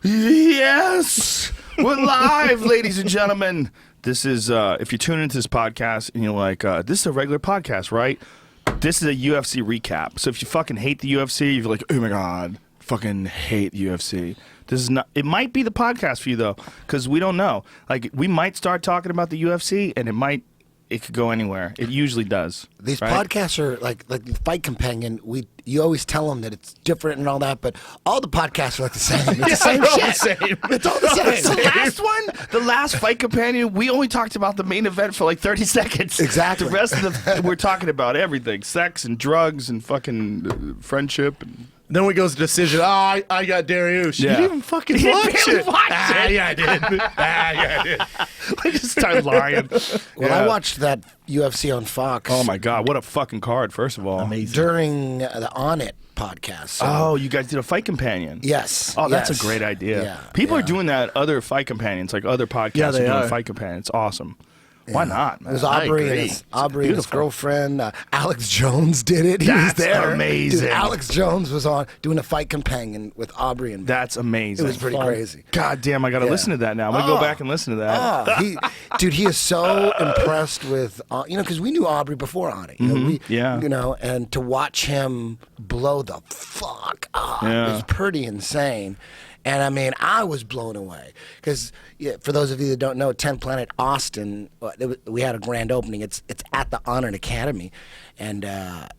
Yes, we're live, ladies and gentlemen. This is, if you tune into this podcast and you're like, this is a regular podcast, right? This is a UFC recap. So if you fucking hate the UFC, you're like, oh my God, fucking hate the UFC. This is not, it might be the podcast for you though, because we don't know. Like, we might start talking about the UFC and it could go anywhere. It usually does. These right? podcasts are like the Fight Companion. You always tell them that it's different and all that, but all the podcasts are like the same. It's the same shit. It's all the same. The last one, the last Fight Companion, we only talked about the main event for like 30 seconds. Exactly. The rest of we're talking about everything: sex and drugs and fucking friendship. And then when it goes to decision, I got Dariush. Yeah. You didn't even fucking watch it. Yeah, I did. Yeah, I did. I just started lying. Well, I watched that UFC on Fox. Oh my God, what a fucking card! First of all, amazing. During the On It podcast. So. Oh, you guys did a Fight Companion. Yes. Oh, that's yes. a great idea. Yeah, People are doing that. Other Fight Companions, like other podcasts, they are doing are. Fight Companion. It's awesome. Why not, man? It was Aubrey and his girlfriend. Alex Jones did it. He was there. Amazing. Dude, Alex Jones was on doing a Fight Companion with Aubrey and That's amazing. it was pretty crazy. God damn, I got to listen to that now. I'm going to go back and listen to that. He is so impressed with, because we knew Aubrey before on it. And to watch him blow the fuck up was pretty insane. And I mean, I was blown away because for those of you that don't know, 10 Planet Austin, we had a grand opening. It's at the Honored Academy, and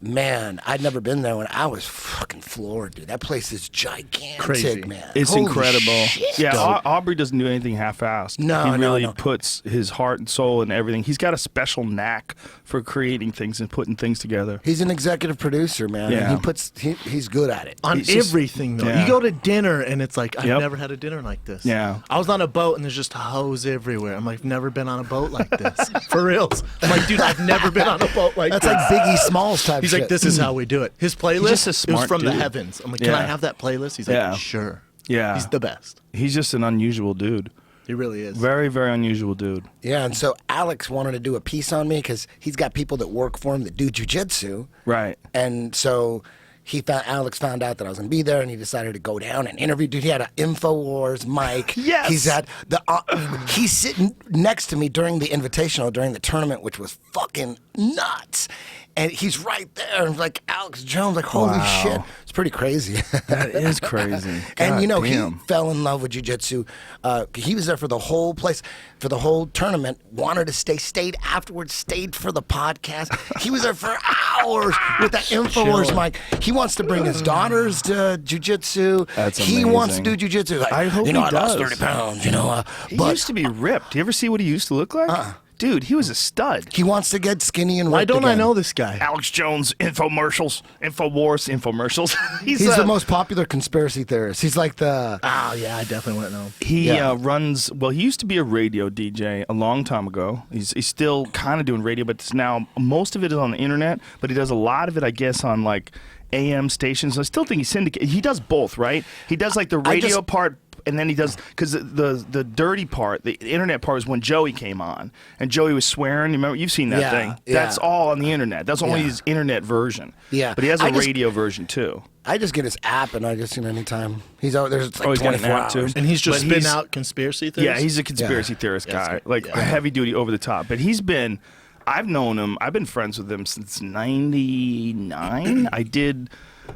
man, I'd never been there when I was fucking floored, dude. That place is gigantic, crazy. Man. It's Holy incredible. shit. Yeah, Aubrey doesn't do anything half-assed. No, he really no. puts his heart and soul in everything. He's got a special knack for creating things and putting things together. He's an executive producer, man. Yeah. And he's good at it. On everything, though. Yeah. You go to dinner, and it's like, I've never had a dinner like this. Yeah. I was on a boat, and there's just hose everywhere. I'm like, I've never been on a boat like this. For reals. I'm like, dude, I've never been on a boat like That's this. like Biggie Smalls type He's shit. like, this is how we do it. His playlist, just a it was smart from the dude. heavens. I'm like, can I have that playlist? He's like, sure. Yeah. He's the best. He's just an unusual dude. He really is. Very, very unusual dude. Yeah, and so Alex wanted to do a piece on me because he's got people that work for him that do jujitsu. Right. And so Alex found out that I was going to be there, and he decided to go down and interview. Dude, he had an InfoWars mic. Yes. He's at he's sitting next to me during the invitational, during the tournament, which was fucking nuts. And he's right there, and like Alex Jones, like holy shit, it's pretty crazy. That is crazy. And God he damn. fell in love with jiu-jitsu. He was there for the whole place, for the whole tournament, wanted to stayed afterwards, stayed for the podcast. He was there for hours with that InfoWars mic. He wants to bring his daughters to jiu-jitsu. That's He wants to amazing. do jiu-jitsu. Like, I hope he I lost does. 30 pounds, He but used to be ripped. You ever see what he used to look like? Dude, he was a stud. he wants to get skinny and Why ripped don't I again. know this guy? Alex Jones, InfoWars infomercials. He's the most popular conspiracy theorist. He's like the... Oh, yeah, I definitely want to know. He runs, well, he used to be a radio DJ a long time ago. He's still kind of doing radio, but it's now, most of it is on the internet, but he does a lot of it, I guess, on like AM stations. I still think he's syndicated. He does both, right? He does like the radio part, and then he does, because the dirty part, the internet part is when Joey came on, and Joey was swearing. You remember? You've seen that thing. That's all on the internet. That's only his internet version. Yeah. But he has a radio version too. I just get his app, and I just, anytime he's out there, it's like he's got an 24 app, too? hours. And he's just But spitting he's- out conspiracy theories? Yeah, he's a conspiracy theorist guy, like heavy duty, over the top. But he's been, I've known him. I've been friends with him since '99. I did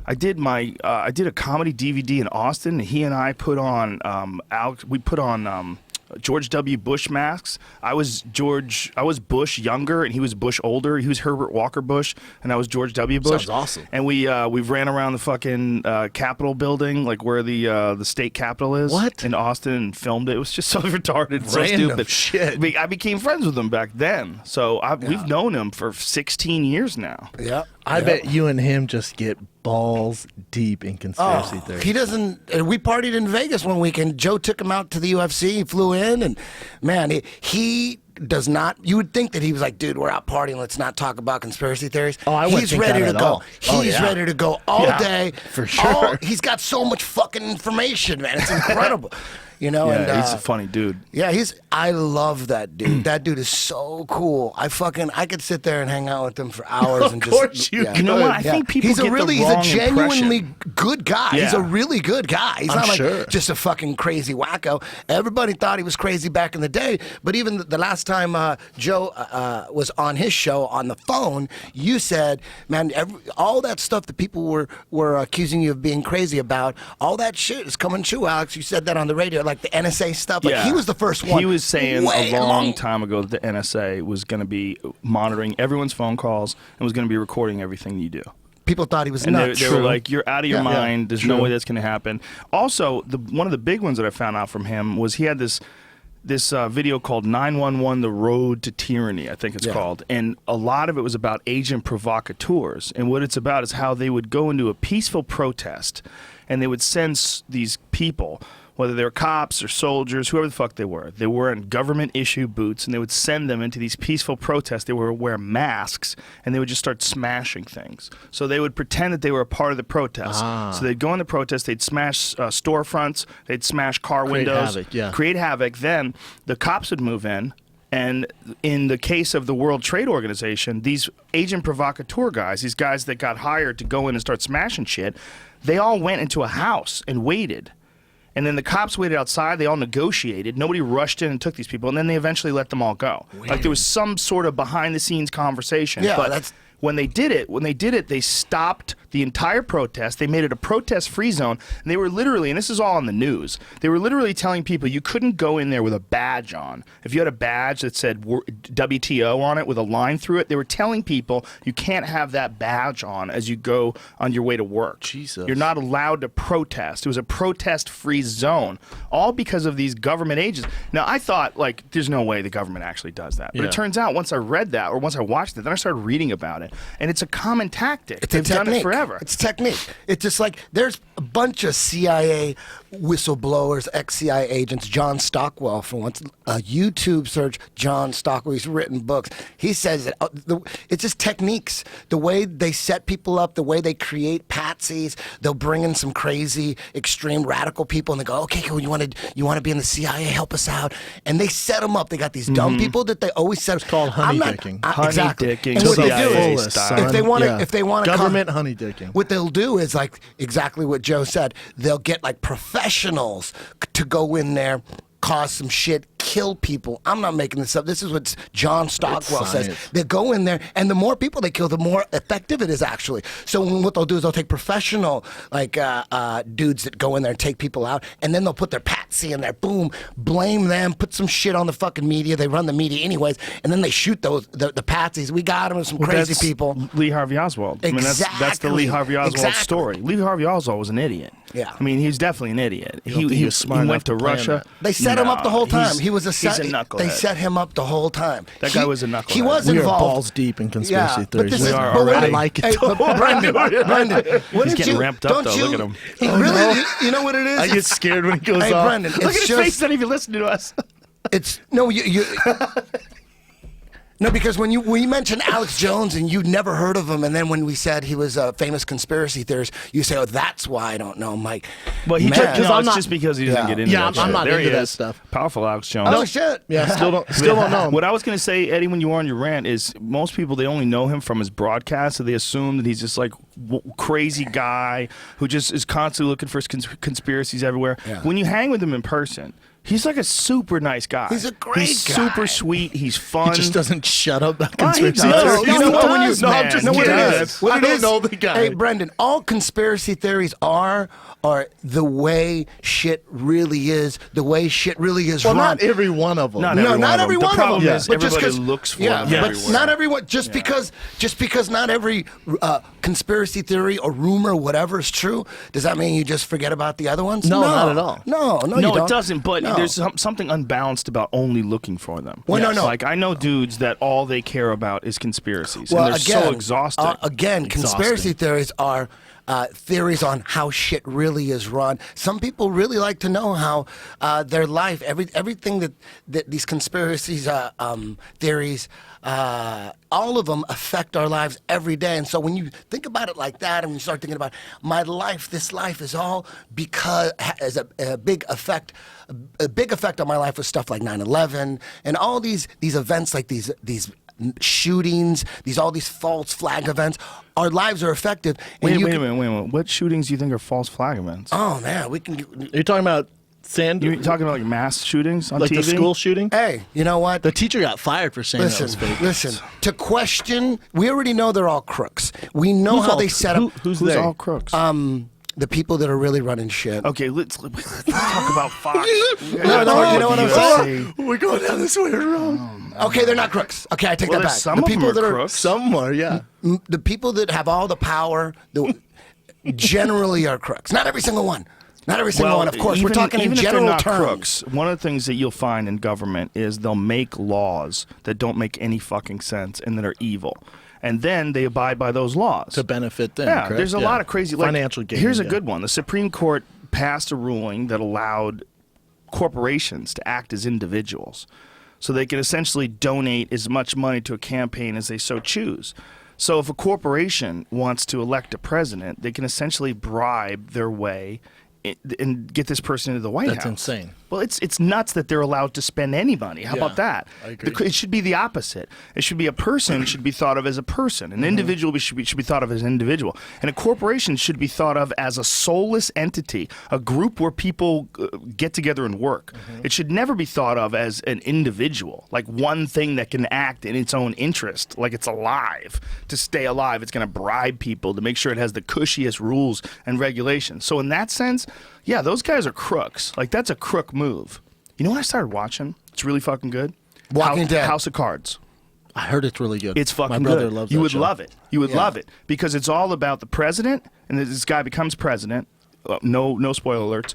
a comedy DVD in Austin. And he and I put on we put on George W. Bush masks. I was Bush younger, and he was Bush older. He was Herbert Walker Bush, and I was George W. Bush. Sounds awesome. And we ran around the fucking Capitol building, like where the state capitol is. What? In Austin, and filmed it. It was just so retarded, so Random stupid. shit. I became friends with him back then, so we've known him for 16 years now. Yeah. I bet you and him just get balls deep in conspiracy theories. He doesn't. We partied in Vegas one weekend. Joe took him out to the UFC. He flew in, and man, he does not. You would think that he was like, dude, we're out partying. Let's not talk about conspiracy theories. Oh, I wouldn't He's think ready that to at go. all. He's ready to go all day. For sure. He's got so much fucking information, man. It's incredible. You know, Yeah, and he's a funny dude. yeah, I love that dude. That dude is so cool. I could sit there and hang out with him for hours. Of course you You know what? I think people he's get he's a genuinely impression. good guy. He's Yeah. a really good guy. He's I'm not like sure. just a fucking crazy wacko. Everybody thought he was crazy back in the day, but even the last time Joe was on his show on the phone, you said, man, all that stuff that people were accusing you of being crazy about, all that shit is coming true, Alex. You said that on the radio, like the NSA stuff. Like he was the first one. He was saying way a long time ago that the NSA was going to be monitoring everyone's phone calls and was going to be recording everything you do. People thought he was And nuts. they were like, you're out of your mind. There's no True. way that's going to happen. Also, one of the big ones that I found out from him was he had this video called 911 The Road to Tyranny, I think it's called. And a lot of it was about agent provocateurs. And what it's about is how they would go into a peaceful protest and they would send these people, whether they were cops or soldiers, whoever the fuck they were in government-issue boots, and they would send them into these peaceful protests. They would wear masks, and they would just start smashing things. So they would pretend that they were a part of the protest. So they'd go in the protest, they'd smash storefronts, they'd smash car windows, create havoc. Then the cops would move in, and in the case of the World Trade Organization, these agent provocateur guys, these guys that got hired to go in and start smashing shit, they all went into a house and waited. And then the cops waited outside. They all negotiated. Nobody rushed in and took these people. And then they eventually let them all go. Weird. Like there was some sort of behind-the-scenes conversation. Yeah, but when they did it, they stopped the entire protest. They made it a protest-free zone. And they were literally, and this is all on the news, they were literally telling people you couldn't go in there with a badge on. If you had a badge that said WTO on it with a line through it, they were telling people you can't have that badge on as you go on your way to work. Jesus. You're not allowed to protest. It was a protest-free zone, all because of these government agents. Now, I thought, like, there's no way the government actually does that. But it turns out once I read that or once I watched it, then I started reading about it. And it's a common tactic. They've done it forever. It's technique. It's just like there's a bunch of CIA whistleblowers, ex-CIA agents. John Stockwell, for once, a YouTube search, John Stockwell, he's written books. He says that it's just techniques. The way they set people up, the way they create patsies. They'll bring in some crazy, extreme, radical people, and they go, okay, cool, you want to be in the CIA? Help us out. And they set them up. They got these dumb people that they always set up. It's called honey-dicking. Exactly. Honey-dicking. And what they CIA do is, style. if they want to government honey-dicking. what they'll do is like exactly what Joe said. They'll get like professionals to go in there, cause some shit, kill people. I'm not making this up. This is what John Stockwell says. They go in there, and the more people they kill, the more effective it is actually. So what they'll do is they'll take professional like dudes that go in there and take people out, and then they'll put their patsy in there, boom, blame them, put some shit on the fucking media. They run the media anyways, and then they shoot the patsies. We got them with some crazy people. Lee Harvey Oswald. I mean, that's the Lee Harvey Oswald story. Lee Harvey Oswald was an idiot. Yeah. I mean, he's definitely an idiot. He was smart he enough went to to plan Russia. that. They set him up the whole time. He was he's a knucklehead. They set him up the whole time. That guy was a knucklehead. He was We are involved. balls deep in conspiracy theories. But this We is, are but already. I like it. Hey, but Brendan, what He's did getting you, ramped up, don't though. you, Look at him. He really, you know what it is? I get scared when he goes Hey, off. Brendan, Look at it's his just, face. Not even listening to us. it's no, you No, because when you mentioned Alex Jones and you'd never heard of him, and then when we said he was a famous conspiracy theorist, you say, "Oh, that's why I don't know him." Like, Well, he man. took, no, I'm it's not- just because he doesn't get into Yeah, that I'm shit. not There into he that is. stuff. Powerful Alex Jones. Oh shit! Yeah, still don't know. What I was going to say, Eddie, when you were on your rant, is most people, they only know him from his broadcast, so they assume that he's just like crazy guy who just is constantly looking for conspiracies everywhere. Yeah. When you hang with him in person, he's like a super nice guy. He's a great He's guy. super sweet. He's fun. He just doesn't shut up about Oh, he conspiracy does. theories. You know what, when you- No, I'm just No, what kidding. it is. What I it don't is- know the guy. Hey, Brendan, all conspiracy theories are the way shit really is. The way shit really is Well, run. not every one of them. Not No, every not one of every them. The one of problem them. is But just everybody 'cause- looks for yeah, them but everywhere. not everyone. Just because not every conspiracy theory or rumor or whatever is true, does that mean you just forget about the other ones? No, not at all. No, you No, don't. it doesn't. But No. there's something unbalanced about only looking for them. Well, no. Like I know dudes that all they care about is conspiracies, Well, and they're again, so exhausted. Again, conspiracy theories are theories on how shit really is run. Some people really like to know how their life, everything that these conspiracies, theories, all of them affect our lives every day. And so when you think about it like that, and you start thinking about my life, this life is all because has a big effect. A big effect on my life was stuff like 9/11 and all these events, like these shootings, all these false flag events. Our lives are affected. Wait a minute. What shootings do you think are false flag events? Oh man, we can. Are you talking about You're talking about like mass shootings on like TV? the school shooting? Hey, you know what? The teacher got fired for saying that was fake. Listen, to question, we already know they're all crooks. We know how they set up. Who's all crooks? The people that are really running shit. Okay, let's talk about Fox. You know what I'm saying? We're going down this weird road. Okay, they're not crooks. Okay, I take that back. Some of them are crooks. Some are, yeah. The people that have all the power generally are crooks. Not every single one. Not every single one, of course. We're talking in general if they're not terms. Crooks, one of the things that you'll find in government is they'll make laws that don't make any fucking sense and that are evil. And then they abide by those laws. To benefit them, Yeah, correct? there's a lot of crazy... Like, financial gain. Here's a good one. The Supreme Court passed a ruling that allowed corporations to act as individuals. So they can essentially donate as much money to a campaign as they so choose. So if a corporation wants to elect a president, they can essentially bribe their way and get this person into the White House. That's insane. Well, it's nuts that they're allowed to spend any money. How about that? I agree. It should be the opposite. It should be a person should be thought of as a person. An individual should be thought of as an individual. And a corporation should be thought of as a soulless entity, a group where people get together and work. It should never be thought of as an individual, like one thing that can act in its own interest, like it's alive. To stay alive, it's going to bribe people to make sure it has the cushiest rules and regulations. So in that sense, yeah, those guys are crooks. Like, that's a crook move. You know what I started watching? It's really fucking good. Walking Dead. House of Cards. I heard it's really good. It's fucking My brother good. loves You that would show. love it. You would love it because it's all about the president, and this guy becomes president. No spoiler alerts.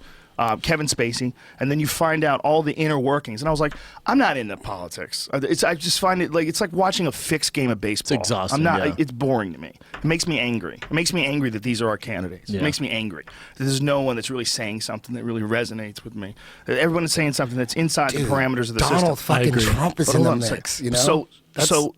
Kevin Spacey, and then you find out all the inner workings. And I was like, I'm not into politics. I just find it like it's like watching a fixed game of baseball. It's exhausting. I'm not. Yeah. It's boring to me. It makes me angry. It makes me angry that these are our candidates. Yeah. It makes me angry. There's no one that's really saying something that really resonates with me. Everyone is saying something that's inside the parameters of the Donald system. fucking Trump is in the Hold on, mix. You know. So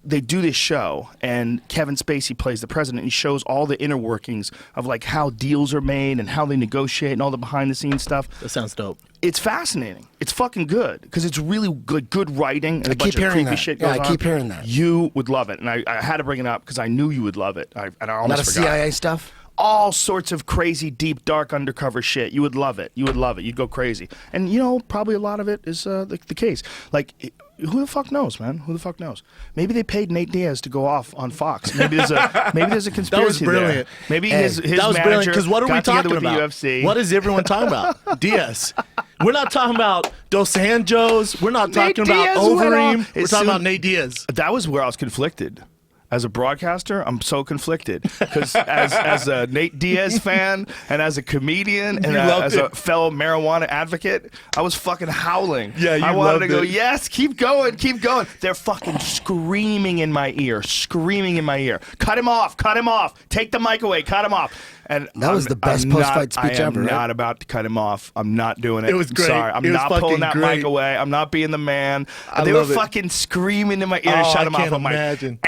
they do this show, and Kevin Spacey plays the president. And he shows all the inner workings of like how deals are made and how they negotiate and all the behind the scenes stuff. That sounds dope. It's fascinating. It's fucking good because it's really good writing and a bunch keep of hearing creepy that. shit Yeah, goes on. I keep hearing that. You would love it, and I had to bring it up because I knew you would love it. And I almost Not a forgot. CIA stuff. All sorts of crazy, deep, dark, undercover shit. You would love it. You would love it. You'd go crazy. And, you know, probably a lot of it is the case. Like, who the fuck knows, man? Who the fuck knows? Maybe they paid Nate Diaz to go off on Fox. Maybe there's a conspiracy That was brilliant. there. Maybe his That was manager brilliant because what are we got together talking with about? the UFC. What is everyone talking about? Diaz. We're not talking about Dos Anjos. We're not Nate talking about Diaz went Overeem. off. We're talking about Nate Diaz. That was where I was conflicted. As a broadcaster, I'm so conflicted because as a Nate Diaz fan and as a comedian and as a fellow marijuana advocate, I was fucking howling. Yeah, you I wanted to loved go, it. yes, keep going, keep going. They're fucking screaming in my ear, Cut him off, take the mic away, cut him off. And That was the best post-fight speech I am ever, right? not about to cut him off. I'm not doing it. It was great. Sorry, I'm It was not pulling fucking that great. mic away. I'm not being the man. I They were love it. fucking screaming in my ear to Oh, shut I him off. can't I'm like, imagine.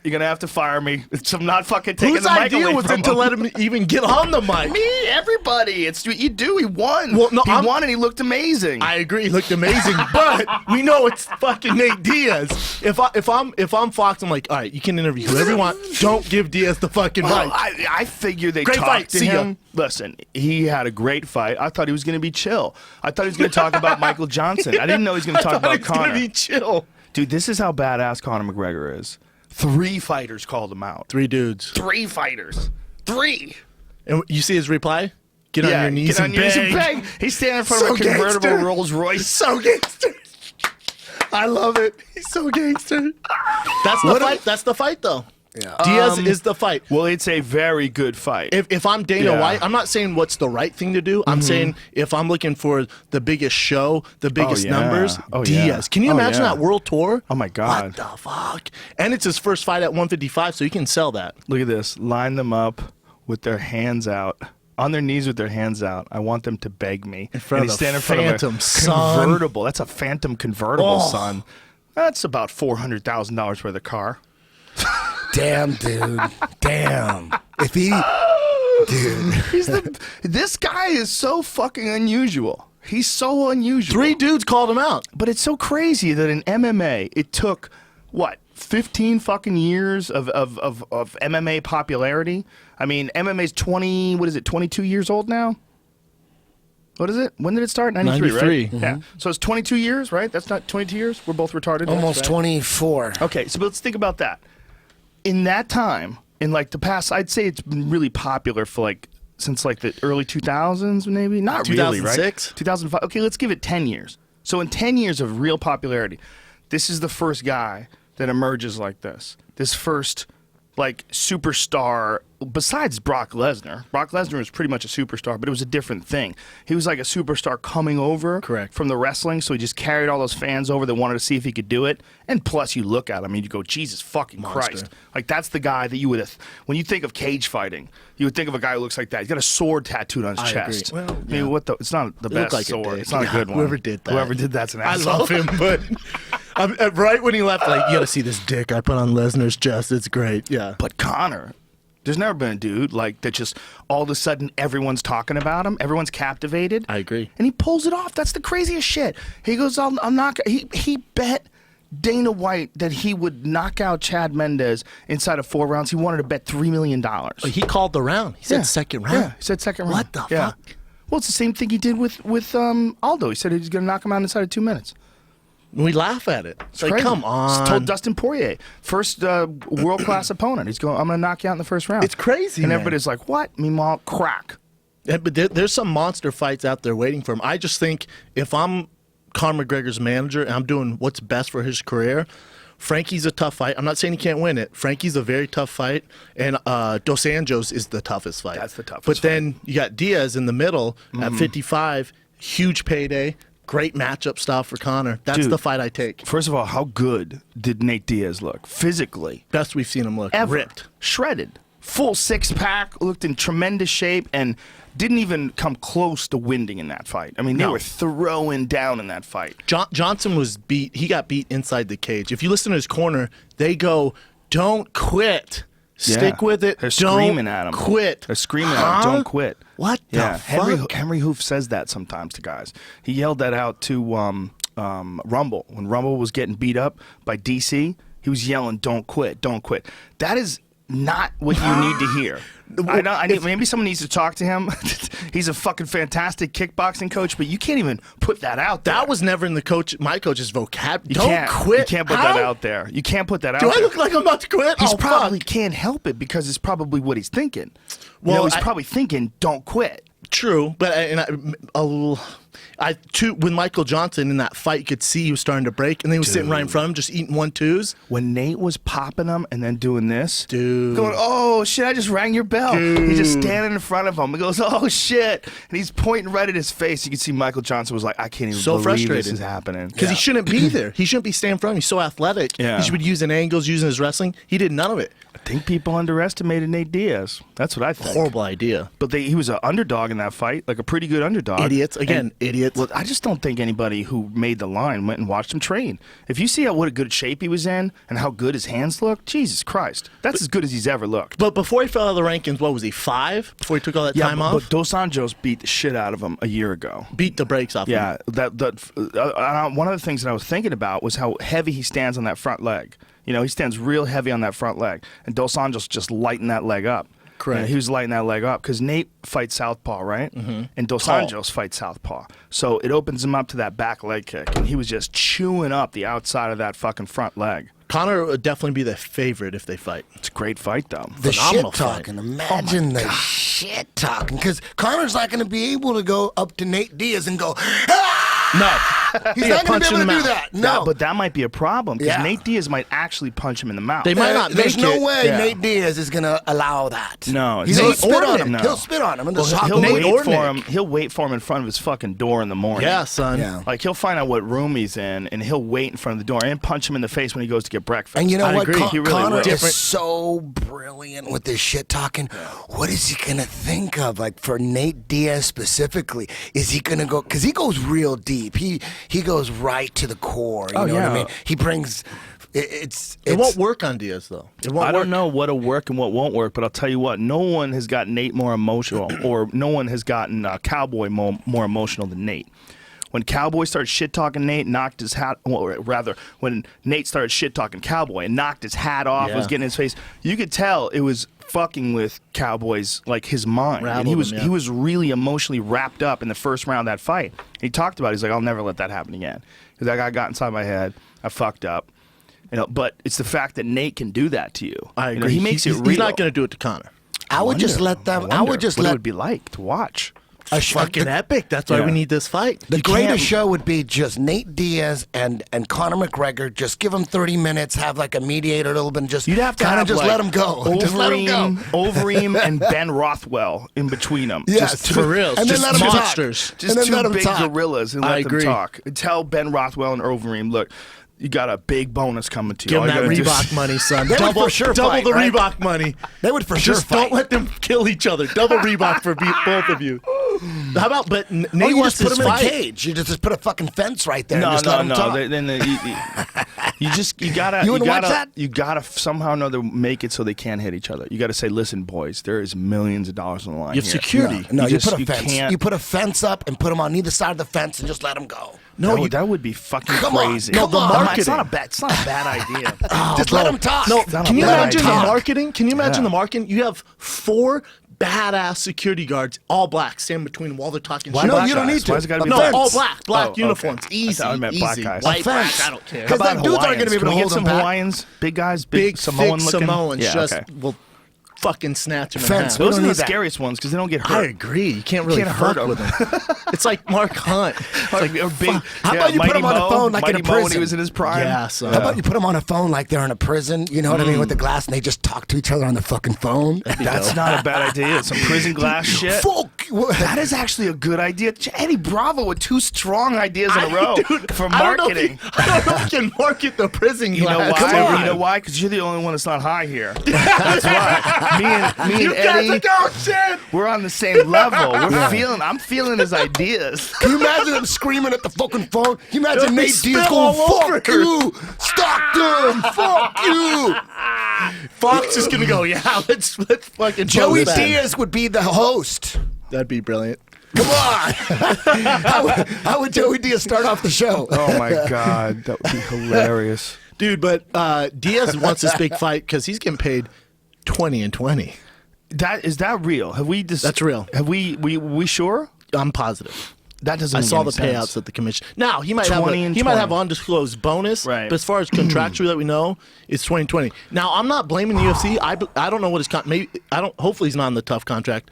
you're gonna have to fire me. I'm not fucking taking Whose the mic idea away was from it to him. let him even get on the mic? Me, everybody. It's what you do. He won. Well, no, he I'm- won and he looked amazing. I agree, he looked amazing, but we know it's fucking Nate Diaz. If I'm Fox, I'm like, all right, you can interview whoever you want. Don't give Diaz the fucking Well, mic. I figure they Great talked fight. to See ya. him. Listen, he had a great fight. I thought he was going to be chill. I thought he was going to talk about Michael Johnson. I didn't know he was going to talk about It's gonna Conor. be chill. Dude, this is how badass Conor McGregor is. 3 fighters called him out. 3 dudes. 3 fighters. 3. And you see his reply? Get on your knees get on and your knees beg. and beg. He's standing in front So of a convertible gangster. Rolls Royce. So gangster. I love it. He's so gangster. That's the fight. That's the fight, though. Yeah. Diaz is the fight. Well, it's a very good fight. If I'm Dana Yeah. White, I'm not saying what's the right thing to do. I'm saying if I'm looking for the biggest show, the biggest yeah. numbers, Oh, Diaz. yeah. Can you Oh, imagine yeah. that world tour? Oh, my God. What the fuck? And it's his first fight at 155, so you can sell that. Look at this. Line them up. with their hands out. On their knees with their hands out. I want them to beg me. In front and of he's a standing in front Phantom, of a son. convertible. That's a Phantom convertible, son. That's about $400,000 worth of car. Damn, dude. Damn. If he... Dude. This guy is so fucking unusual. He's so unusual. 3 dudes called him out. But it's so crazy that in MMA, it took, what, 15 fucking years of MMA popularity? I mean, MMA's 22 years old now? What is it? When did it start? 93, right? Mm-hmm. Yeah. So it's 22 years, right? That's not 22 years? We're both retarded. Almost right? 24. Okay, so let's think about that. In that time, in like the past, I'd say it's been really popular for like, since like the early 2000s, maybe? Not really, right? 2006? 2005. Okay, let's give it 10 years. So in 10 years of real popularity, this is the first guy that emerges like this. This first, like, superstar, besides Brock Lesnar. Brock Lesnar was pretty much a superstar, but it was a different thing. He was like a superstar coming over from the wrestling, so he just carried all those fans over that wanted to see if he could do it. And plus, you look at him and you go, Jesus fucking Christ. Like, that's the guy that you would have, when you think of cage fighting, you would think of a guy who looks like that. He's got a sword tattooed on his chest. Agree. Well, I mean, what the, it's not the best like sword. It's not a good one. Whoever did that. Whoever did that's an I asshole. love him, but right when he left, like, you got to see this dick I put on Lesnar's chest. It's great. Yeah. But Conor, there's never been a dude like that just all of a sudden everyone's talking about him. Everyone's captivated. I agree. And he pulls it off. That's the craziest shit. He goes, I'll knock. He bet Dana White that he would knock out Chad Mendes inside of 4 rounds. He wanted to bet $3 million. He called the round. He said second round. Yeah, he said second round. What the fuck? Well, it's the same thing he did with Aldo. He said he was going to knock him out inside of 2 minutes. We laugh at it. It's like, crazy. come on. He told Dustin Poirier, first world-class opponent. He's going, I'm going to knock you out in the first round. It's crazy, And man. everybody's like, what? Meanwhile, crack. Yeah, but there's some monster fights out there waiting for him. I just think if I'm Conor McGregor's manager and I'm doing what's best for his career, Frankie's a tough fight. I'm not saying he can't win it. Frankie's a very tough fight, and Dos Anjos is the toughest fight. That's the toughest But fight. then you got Diaz in the middle at 55, huge payday, great matchup style for Conor. That's Dude, the fight I take. First of all, how good did Nate Diaz look physically? Best we've seen him look. Ever. Ripped. Shredded. Full six-pack, looked in tremendous shape, and didn't even come close to winning in that fight. I mean, they were throwing down in that fight. Johnson was beat. He got beat inside the cage. If you listen to his corner, they go, don't quit. Stick with it. They're don't screaming at him. Quit. They're screaming at him. Don't quit. What the Yeah, fuck? Henry Hoof says that sometimes to guys. He yelled that out to Rumble. When Rumble was getting beat up by DC, he was yelling, don't quit, don't quit. That is not what you need to hear. Maybe someone needs to talk to him. He's a fucking fantastic kickboxing coach, but you can't even put that out there. That was never in my coach's vocabulary. Don't can't, quit. You can't put that out there. You can't put that out Do there. I look like I'm about to quit? He Oh, probably fuck. can't help it because it's probably what he's thinking. Well, he's probably thinking, don't quit. True, but with Michael Johnson in that fight, you could see he was starting to break, and then he was sitting right in front of him, just eating 1-2s. When Nate was popping him and then doing this, Dude. going, oh shit, I just rang your bell. Dude. He's just standing in front of him. He goes, oh shit, and he's pointing right at his face. You can see Michael Johnson was like, I can't even believe frustrated. this is happening. Because he shouldn't be there. He shouldn't be standing in front of him. He's so athletic. Yeah. He should be using angles, using his wrestling. He did none of it. I think people underestimated Nate Diaz. That's what I think. Horrible idea. But he was an underdog in that fight, like a pretty good underdog. Idiots. Again, And- idiots. Well, I just don't think anybody who made the line went and watched him train. If you see what a good shape he was in and how good his hands looked, Jesus Christ, that's as good as he's ever looked. But before he fell out of the rankings, what was he, 5? Before he took all that time off? But Dos Anjos beat the shit out of him a year ago. Beat the brakes off him. Yeah, one of the things that I was thinking about was how heavy he stands on that front leg. You know, he stands real heavy on that front leg, and Dos Anjos just lightened that leg up. Correct. You know, he was lighting that leg up because Nate fights southpaw, right? Mm-hmm. And Dos Anjos fights southpaw. So it opens him up to that back leg kick, and he was just chewing up the outside of that fucking front leg. Conor would definitely be the favorite if they fight. It's a great fight, though. The Phenomenal shit talking. fight. Imagine the shit talking. Because Conor's not going to be able to go up to Nate Diaz and go, ah! No. He's not going to be able to do that. No. But that might be a problem because Nate Diaz might actually punch him in the mouth. They might not. There's no way Nate Diaz is going to allow that. No. He'll spit on him. No. He'll spit on him. He'll wait for him in front of his fucking door in the morning. Yeah, son. Yeah. Like he'll find out what room he's in, and he'll wait in front of the door and punch him in the face when he goes to get breakfast. And you know what? Conor will. is so brilliant with this shit talking. What is he going to think of? Like for Nate Diaz specifically, is he going to go? Because he goes real deep. He goes right to the core. You know what I mean? He brings. It won't work on Diaz though. It won't. I don't know what'll work and what won't work, but I'll tell you what: no one has gotten Nate more emotional, or no one has gotten Cowboy more emotional than Nate. When Cowboy started shit talking Nate, knocked his hat. Well, rather, when Nate started shit talking Cowboy and knocked his hat off, was getting in his face. You could tell it was fucking with Cowboy's his mind, and he was really emotionally wrapped up in the first round of that fight. And he talked about it. He's like, I'll never let that happen again because that guy got inside my head. I fucked up. But it's the fact that Nate can do that to you. I agree. He makes it real. He's not going to do it to Conor. I would just let them. I would just what let it would be like to watch. Fucking epic. That's why we need this fight. The greatest show would be just Nate Diaz and Conor McGregor. Just give them 30 minutes. Have like a mediator a little bit. And just you'd have to kind of just let them go. Just let them go. Overeem and Ben Rothwell in between them. Yes, just for real. And just then let them monsters. Talk. Just two big gorillas and let them talk. I Tell Ben Rothwell and Overeem, look, you got a big bonus coming to you. Give them that Reebok money, son. Double the Reebok money. They would for sure fight. Just don't let them kill each other. Double Reebok for both of you. How about, but Nate wants just put him fight. in a cage. You just put a fucking fence right there. No, and just let him talk. You gotta somehow or another make it so they can't hit each other. You gotta say, listen, boys, there is millions of dollars on the line. You have security. No, you put a fence. You put a fence up and put them on either side of the fence and just let them go. No, that would be fucking crazy. No, the marketing. It's not a bad idea. Just let them talk. No, can you imagine the marketing? Can you imagine the marketing? You have 4 badass security guards, all black, standing between them while they're talking shit. No, you don't need to. Why is it gotta be No, fence? all black uniforms. Okay. Easy, I meant black guys. White, fence. I don't care. How about dudes aren't going to be able to hold some them back. Hawaiians, big guys, Big Samoan thick looking. Samoans Yeah, just okay. will fucking snatch him in Fence. half. We Those don't are the need that. scariest ones because they don't get I hurt. agree. You can't really hurt fuck with them. It's like Mark Hunt. It's like a big. How about you put him on a phone like in a Mighty Mo when he prison? was in his prime. Yeah, so. How about you put them on a phone like they're in a prison? You know what I mean, with the glass, and they just talk to each other on the fucking phone. That's not a bad idea. Some prison glass shit. Fuck. That is actually a good idea. Eddie Bravo with 2 strong ideas in a row for marketing. I don't know if you can market the prison You know glass. why? You know why? Because you're the only one that's not high here. That's why. Me and Eddie, we're on the same level. I'm feeling his ideas. Can you imagine them screaming at the fucking phone? Can you imagine They Nate Diaz spill going, all over fuck you, Stockton, fuck you. Fox is gonna go. Yeah, let's fucking Joey post that. Diaz would be the host. That'd be brilliant. Come on. How would Joey Diaz start off the show? Oh my God, that would be hilarious. Dude, but Diaz wants this big fight because he's getting paid 20 and 20. Is that real? Have we? That's real. Have we sure? I'm positive. That doesn't. I make saw any the sense. payouts at the commission. Now he might have 20 and 20. undisclosed bonus, Right. but as far as contractually that we know, it's 2020. Now I'm not blaming the UFC. I don't know what his maybe I don't. Hopefully he's not in the tough contract.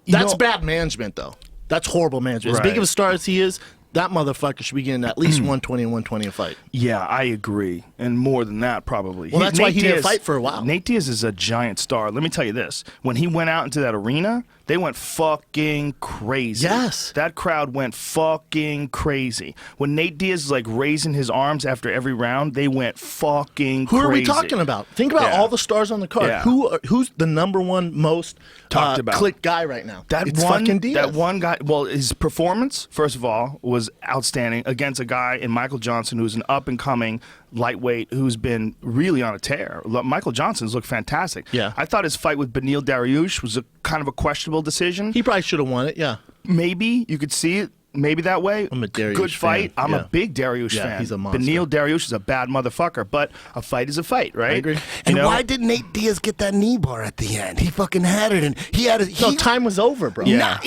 That's bad management though. That's horrible management. As big of a star as he is, that motherfucker should be getting at least 120 and 120 a fight. Yeah, I agree, and more than that probably. Well, that's why he didn't fight for a while. Nate Diaz is a giant star. Let me tell you this: when he went out into that arena, they went fucking crazy. Yes. That crowd went fucking crazy. When Nate Diaz is like raising his arms after every round, they went fucking crazy. Who are we talking about? Think about all the stars on the card. Yeah. Who's the number one most Talked about click guy right now? It's fucking Diaz. That one guy, well, his performance, first of all, was outstanding against a guy in Michael Johnson who's an up-and-coming lightweight who's been really on a tear. Michael Johnson's looked fantastic. Yeah. I thought his fight with Beneil Dariush was a kind of a questionable decision. He probably should have won it, yeah. Maybe you could see it. Maybe that way. I'm a Dariush Good fight. fan. I'm Yeah. a big Dariush Yeah, fan. he's a monster. Beneil Dariush is a bad motherfucker, but a fight is a fight, right? I agree. And why did Nate Diaz get that knee bar at the end? He fucking had it, and he had it. No, time was over, bro. Yeah.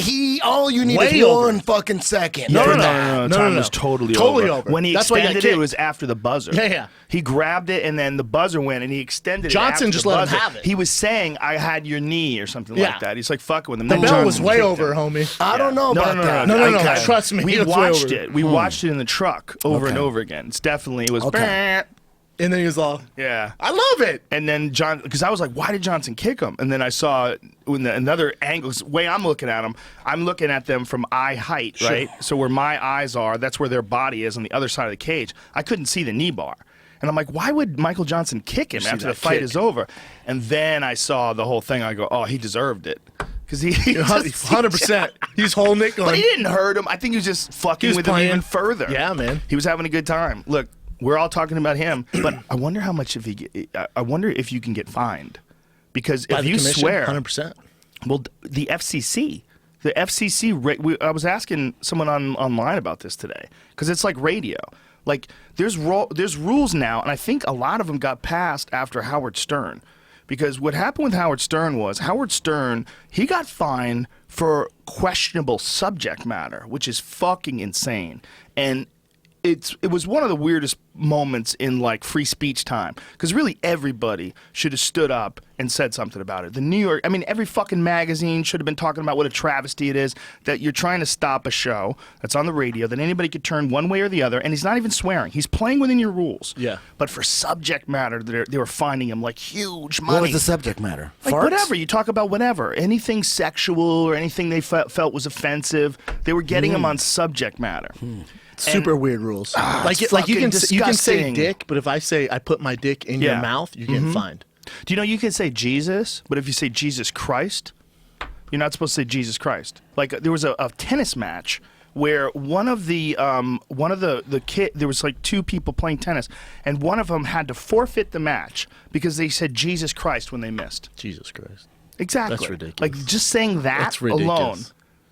All you need Way is over. 1 fucking second. No, No. Time was totally over. When he That's why he got extended it, kicked. it was after the buzzer. Yeah. He grabbed it, and then the buzzer went, and he extended it. Johnson after just the let him buzzer. have it. He was saying, "I had your knee" or something Yeah. like that. He's like fucking with him. The Then bell Johnson was way kicked over, him. homie. I don't know about that. No. Okay. Trust me. We it's way watched over. it. We watched it in the truck over and over again. It was. Okay. And then he was all, Yeah. I love it. And then because I was like, why did Johnson kick him? And then I saw in another angle, the way I'm looking at him, I'm looking at them from eye height, right? So where my eyes are, that's where their body is on the other side of the cage. I couldn't see the knee bar. And I'm like, why would Michael Johnson kick him after the fight is over? And then I saw the whole thing. I go, oh, he deserved it. Because he 100%. He's holding it going. But he didn't hurt him. I think he was just fucking with him even further. Yeah, man. He was having a good time. Look, we're all talking about him, but I wonder how much I wonder if you can get fined. Because if you swear. 100%. Well, the FCC. I was asking someone online about this today. Because it's like radio. Like, there's rules now, and I think a lot of them got passed after Howard Stern. Because what happened with Howard Stern was, he got fined for questionable subject matter, which is fucking insane. And it was one of the weirdest moments in like free speech time, because really everybody should have stood up and said something about it. Every fucking magazine should have been talking about what a travesty it is that you're trying to stop a show that's on the radio that anybody could turn one way or the other, and he's not even swearing. He's playing within your rules. Yeah. But for subject matter, they were finding him like huge money. What was the subject matter? Like Farts? whatever. You talk about whatever. Anything sexual or anything they felt was offensive, they were getting him on subject matter. Super weird rules. You can say dick, but if I say I put my dick in your mouth, you're getting fined. Do you know you can say Jesus, but if you say Jesus Christ, you're not supposed to say Jesus Christ. Like there was a tennis match where one of the kid, there was like two people playing tennis, and one of them had to forfeit the match because they said Jesus Christ when they missed. Jesus Christ. Exactly. That's ridiculous. Like just saying that alone.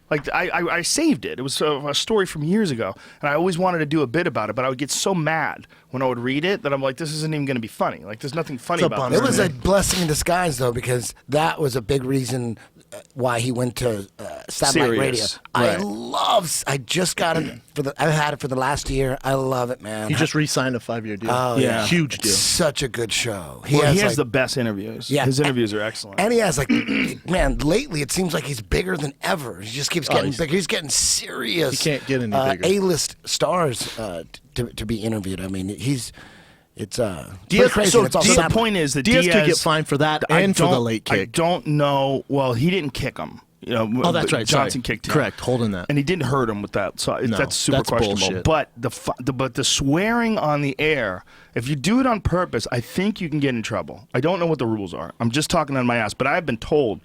Like, I saved it. It was a story from years ago, and I always wanted to do a bit about it, but I would get so mad when I would read it that I'm like, this isn't even going to be funny. Like, there's nothing funny about it. It was a blessing in disguise, though, because that was a big reason why he went to satellite radio. Right. I just got it I've had it for the last year. I love it, man. He just re-signed a 5-year deal. Oh, yeah. Huge deal. Such a good show. He has the best interviews. Yeah. His interviews are excellent. And he has, like, man, lately it seems like he's bigger than ever. He just keeps getting bigger. He's getting serious. He can't get any bigger. A-list stars to be interviewed. I mean, it's Diaz, crazy. So the point is that Diaz could get fined for that and for the late kick. I don't know. Well, he didn't kick him. You know, oh, that's right. Johnson kicked him. Correct. Holding that, and he didn't hurt him with that. So that's super questionable. Bullshit. But the swearing on the air, if you do it on purpose, I think you can get in trouble. I don't know what the rules are. I'm just talking on my ass. But I've been told,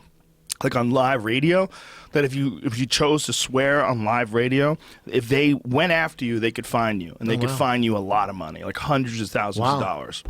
like on live radio, that if you chose to swear on live radio, if they went after you, they could fine you, and they could fine you a lot of money, like hundreds of thousands of dollars.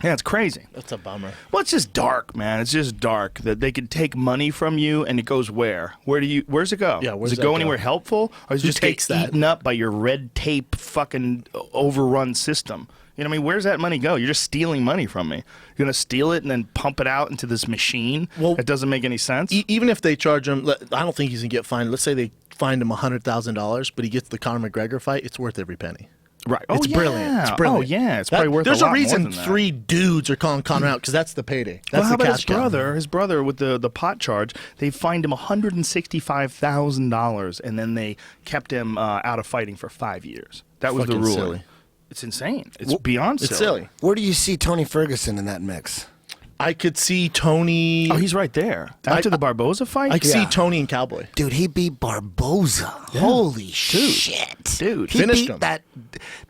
Yeah, it's crazy. That's a bummer. Well, it's just dark, man. It's just dark that they could take money from you, and it goes where? Where's it go? Yeah, does it go anywhere helpful, or does it just get eaten up by your red tape fucking overrun system? You know what I mean? Where's that money go? You're just stealing money from me. You're going to steal it and then pump it out into this machine that doesn't make any sense? Even if they charge him, I don't think he's going to get fined. Let's say they fined him $100,000, but he gets the Conor McGregor fight, it's worth every penny. Right. It's brilliant. It's brilliant. Oh, yeah. It's probably worth There's a lot a reason more than that. 3 dudes are calling Conor out, because that's the payday. That's how the about cash cow. His brother with the pot charge, they fined him $165,000, and then they kept him out of fighting for 5 years. That was the rule. Silly. It's insane. It's beyond silly. It's silly. Where do you see Tony Ferguson in that mix? I could see Tony. Oh, he's right there. After the Barboza fight? I could see Tony and Cowboy. Dude, he beat Barboza. Yeah. Holy shit. Dude. He finished beat him. that.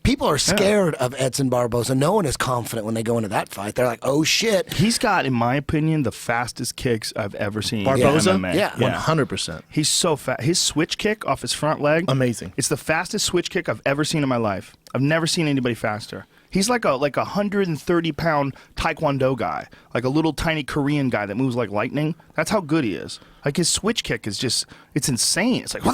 People are scared of Edson Barboza. No one is confident when they go into that fight. They're like, oh, shit. He's got, in my opinion, the fastest kicks I've ever seen. Barboza? In MMA. Yeah. 100%. He's so fast. His switch kick off his front leg. Amazing. It's the fastest switch kick I've ever seen in my life. I've never seen anybody faster. He's like a 130-pound Taekwondo guy, like a little tiny Korean guy that moves like lightning. That's how good he is. Like his switch kick is it's insane. It's like,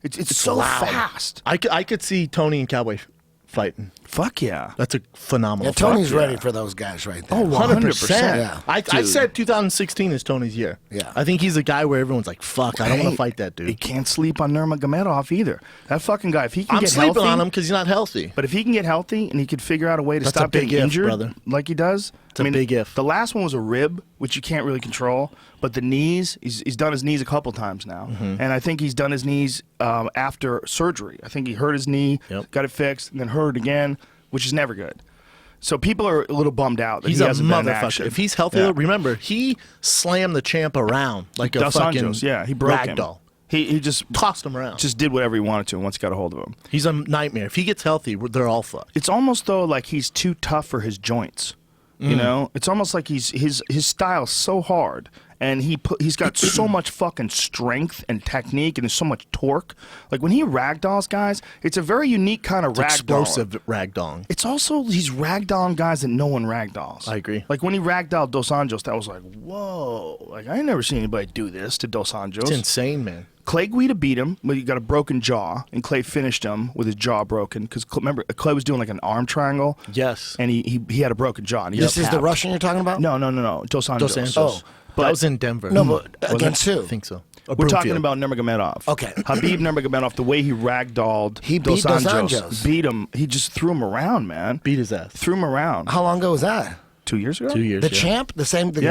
it's so fast. I could see Tony and Cowboy fighting. Fuck yeah. That's a phenomenal Yeah, Tony's ready for those guys right there. Oh, 100%. Yeah. I said 2016 is Tony's year. Yeah. I think he's a guy where everyone's like, fuck, I don't want to fight that dude. He can't sleep on Nurmagomedov either. That fucking guy, if he can I'm get sleeping healthy, on him because he's not healthy. but if he can get healthy and he could figure out a way to That's stop a big getting if, injured brother. like he does, It's a big if. The last one was a rib, which you can't really control, but the knees, he's done his knees a couple times now. And I think he's done his knees after surgery. I think he hurt his knee, got it fixed, and then hurt it again, which is never good. So people are a little bummed out that he's he hasn't been in motherfucker. action. If he's healthy, remember, he slammed the champ around like a Dos fucking Anjos, he broke ragdoll. He just tossed him around. Just did whatever he wanted to once he got a hold of him. He's a nightmare. If he gets healthy, they're all fucked. It's almost though like he's too tough for his joints. You know, it's almost like his style's so hard, and he's got so much fucking strength and technique, and there's so much torque. Like when he ragdolls guys, it's a very unique kind of ragdoll. Explosive ragdolling. It's also he's ragdolling guys that no one ragdolls. I agree. Like when he ragdolled Dos Anjos, that was like, whoa! Like I ain't never seen anybody do this to Dos Anjos. It's insane, man. Clay Guida beat him, but he got a broken jaw, and Clay finished him with his jaw broken. Because remember, Clay was doing like an arm triangle. Yes. And he had a broken jaw. And This is the Russian you're talking about? No. Dos Anjos. Dos Anjos. Oh. But that was in Denver. No, but against who? I think so. We're talking about Nurmagomedov. Okay. Habib Nurmagomedov, the way he ragdolled He beat Dos Anjos. Beat him. He just threw him around, man. Beat his ass. Threw him around. How long ago was that? 2 years ago? 2 years. The champ? The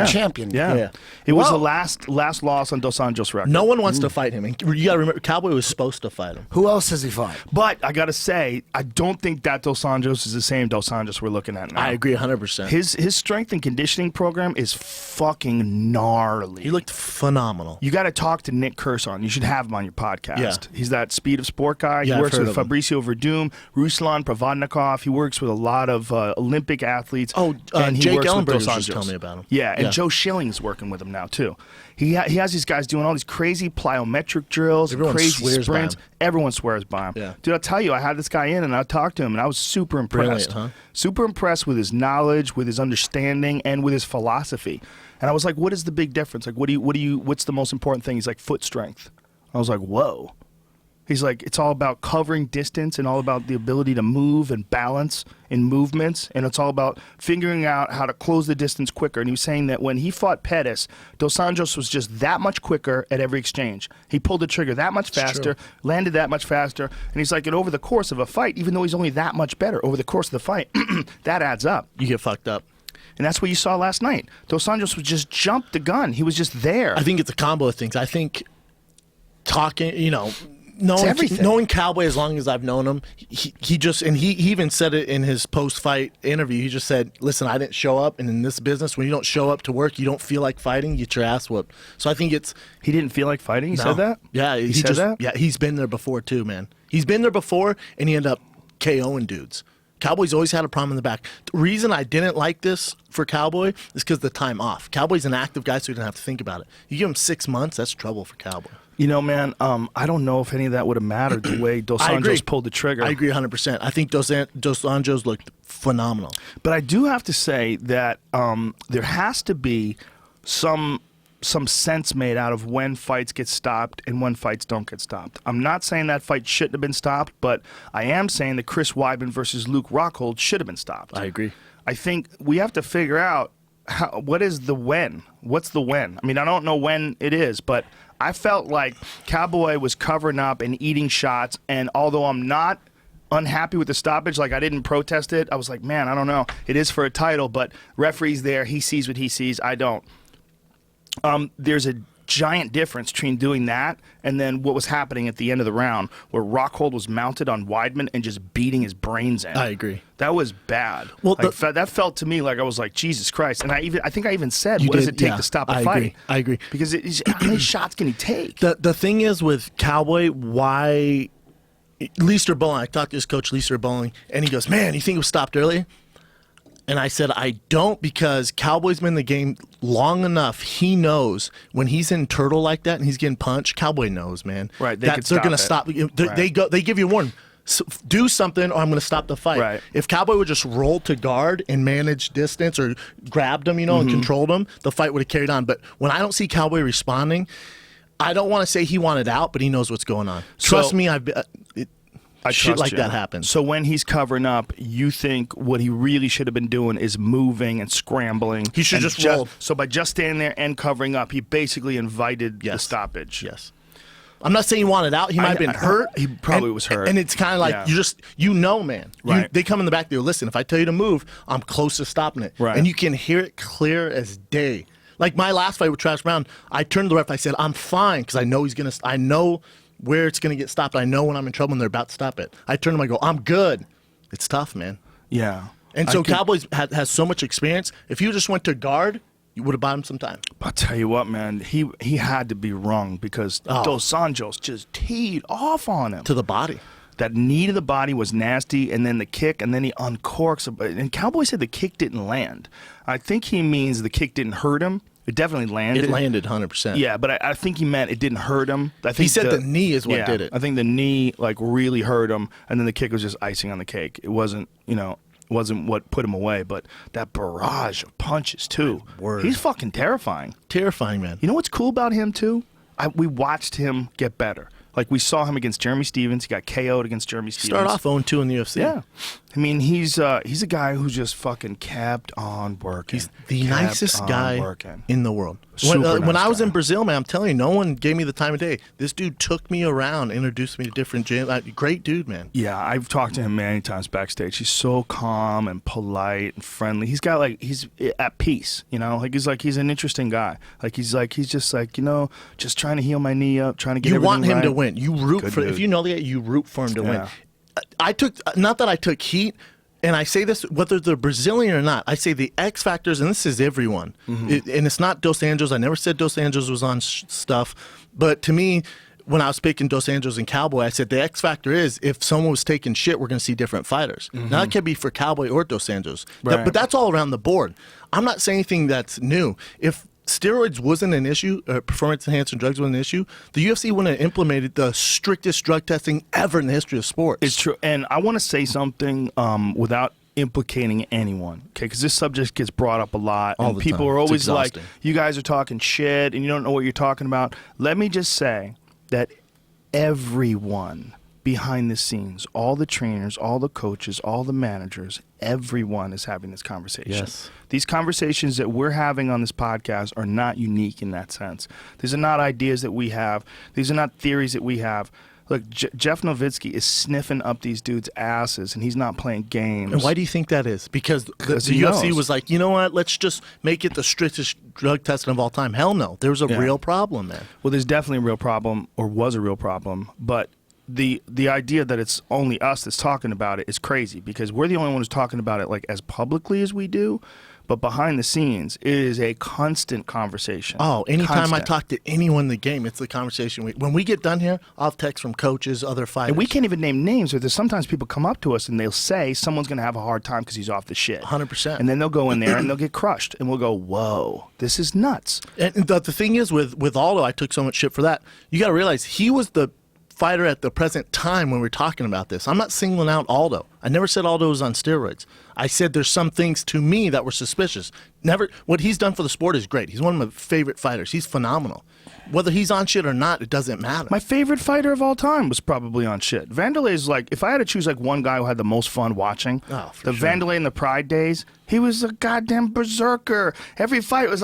champion? Yeah. It was the last loss on Dos Anjos' record. No one wants to fight him. And you got to remember, Cowboy was supposed to fight him. Who else has he fought? But I got to say, I don't think that Dos Anjos is the same Dos Anjos we're looking at now. I agree 100%. His strength and conditioning program is fucking gnarly. He looked phenomenal. You got to talk to Nick Curson. You should have him on your podcast. Yeah. He's that Speed of Sport guy. Yeah, He I've works heard with of him. Fabricio Verdum, Ruslan Provodnikov. He works with a lot of Olympic athletes. Oh, and he Jake works with Ellenberger Dos was just Anjos. telling me about him. Yeah, and Yeah. Joe Schilling's working with him now too. He has these guys doing all these crazy plyometric drills, Everyone crazy swears by sprints. him. Everyone swears by him. Yeah. Dude, I'll tell you, I had this guy in and I talked to him and I was super impressed. Brilliant, huh? Super impressed with his knowledge, with his understanding, and with his philosophy. And I was like, what is the big difference? Like, what's the most important thing? He's like, foot strength. I was like, whoa. He's like, it's all about covering distance and all about the ability to move and balance in movements. And it's all about figuring out how to close the distance quicker. And he was saying that when he fought Pettis, Dos Anjos was just that much quicker at every exchange. He pulled the trigger that much faster, landed that much faster. And he's like, and over the course of a fight, even though he's only that much better, over the course of the fight, that adds up. You get fucked up. And that's what you saw last night. Dos Anjos was just jumped the gun. He was just there. I think it's a combo of things. I think talking, knowing Cowboy as long as I've known him, he just, and he even said it in his post-fight interview. He just said, listen, I didn't show up, and in this business, when you don't show up to work, you don't feel like fighting, you get your ass whooped. So I think it's... He didn't feel like fighting? He said that? Yeah. He said that? Yeah, he's been there before too, man. He's been there before, and he ended up KOing dudes. Cowboy's always had a problem in the back. The reason I didn't like this for Cowboy is because of the time off. Cowboy's an active guy, so he didn't have to think about it. You give him 6 months, that's trouble for Cowboy. You know, man, I don't know if any of that would have mattered the way Dos Anjos pulled the trigger. I agree 100%. I think Dos Anjos looked phenomenal. But I do have to say that there has to be some sense made out of when fights get stopped and when fights don't get stopped. I'm not saying that fight shouldn't have been stopped, but I am saying that Chris Weidman versus Luke Rockhold should have been stopped. I agree. I think we have to figure out what is the when. What's the when? I mean, I don't know when it is, but I felt like Cowboy was covering up and eating shots, and although I'm not unhappy with the stoppage, like I didn't protest it, I was like, man, I don't know. It is for a title, but referee's there. He sees what he sees. I don't. There's a giant difference between doing that and then what was happening at the end of the round where Rockhold was mounted on Weidman and just beating his brains in. I agree. That was bad. Well, like, that felt to me like I was like, Jesus Christ. And I think I even said, what does it take to stop a fight? I agree. Because how many shots can he take? The thing is with Cowboy, why Leister Bowling, I talked to his coach, Leister Bowling, and he goes, man, you think it was stopped early? And I said, I don't, because Cowboy's been in the game long enough. He knows when he's in turtle like that and he's getting punched, Cowboy knows, man. Right, they're going to stop. They give you a warning. Do something or I'm going to stop the fight. Right. If Cowboy would just roll to guard and manage distance or grabbed him, and controlled him, the fight would have carried on. But when I don't see Cowboy responding, I don't want to say he wanted out, but he knows what's going on. Trust me, shit like that happens. So when he's covering up, you think what he really should have been doing is moving and scrambling. He should just roll. So by just standing there and covering up, he basically invited the stoppage. Yes. I'm not saying he wanted out. He might have been hurt. He probably was hurt. And it's kind of like, man. Right. They come in the back, they go, listen, if I tell you to move, I'm close to stopping it. Right. And you can hear it clear as day. Like my last fight with Travis Brown, I turned to the ref, I said, I'm fine, because I know where it's going to get stopped. I know when I'm in trouble and they're about to stop it. I turn to him, I go, I'm good. It's tough, man. Yeah. And so Cowboys has so much experience. If you just went to guard, you would have bought him some time. I'll tell you what, man. He had to be wrong because Dos Anjos just teed off on him. To the body. That knee to the body was nasty, and then the kick, and then he uncorks. And Cowboy said the kick didn't land. I think he means the kick didn't hurt him. It definitely landed. It landed 100%. Yeah, but I think he meant it didn't hurt him. I think he said the knee is what did it. I think the knee really hurt him, and then the kick was just icing on the cake. It wasn't what put him away, but that barrage of punches too. Word. He's fucking terrifying. Terrifying, man. You know what's cool about him too? We watched him get better. Like, we saw him against Jeremy Stevens. He got KO'd against Jeremy Stevens. Start off 0-2 in the UFC. Yeah. I mean, he's a guy who just fucking kept on working. He's the nicest guy in the world. When I was in Brazil, man, I'm telling you, no one gave me the time of day. This dude took me around, introduced me to different gyms. Great dude, man. Yeah, I've talked to him many times backstage. He's so calm and polite and friendly. He's at peace, you know? He's an interesting guy. He's just just trying to heal my knee up, trying to get everything right. You want him to win. You root for, if you know that, you root for him to win. Not that I took heat, and I say this whether they're Brazilian or not, I say the X factors, and this is everyone. And it's not Dos Anjos. I never said Dos Anjos was on stuff, but to me, when I was picking Dos Anjos and Cowboy, I said the X factor is if someone was taking shit, we're going to see different fighters. Now, that could be for Cowboy or Dos Anjos, but that's all around the board. I'm not saying anything that's new. If steroids wasn't an issue, performance-enhancing drugs wasn't an issue, the UFC wouldn't have implemented the strictest drug testing ever in the history of sports. It's true. And I want to say something without implicating anyone, okay? Because this subject gets brought up a lot. And people are always like, you guys are talking shit and you don't know what you're talking about. Let me just say that everyone behind the scenes, all the trainers, all the coaches, all the managers, everyone is having this conversation. Yes. These conversations that we're having on this podcast are not unique in that sense. These are not ideas that we have. These are not theories that we have. Look, Jeff Nowitzki is sniffing up these dudes' asses, and he's not playing games. And why do you think that is? Because the UFC was like, you know what, let's just make it the strictest drug testing of all time. Hell no. There's a real problem, man. Well, there's definitely a real problem, or was a real problem, but the idea that it's only us that's talking about it is crazy, because we're the only one who's talking about it like as publicly as we do, but behind the scenes it is a constant conversation. Anytime I talk to anyone in the game, it's the conversation. When we get done here, I'll have texts from coaches, other fighters. And we can't even name names, or there's sometimes people come up to us and they'll say someone's going to have a hard time because he's off the shit. 100%. And then they'll go in there and they'll get crushed, and we'll go, whoa, this is nuts. And the thing is, with Aldo, I took so much shit for that. You got to realize he was the fighter at the present time when we're talking about this. I'm not singling out Aldo. I never said Aldo was on steroids. I said there's some things to me that were suspicious. What he's done for the sport is great. He's one of my favorite fighters. He's phenomenal. Whether he's on shit or not, it doesn't matter. My favorite fighter of all time was probably on shit. Vanderlei's if I had to choose one guy who had the most fun watching, Vanderlei in the Pride days, he was a goddamn berserker. Every fight was,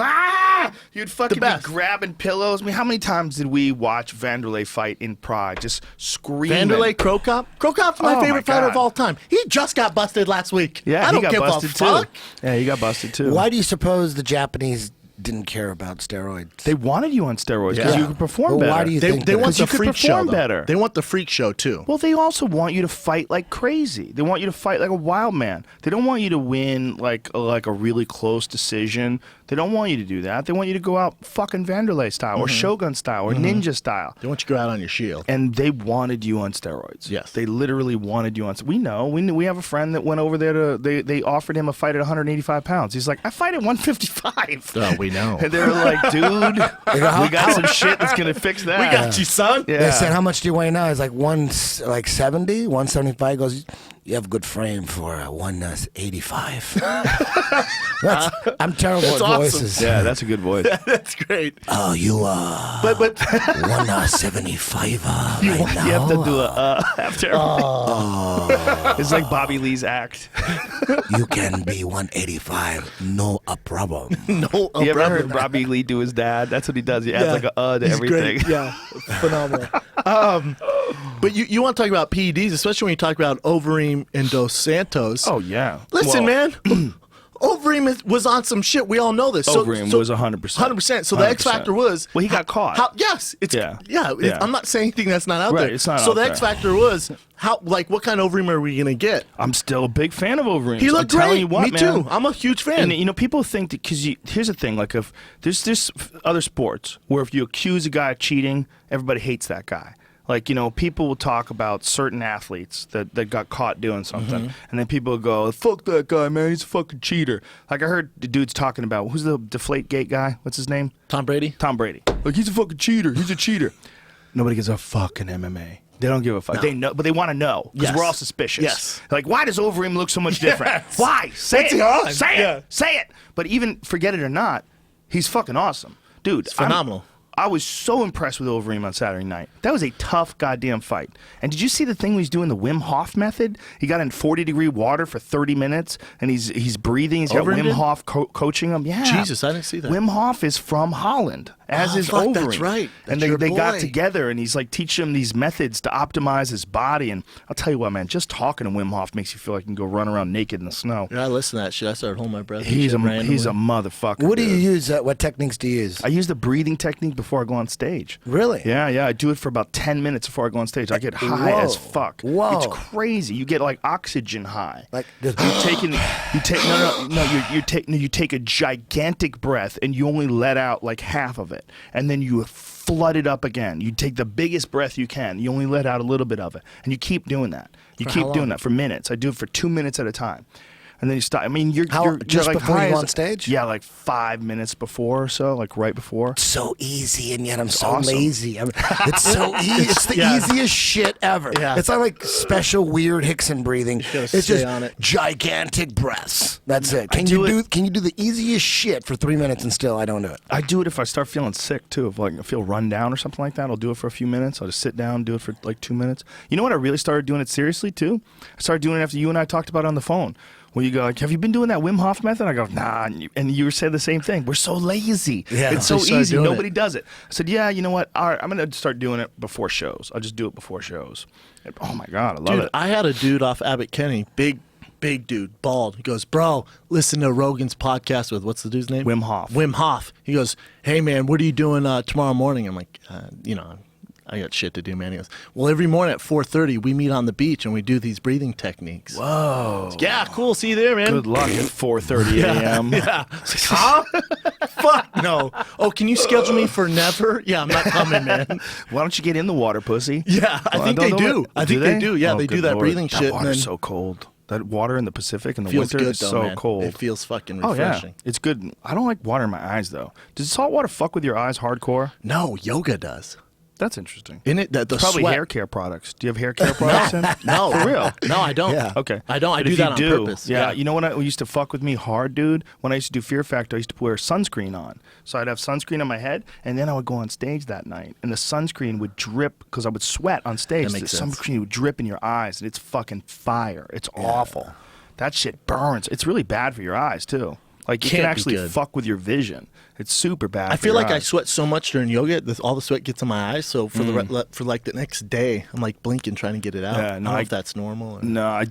you'd fucking be grabbing pillows. I mean, how many times did we watch Vanderlei fight in Pride, just screaming? Vanderlei, Cro Cop? Cro Cop's my favorite fighter of all time. He just got busted last week. Yeah, I don't he got give busted a fuck. too. Yeah, he got busted too. Why do you suppose the Japanese didn't care about steroids? They wanted you on steroids because you could perform better. Why do you think they want the freak show better? They want the freak show too. Well, they also want you to fight like crazy. They want you to fight like a wild man. They don't want you to win like a really close decision. They don't want you to do that. They want you to go out fucking Vanderlei style or Shogun style or ninja style. They want you to go out on your shield. And they wanted you on steroids. Yes. They literally wanted you on. We know. We have a friend that went over there they offered him a fight at 185 pounds. He's like, I fight at 155. Oh, we know. And they're like, dude, we got some shit that's going to fix that. We got you, son. Yeah. They said, how much do you weigh now? He's like 170, 175. He goes, you have a good frame for 185. I'm terrible at voices. Yeah, that's a good voice. That's great. Oh, you But 175 right now. You have to do after. It's like Bobby Lee's act. You can be 185, no a problem. No, You ever heard Bobby Lee do his dad? That's what he does. He adds like a to he's everything. Great. Yeah, phenomenal. But you want to talk about PEDs, especially when you talk about Overeem and Dos Santos. Oh yeah. Listen, man. Overeem was on some shit. We all know this. Overeem was 100%. 100%. So the X factor was. Well, he got caught. Yes. Yeah. I'm not saying anything that's not out Right, there. it's not so out the there. X factor was what kind of Overeem are we gonna get? I'm still a big fan of Overeem. He looked I'm telling great. you what, Me man. too. I'm a huge fan. And people think that because here's the thing: like if there's other sports where if you accuse a guy of cheating, everybody hates that guy. Like, people will talk about certain athletes that got caught doing something, and then people will go, "Fuck that guy, man! He's a fucking cheater." Like I heard the dudes talking about who's the Deflategate guy? What's his name? Tom Brady. Tom Brady. Like he's a fucking cheater. He's a cheater. Nobody gives a fuck in MMA. They don't give a fuck. No. They know, but they want to know because Yes. we're all suspicious. Yes. Like, why does Overeem look so much different? Yes. Why? Say What's it. he on? Say it. Yeah. Say it. But even forget it or not, he's fucking awesome, dude. It's phenomenal. I was so impressed with Overeem on Saturday night. That was a tough goddamn fight. And did you see the thing when he's doing the Wim Hof method? He got in 40-degree water for 30 minutes, and he's breathing. He's got Overeem Wim did? Hof coaching him. Yeah. Jesus, I didn't see that. Wim Hof is from Holland, as is fuck, Overeem. that's right. And That's your they got boy. together, and he's like teaching him these methods to optimize his body. And I'll tell you what, man, just talking to Wim Hof makes you feel like you can go run around naked in the snow. Yeah, I listen to that shit. I started holding my breath. and He's shit a randomly. motherfucker. What do you dude. use? What techniques do you use? I use the breathing technique before I go on stage. Really? Yeah. I do it for about 10 minutes before I go on stage. I get high Whoa. as fuck. Whoa. It's crazy. You get like oxygen high. Like you take a gigantic breath and you only let out like half of it, and then you flood it up again. You take the biggest breath you can. You only let out a little bit of it, and you keep doing that. You For keep how doing long? that for minutes. I do it for 2 minutes at a time. And then you stop. I mean, you're just like before high you go as- on stage? Yeah, like 5 minutes before or so, like right before. so easy, and yet I'm so awesome. lazy. It's so easy. It's the easiest shit ever. Yeah. It's not like special weird Hickson breathing. gotta It's stay just on it. gigantic breaths. That's it. I Can do you it- do the easiest shit for 3 minutes and still I don't do it? I do it if I start feeling sick too. If like I feel run down or something like that, I'll do it for a few minutes. I'll just sit down, do it for like 2 minutes. You know what? I really started doing it seriously too. I started doing it after you and I talked about it on the phone. Where you go like, have you been doing that Wim Hof method? I go, nah. And you said the same thing. We're so lazy. Yeah. It's so You started easy. doing Nobody does it. I said, yeah, you know what? All right, I'm going to start doing it before shows. I'll just do it before shows. And, oh my God, I love Dude, it. I had a dude off Abbott Kenny, big dude, bald. He goes, bro, listen to Rogan's podcast with, what's the dude's name? Wim Hof. Wim Hof. He goes, hey, man, what are you doing tomorrow morning? I'm like, I got shit to do, man. He goes, well, every morning at 4:30, we meet on the beach and we do these breathing techniques. Whoa. Yeah, cool. See you there, man. Good luck at 4:30 a.m. Yeah. Huh? Fuck no. Oh, can you schedule me for never? Yeah, I'm not coming, man. Why don't you get in the water, pussy? Yeah, I think they do. I think they do. Yeah, Oh, they do good that Lord. breathing That shit. water's And then so cold. That water in the Pacific in the feels winter good is though, so man. cold. It feels fucking Oh yeah, refreshing. it's good. I don't like water in my eyes though. Does salt water fuck with your eyes hardcore? No, yoga does. That's interesting. In it, the Probably sweat. hair care products. Do you have hair care products in? No, For real? No, I don't. Yeah. Okay. I don't. I But do if that you on do, purpose. Yeah. You know what used to fuck with me hard, dude? When I used to do Fear Factor, I used to wear sunscreen on. So I'd have sunscreen on my head, and then I would go on stage that night, and the sunscreen would drip because I would sweat on stage. That The makes sense. sunscreen would drip in your eyes, and it's fucking fire. It's awful. That shit burns. It's really bad for your eyes too. Like you Can't can be actually good. fuck with your vision. It's super bad. I for feel your like I eyes. sweat so much during yoga, all the sweat gets in my eyes. So for for like the next day, I'm like blinking trying to get it out. Yeah, I don't no, know I- if that's normal. Or, No, I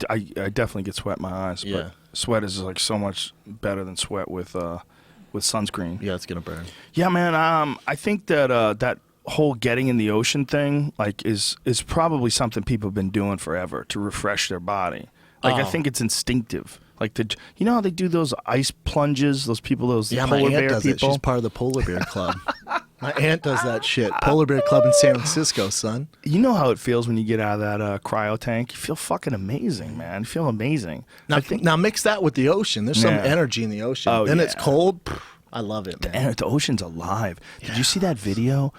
definitely get sweat in my eyes. Yeah. But sweat is like so much better than sweat with sunscreen. yeah, it's gonna burn. Yeah, man. I think that that whole getting in the ocean thing is probably something people have been doing forever to refresh their body. Like I Oh. think it's instinctive. Like you know how they do those ice plunges? Those people, those Yeah, my polar aunt bear does it. people. She's part of the Polar Bear Club. My aunt does that shit. Polar Bear Club in San Francisco, son. You know how it feels when you get out of that cryo tank? You feel fucking amazing, man. You feel amazing. Now, I think now mix that with the ocean. There's some Yeah. energy in the ocean. Oh, Then it's yeah. cold. Pff, I love it, man. and the ocean's alive. Did you see that video?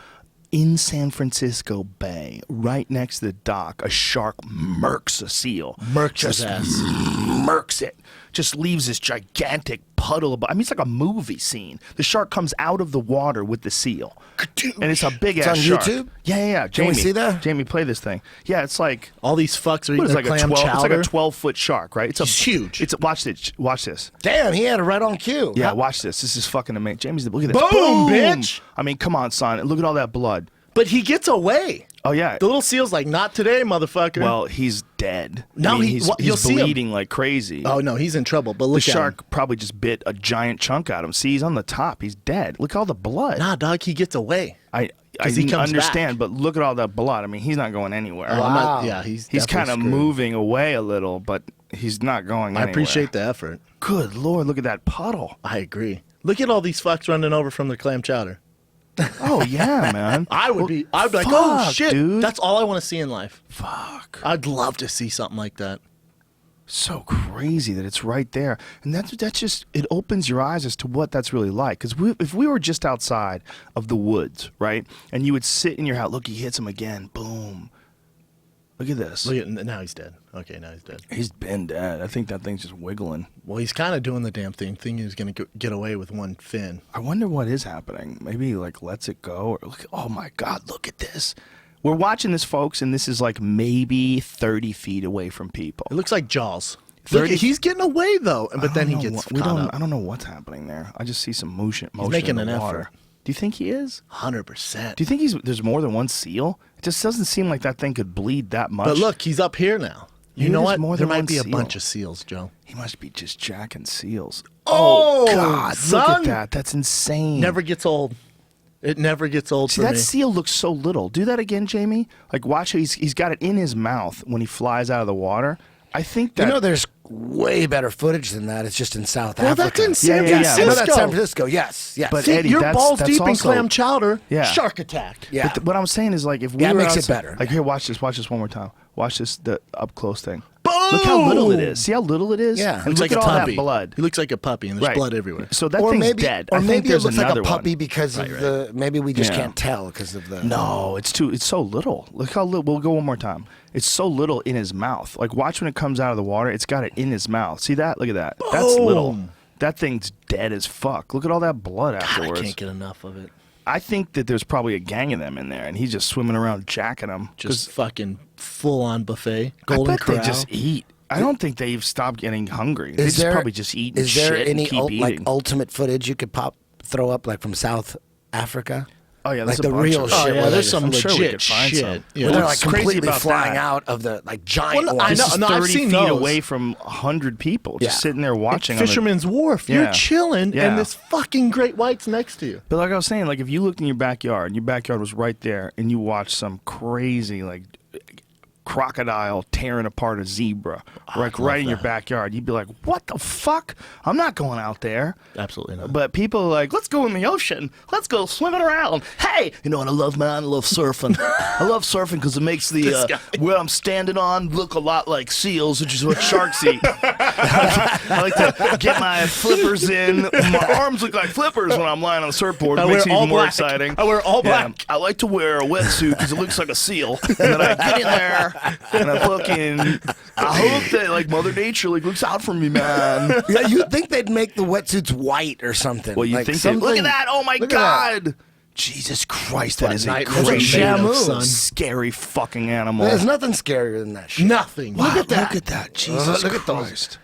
in San Francisco Bay, right next to the dock, a shark murks a seal. Murks his ass. Murks it. Just leaves this gigantic puddle of... I mean, it's like a movie scene. The shark comes out of the water with the seal. And it's a big-ass shark. It's on YouTube? Yeah. Can we see that? Jamie, play this thing. Yeah, it's like... All these fucks are eating like clam chowder. It's like a 12-foot shark, right? It's huge. Watch this. Damn, he had it right on cue. Yeah, watch this. This is fucking amazing. Jamie's... Look at this. Boom, bitch! I mean, come on, son. Look at all that blood. But he gets away. Oh, yeah. The little seal's like, not today, motherfucker. Well, he's dead. No, I mean, you'll he's see him. bleeding like crazy. Oh, no, he's in trouble. But The look at shark him. probably just bit a giant chunk out of him. See, he's on the top. He's dead. Look at all the blood. Nah, dog, he gets away. I he comes understand, back. but look at all that blood. I mean, he's not going anywhere. Oh, Wow. yeah, he's Kind of screwed. moving away a little, but he's not going anywhere. I appreciate the effort. Good Lord, look at that puddle. I agree. Look at all these fucks running over from the clam chowder. Oh, yeah, man. I'd be like, oh, fuck, shit. dude. That's all I want to see in life. Fuck. I'd love to see something like that. So crazy that it's right there. And that's just, it opens your eyes as to what that's really like. Because if we were just outside of the woods, right, and you would sit in your house, look, he hits him again, boom. Look at this. Look at, now he's dead. Okay, now he's dead. He's been dead. I think that thing's just wiggling. Well, he's kind of doing the damn thing. Thinking he's going to get away with one fin. I wonder what is happening. Maybe he, like, lets it go. Or oh, my God, look at this. We're watching this, folks, and this is, like, maybe 30 feet away from people. It looks like Jaws. Look, he's getting away, though. But then he gets caught up. I don't know what's happening there. I just see some motion making in the an water. effort. Do you think he is? 100%. Do you think there's more than one seal? It just doesn't seem like that thing could bleed that much. But look, he's up here now. You Maybe know there's what? more There than one might be a seal. bunch of seals, Joe. He must be just jacking seals. Oh, God, son. look at that. That's insane. Never gets old. It never gets old See, for that me. seal looks so little. Do that again, Jamie. Like, watch, he's got it in his mouth when he flies out of the water. I think that... You know, there's way better footage than that. It's just in South Well, Africa. that's in San Yeah, yeah, yeah. Francisco. I know that's San Francisco. Yes. But See, Eddie, you're that's balls deep in also- clam chowder. Yeah. Shark attack. Yeah. But what I'm saying is, like, if we Yeah, it were makes it outside- better. Like, here, watch this one more time. Watch this, the up close thing. Boom! Look how little it is. See how little it is? Yeah. And Looks look like at a all puppy. that blood. He looks like a puppy, and there's Right. blood everywhere. So that thing's dead. Or I think maybe it there's looks like another a puppy one. because of the. Maybe we just Yeah. can't tell because of the. No, it's so little. Look how little. We'll go one more time. It's so little in his mouth. Like, watch when it comes out of the water. It's got it in his mouth. See that? Look at that. That's little. Boom. That thing's dead as fuck. Look at all that blood God, I afterwards. can't get enough of it. I think that there's probably a gang of them in there, and he's just swimming around jacking them. Just fucking full-on buffet. I Golden bet Corral. they just eat. I don't think they've stopped getting hungry. They Is just there probably just eat Is there shit any and keep like eating. ultimate footage you could throw up like from South Africa? Oh yeah, like there's a the bunch real of shit. Oh, yeah, where there's they- some I'm sure we legit could find shit. some. Yeah. Where they're What's like crazy completely about flying that? out of the like giant. Well, ones. I know- This is no, I've 30 seen feet those. away from 100 people, just Yeah. sitting there watching. Fisherman's Wharf. You're Yeah. chilling, Yeah. and this fucking great white's next to you. But like I was saying, like if you looked in your backyard was right there, and you watched some crazy like crocodile tearing apart a zebra, like right in your backyard, you'd be like, "What the fuck? I'm not going out there." Absolutely not. But people are like, "Let's go in the ocean. Let's go swimming around." Hey, you know what I love, man? I love surfing. I love surfing because it makes the where I'm standing on look a lot like seals, which is what sharks eat. I like to get my flippers in. My arms look like flippers when I'm lying on the surfboard. It makes it even more exciting. I wear all black. I like to wear a wetsuit because it looks like a seal. And then I get in there and I hope that like Mother Nature like looks out for me, man. Yeah, you'd think they'd make the wetsuits white or something. Well, you like think they look something- at that? Oh my look at that. God! Jesus Christ, that is a nightmares are crazy, made of, son. scary fucking animal. There's nothing scarier than that shit. Nothing. Wow, Look at that. Look at that. Jesus Look at those. Christ.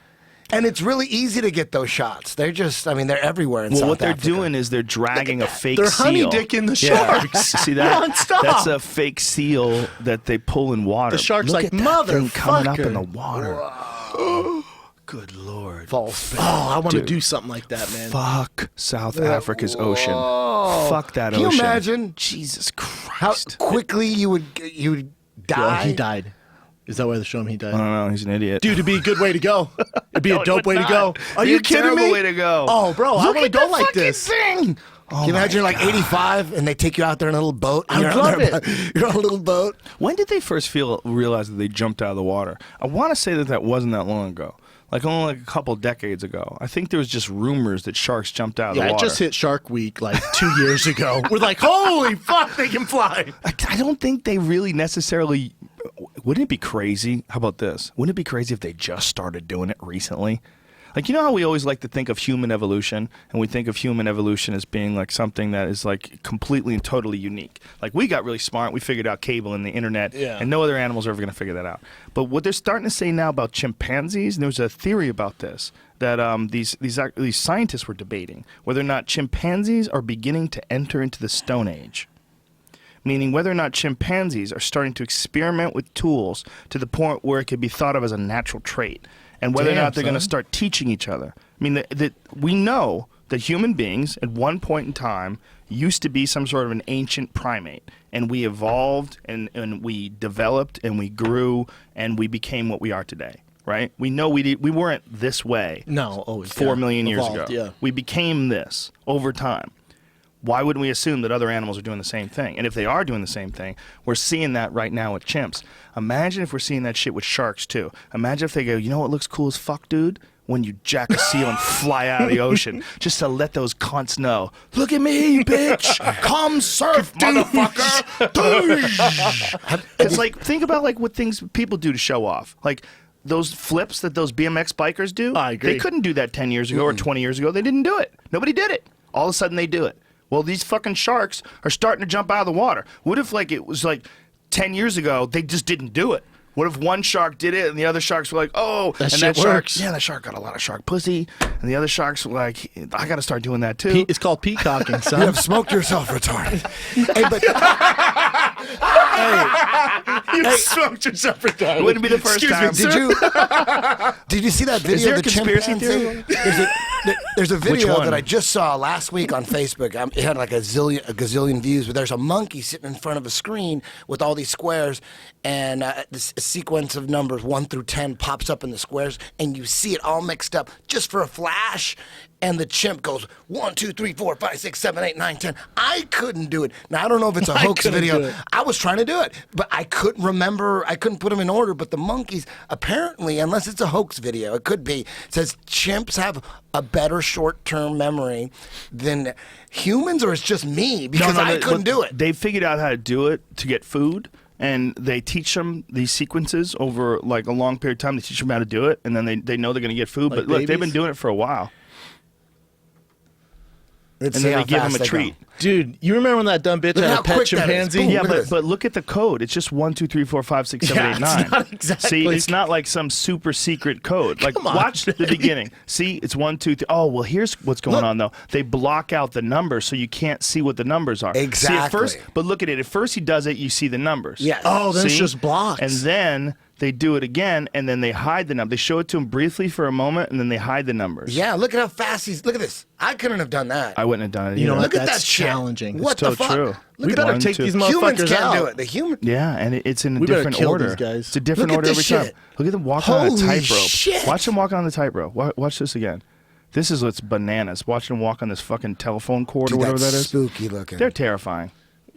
And it's really easy to get those shots. They're just, I mean, they're everywhere in Well, South what they're Africa. doing is they're dragging a fake They're seal. honey dicking the Yeah. sharks. See that? Nonstop. That's a fake seal that they pull in water. The shark's Look like, at that thing coming up "Motherfucker." in the water. Good Lord. False. Oh, I want to Dude. do something like that, man. Fuck South Africa's ocean. Fuck that Can you ocean. imagine Jesus how Christ. quickly you would Yeah, die? he died. Is that why they're showing him he died? I don't know. He's an idiot. Dude, it'd be a good way to go. It'd be a No, it dope would way to not. go. Are Be you a kidding terrible me? way to go. Oh, bro, I Look want to at go the like fucking this. thing. Oh Can you imagine my you're like 85 and they take you out there in a little boat? And I you're love on their- You're on a little boat. When did they first realize that they jumped out of the water? I want to say that wasn't that long ago. like only like a couple decades ago. I think there was just rumors that sharks jumped out of the water. Yeah, it just hit Shark Week like 2 years ago. We're like, holy fuck, they can fly. I don't think they really necessarily. Wouldn't it be crazy? How about this? Wouldn't it be crazy if they just started doing it recently? Like, you know how we always like to think of human evolution, and we think of human evolution as being like something that is like completely and totally unique. Like, we got really smart, we figured out cable and the internet, and no other animals are ever going to figure that out. But what they're starting to say now about chimpanzees, and there's a theory about this, that these scientists were debating whether or not chimpanzees are beginning to enter into the Stone Age. Meaning whether or not chimpanzees are starting to experiment with tools to the point where it could be thought of as a natural trait. And whether or not they're going to start teaching each other. I mean, we know that human beings at one point in time used to be some sort of an ancient primate. And we evolved and we developed and we grew and we became what we are today. Right? We know we weren't this way. No, always 4 million years evolved, ago. Yeah. We became this over time. Why wouldn't we assume that other animals are doing the same thing? And if they are doing the same thing, we're seeing that right now with chimps. Imagine if we're seeing that shit with sharks, too. Imagine if they go, you know what looks cool as fuck, dude? When you jack a seal and fly out of the ocean, just to let those cunts know, look at me, bitch! Come surf, motherfucker! It's like, think about like what things people do to show off. Like, those flips that those BMX bikers do, I agree. They couldn't do that 10 years ago or 20 years ago. They didn't do it. Nobody did it. All of a sudden, they do it. Well, these fucking sharks are starting to jump out of the water. What if, like, it was like 10 years ago, they just didn't do it? What if one shark did it and the other sharks were like, oh, that and shit that shark, works. yeah, that shark got a lot of shark pussy, and the other sharks were like, I got to start doing that too. It's called peacocking, son. You have smoked yourself retarded. Hey, but You smoked yourself retarded. It wouldn't be the first time. did you see that video Is there of a the conspiracy chimpanzee? theory? There's a video one? that I just saw last week on Facebook. It had like a gazillion views, but there's a monkey sitting in front of a screen with all these squares, and this sequence of numbers 1 through 10 pops up in the squares, and you see it all mixed up just for a flash. And the chimp goes 1, 2, 3, 4, 5, 6, 7, 8, 9, 10. I couldn't do it. Now I don't know if it's a hoax video. I was trying to do it, but I couldn't remember. I couldn't put them in order. But the monkeys, apparently, unless it's a hoax video, it could be. It says chimps have a better short-term memory than humans, or it's just me because I couldn't do it. They figured out how to do it to get food. And they teach them these sequences over like a long period of time. They teach them how to do it, and then they know they're going to get food. Like but look, babies? they've been doing it for a while. Let's And see then how they give fast them a they treat. go. Dude, you remember when that dumb bitch Look had how a pet quick that is. chimpanzee? Boom. Yeah, Look at but look at the code. It's just 1, 2, 3, 4, 5, 6, 7, 8, 9. it's not exactly. See, it's not like some super secret code. Like, Come on. watch the beginning. See, it's 1, 2, 3. Oh, well, here's what's going on, though. They block out the numbers so you can't see what the numbers are. Exactly. See, at first, but look at it. At first, he does it, you see the numbers. Yes. Oh, then it's See? just blocks. And then they do it again, and then they hide the number. They show it to him briefly for a moment, and then they hide the numbers. Yeah, look at how fast he's. Look at this. I couldn't have done that. I wouldn't have done it. You know either. what? Look at That's that shit. challenging. What It's the so fuck? true. Look We at better One, take two. these humans motherfuckers can't out. do it. The human. Yeah, and it's in a We better different kill order. these guys. It's a different Look at order every this time. shit. Look at them walking on a Holy tightrope. shit. Watch them walk on the tightrope. Watch this again. This is what's bananas. Watch them walk on this fucking telephone cord Dude, or whatever that's that is. spooky looking. They're terrifying.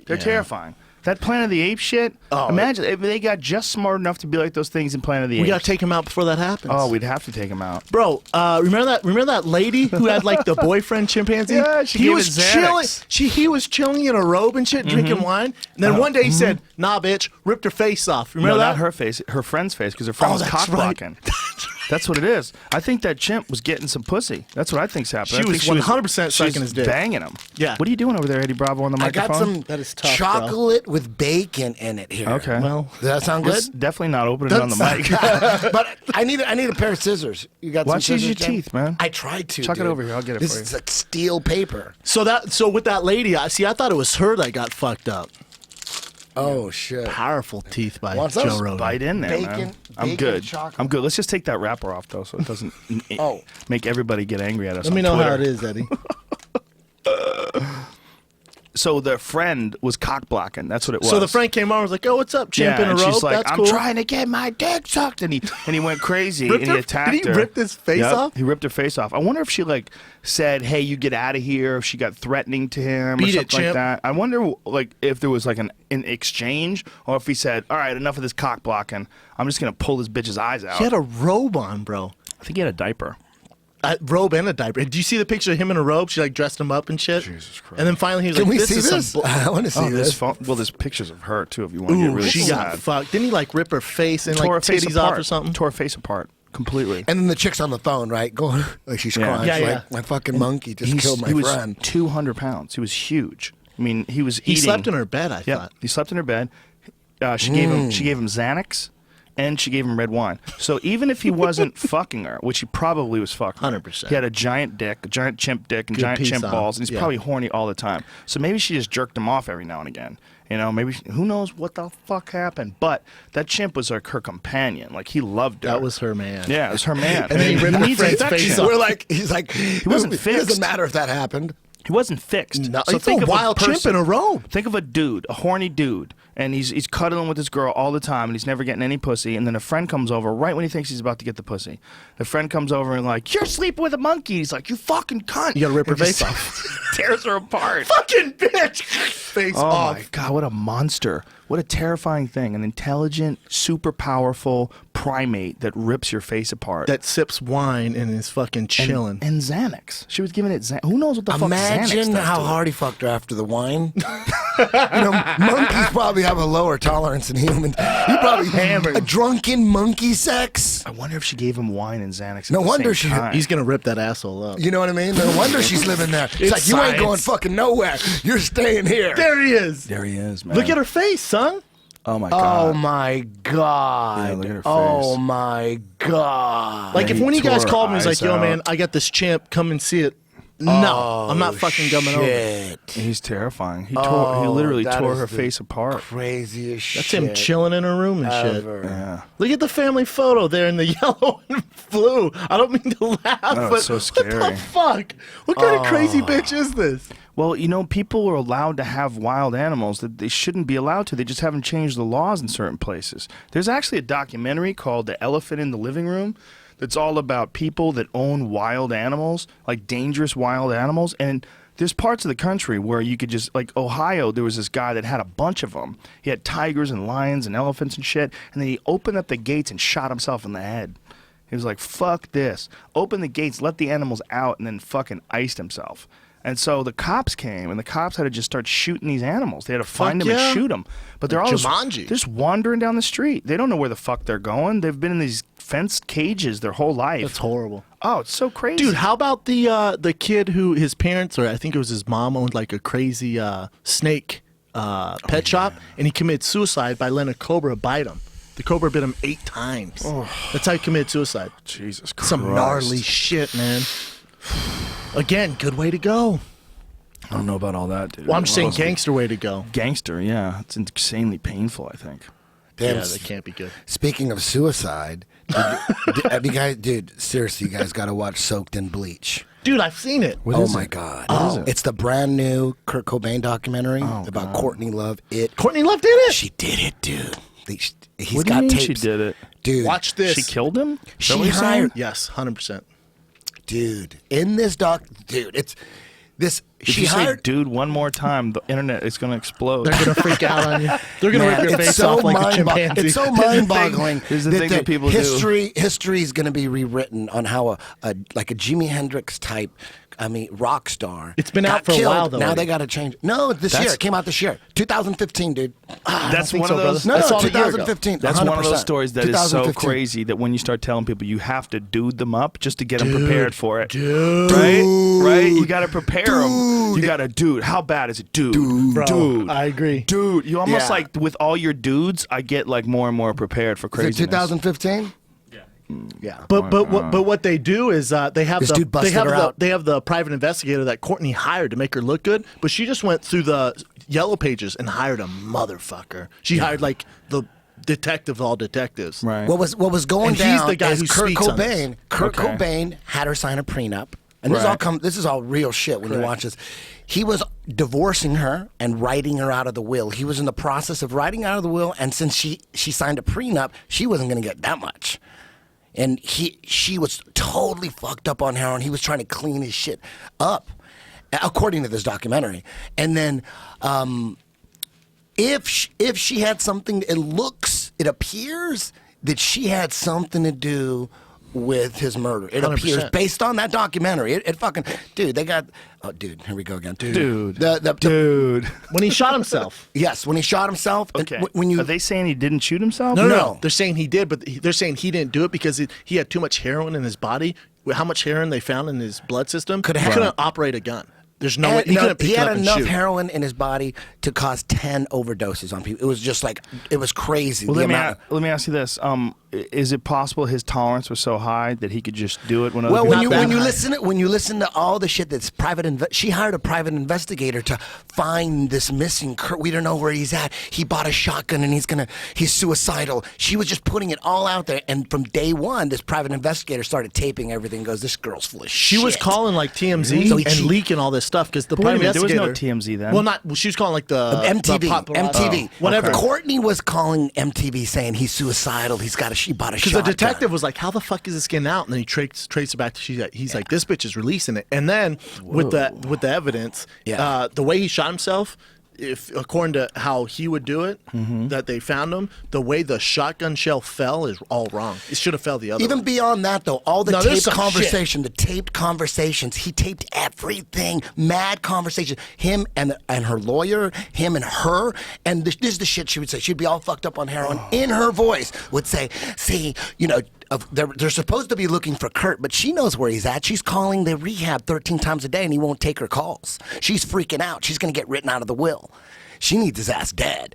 They're Yeah. terrifying. That Planet of the Apes shit. Oh, imagine if they got just smart enough to be like those things in Planet of the We Apes. gotta take him out before that happens. Oh, we'd have to take them out. Bro, remember that lady who had like the boyfriend chimpanzee? Yeah, she he gave was it Xanax. chilling. He was chilling in a robe and shit, drinking wine. And then one day he said, "Nah, bitch," ripped her face off. Remember No, that? not her face. Her friend's face, because her friend was that's cock right. blocking. That's what it is. I think that chimp was getting some pussy. That's what I think's happening. She I was think 100% she was sucking his dick. banging him. Yeah. What are you doing over there, Eddie Bravo, on the I microphone? got some That is tough, chocolate with bacon in it here. Okay. Well, Does that sound good? Let's definitely not open it on the mic. But I need a pair of scissors. You got Why some don't you use scissors, your Jen? teeth, man? I tried to. Chuck it dude. over here. I'll get it this for you. is like steel paper. so with that lady, I thought it was her that got fucked up. Oh shit. Powerful teeth by Want Joe those? Rogan. Bite in there, man. Bacon- I'm bacon good. chocolate. I'm good. Let's just take that wrapper off, though, so it doesn't Oh. make everybody get angry at us Let on me know Twitter. how it is, Eddie. So the friend was cock blocking. That's what it was. So the friend came on and was like, "Oh, what's up, chimp yeah, in a and robe? she's like, That's I'm cool." trying to get my dick sucked, and he went crazy Ripped and he her- attacked did he her. rip his face Yep, off? He ripped her face off. I wonder if she like said, "Hey, you get out of here." If she got threatening to him Beat or it, something like chimp. that. I wonder like if there was like an exchange, or if he said, "All right, enough of this cock blocking. I'm just gonna pull this bitch's eyes out." He had a robe on, bro. I think he had a diaper. Robe and a diaper. Did you see the picture of him in a robe? She like dressed him up and shit. Jesus Christ. And then finally he was Can like, we "This see is this? some." I want to see this. Well, there's pictures of her too. If you want to get Ooh, really she sad. got fucked. Didn't he like rip her face and Tore her like face titties apart. off or something? Tore her face apart completely. And then the chick's on the phone, right? Going like she's Yeah. crying. Yeah, She's yeah. like, my fucking monkey just killed my he was friend. 200 pounds. He was huge. I mean, he was eating. He slept in her bed, I Yeah, thought. he slept in her bed. She gave him Xanax, and she gave him red wine. So even if he wasn't fucking her, which he probably was fucking her, 100%. he had a giant dick, a giant chimp dick, and Good giant piece chimp on balls, him. and he's Yeah. probably horny all the time. So maybe she just jerked him off every now and again. You know, maybe who knows what the fuck happened? But that chimp was like her companion. Like he loved her. That was her man. Yeah, it was her man. And then he ripped her needs friend's affection. face off. We're like, he's like, he wasn't It fixed. doesn't matter if that happened. He wasn't fixed. No, so it's a wild chimp person- in a robe. Think of a dude, a horny dude, and he's cuddling with this girl all the time, and he's never getting any pussy. And then a friend comes over right when he thinks he's about to get the pussy. The friend comes over and like, "You're sleeping with a monkey." He's like, "You fucking cunt!" You gotta rip her And just, face off. Tears her apart. Fucking bitch. Face Oh off. my god, what a monster! What a terrifying thing! An intelligent, super powerful primate that rips your face apart. That sips wine and is fucking chilling. And Xanax. She was giving it Xanax. Who knows what the fuck Xanax Imagine does how to it. hard he fucked her after the wine. Monkeys probably have a lower tolerance than humans. He probably Hammered. a drunken monkey sex. I wonder if she gave him wine and Xanax. At No the wonder same she- time. He's gonna rip that asshole up. You know what I mean? No wonder she's living there. It's like, you ain't going science. fucking nowhere. You're staying here. There he is. There he is, man. Look at her face, son. Oh my god. Oh my god. Yeah, look at her Oh face. my god. Like if he one of you guys tore called her me and was like, eyes "Yo, out. man, I got this chimp. Come and see it." No, I'm not fucking coming over. shit. He's terrifying. He literally that tore is her the face apart. Craziest shit. That's him chilling in her room and ever. Yeah. shit. Look at the family photo there in the yellow and blue. I don't mean to laugh, Oh, but it's so scary. what the fuck? What kind of crazy bitch is this? Well, you know, people are allowed to have wild animals that they shouldn't be allowed to. They just haven't changed the laws in certain places. There's actually a documentary called The Elephant in the Living Room that's all about people that own wild animals, like dangerous wild animals. And there's parts of the country where you could just, like Ohio, there was this guy that had a bunch of them. He had tigers and lions and elephants and shit. And then he opened up the gates and shot himself in the head. He was like, fuck this. Open the gates, let the animals out, and then fucking iced himself. And so the cops came, and the cops had to just start shooting these animals. They had to find them yeah. and shoot them. But they're all Jumanji. they're just wandering down the street. They don't know where the fuck they're going. They've been in these fenced cages their whole life. That's horrible. Oh, it's so crazy. Dude, how about the kid who his parents, or I think it was his mom, owned like a crazy snake pet shop, and he committed suicide by letting a cobra bite him. The cobra bit him 8 times. That's how he committed suicide. Jesus Christ. Some gnarly shit, man. Again, good way to go. I don't know about all that, dude. Well, I'm just saying Honestly. gangster way to go. Gangster, yeah. It's insanely painful, I think. Damn, Yeah, that can't be good. Speaking of suicide, have you guys, dude, seriously, you guys got to watch Soaked in Bleach. Dude, I've seen it. What Oh is my it? God. What is it? It's the brand new Kurt Cobain documentary about Courtney Love. Courtney Love did it. She did it, dude. He's What do got you mean tapes. she did it? Dude, Watch this. She killed him? Is that She what you're saying? hired, Yes, 100%. dude, in this dude, it's this. If She you say hired. dude one more time, the internet is going to explode. They're gonna freak out on you. They're gonna Man, rip your it's face so off like a mind-boggling. chimpanzee. It's so mind-boggling. Here's the thing that people do. history is going to be rewritten on how a Jimi Hendrix type, rock star. It's been got out for a killed. while, though, Now already. they got to change. No, this year. It came out this year, 2015, dude. That's think one so, of those. brother. No, I saw it a year ago. 2015. That's one of 100%. those stories that is so 2015. crazy that when you start telling people you have to dude them up just to get them prepared for it. Dude. Right? You got to prepare them. You got to dude. How bad is it? Dude. Bro, Dude. I agree. Dude. You almost Yeah. like with all your dudes, I get like more and more prepared for Is craziness. it 2015? Yeah. But what they do is they have This dude busted her out. they have the private investigator that Courtney hired to make her look good, but she just went through the yellow pages and hired a motherfucker. She hired like the detective, all detectives. Right. What was going And he's down the guy is who Kurt speaks on this. Cobain. Kurt Okay. Cobain had her sign a prenup, and Right. this is all real shit when you Correct. watch this. He was divorcing her and writing her out of the will. He was in the process of writing out of the will, and since she signed a prenup, she wasn't going to get that much. And she was totally fucked up on heroin. He was trying to clean his shit up, according to this documentary. And then, if she had something, it appears that she had something to do with his murder. It 100%. appears based on that documentary. It fucking dude. They got dude. Here we go again. Dude. Dude. When he shot himself. Yes, when he shot himself. Okay. When you Are they saying he didn't shoot himself? No. They're saying he did, but they're saying he didn't do it because he had too much heroin in his body. How much heroin they found in his blood system? He couldn't operate a gun. There's no way he couldn't pick he it had up and enough shoot. heroin in his body to cause 10 overdoses on people. It was just like it was crazy. Well, let me ask you this: is it possible his tolerance was so high that he could just do it when other people? Well, when you listen to all the shit that's private, she hired a private investigator to find this missing Kurt. We don't know where he's at. He bought a shotgun and he's suicidal. She was just putting it all out there, and from day one, this private investigator started taping everything. Goes, this girl's full of shit. She was calling like TMZ and leaking all this stuff because the private investigator. There was no TMZ then. Well, she was calling like the MTV. Whatever. Courtney was calling MTV saying he's suicidal. She bought a shotgun. Because the detective was like, "How the fuck is this getting out?" And then he traced it back to he's like, "This bitch is releasing it." And then with the evidence, the way he shot himself. If according to how he would do it, that they found him, the way the shotgun shell fell is all wrong. It should have fell the other way. Even beyond that, though, all the taped conversations, he taped everything, mad conversations. Him and her lawyer, him and her, and this is the shit she would say. She'd be all fucked up on heroin. In her voice, would say, "See, they're supposed to be looking for Kurt, but she knows where he's at. She's calling the rehab 13 times a day, and he won't take her calls. She's freaking out. She's going to get written out of the will. She needs his ass dead."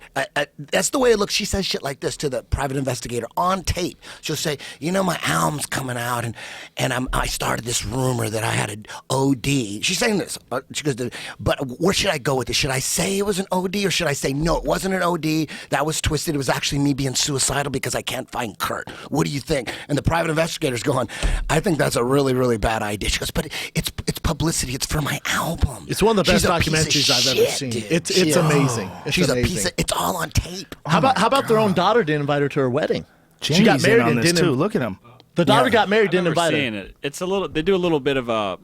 That's the way it looks. She says shit like this to the private investigator on tape. She'll say, "My album's coming out, and I started this rumor that I had an OD." She's saying this. She goes, "But where should I go with this? Should I say it was an OD, or should I say no, it wasn't an OD? That was twisted. It was actually me being suicidal because I can't find Kurt. What do you think?" And the private investigator's going, "I think that's a really, really bad idea." She goes, "But it's publicity. It's for my album." It's one of the best documentaries I've ever seen. It's amazing. It's amazing. It's all on tape. How about their own daughter didn't invite her to her wedding? She got married and didn't. Too. Look at him. The daughter got married, didn't invite her. It. It's a little. They do a little bit of a.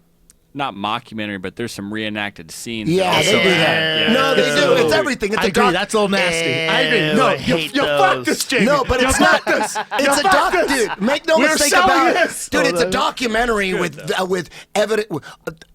Not mockumentary, but there's some reenacted scenes. Yeah, they do that. Yeah. No, they do. It's everything. It's I agree. That's a little nasty. I agree. No, you fucked this, Jamie. No, but it's not this. It's a doc, dude. Make no mistake about it, dude. It's a documentary with evidence.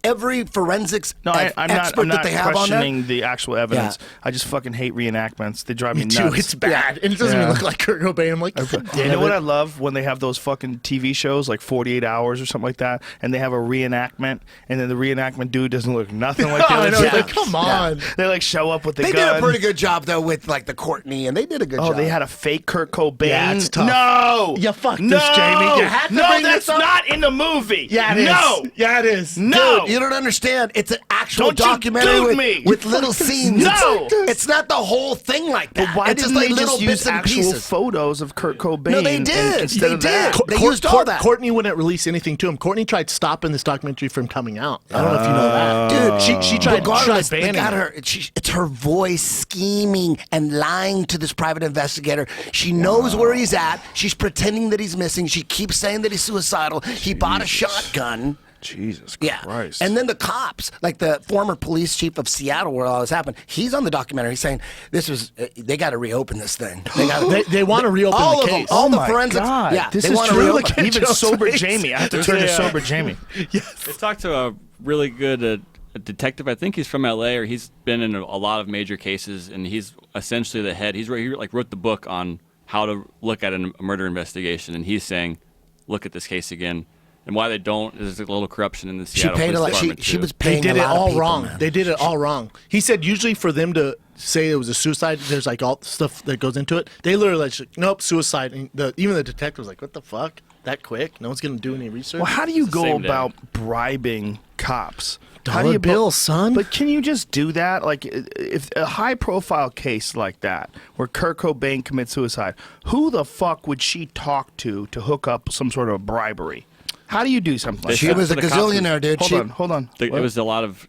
Every forensics expert I'm that not they have on there. questioning the actual evidence. Yeah. I just fucking hate reenactments. They drive me nuts. Too. It's bad, and it doesn't even look like Kurt Cobain. I'm like, you know what I love when they have those fucking TV shows like 48 Hours or something like that, and they have a reenactment, and then the reenactment dude doesn't look nothing like the other. Like, come on. They like show up with the gun. They did a pretty good job though with like the Courtney, and they did a good job. Oh, they had a fake Kurt Cobain. Yeah, it's tough. No, you fucked this, Jamie. You had to bring that's this up. not in the movie. Yeah, it is. No, yeah, it is. No, dude, you don't understand. It's an actual Don't you documentary me. with little scenes. No, it's not the whole thing like that. But why it's didn't just like they little just use bits and actual pieces. photos of Kurt Cobain? No, they did. Instead They of that. did. They used all that. Courtney wouldn't release anything to him. Courtney tried stopping this documentary from coming out. I don't know if you know that. Dude, she tried they banning got her. It's her voice scheming and lying to this private investigator. She knows where he's at. She's pretending that he's missing. She keeps saying that he's suicidal. He bought a shotgun. Jesus Yeah. Christ. And then the cops, like the former police chief of Seattle where all this happened, he's on the documentary saying they got to reopen this thing. They want to reopen all the of case. them, all the my forensics. God. Yeah, this they is want to true. reopen. Even sober Jamie. I have to turn to sober Jamie. Yes. They talked to a really good a detective. I think he's from L.A. or he's been in a lot of major cases, and he's essentially the head. He wrote the book on how to look at a murder investigation, and he's saying, look at this case again. And why they don't is a little corruption in the Seattle police department. She was paying They did a it lot of all people, wrong. man. They did it all wrong. He said usually for them to say it was a suicide, there's like all stuff that goes into it. They literally like, nope, suicide. And even the detective was like, what the fuck? That quick? No one's going to do any research? Well, how do you It's the go same day. about bribing cops? How Dollar do you bills, son. But can you just do that? Like, if a high-profile case like that, where Kurt Cobain commits suicide, who the fuck would she talk to hook up some sort of bribery? How do you do something like She that? was a The cops gazillionaire, dude. Hold on. It was a lot of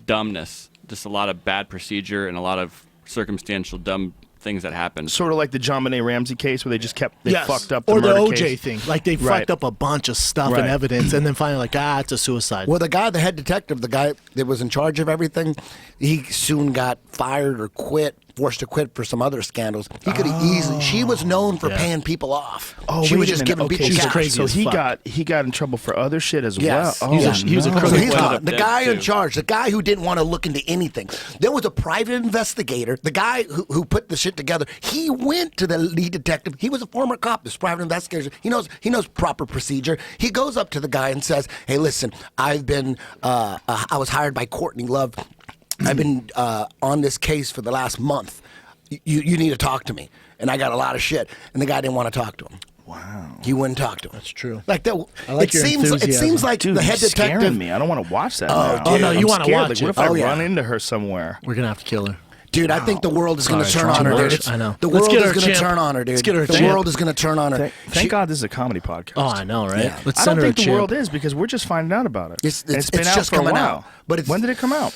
dumbness, just a lot of bad procedure and a lot of circumstantial dumb things that happened. Sort of like the John Benet Ramsey case where they just fucked up the or the murder OJ case. thing. Like they Right. fucked up a bunch of stuff Right. and evidence, and then finally like, it's a suicide. Well, the head detective, the guy that was in charge of everything, he soon got fired or quit forced to quit for some other scandals. He could have easily. She was known for paying people off. Oh, she was just giving people cash. crazy. So as he fuck. got in trouble for other shit as Yes. well. He was a crooked. So he's Well, gone. The guy in too. charge, the guy who didn't want to look into anything. There was a private investigator, the guy who put the shit together. He went to the lead detective. He was a former cop, this private investigator. He knows proper procedure. He goes up to the guy and says, "Hey, listen, I've been I was hired by Courtney Love. I've been on this case for the last month. You need to talk to me." And I got a lot of shit. And the guy didn't want to talk to him. Wow. He wouldn't talk to him. That's true. Like that. I like your it enthusiasm. seems like Dude, the head you're scaring detective. me. I don't want to watch that. Oh, now. dude. Oh, no, you I'm wanna scared. watch Like, it. what if I Oh, yeah. run into her somewhere? We're gonna have to kill her. Dude, I think the world is going to Sorry, turn on her, dude. I know. The Let's world get is her going to champ. turn on her, dude. Let's get her the champ. world is going to turn on her. Thank God this is a comedy podcast. Oh, I know, right? Yeah. Let's I send don't her a think the champ. world is because we're just finding out about it. It's been out just for a coming while. out. But it's, When did it come out?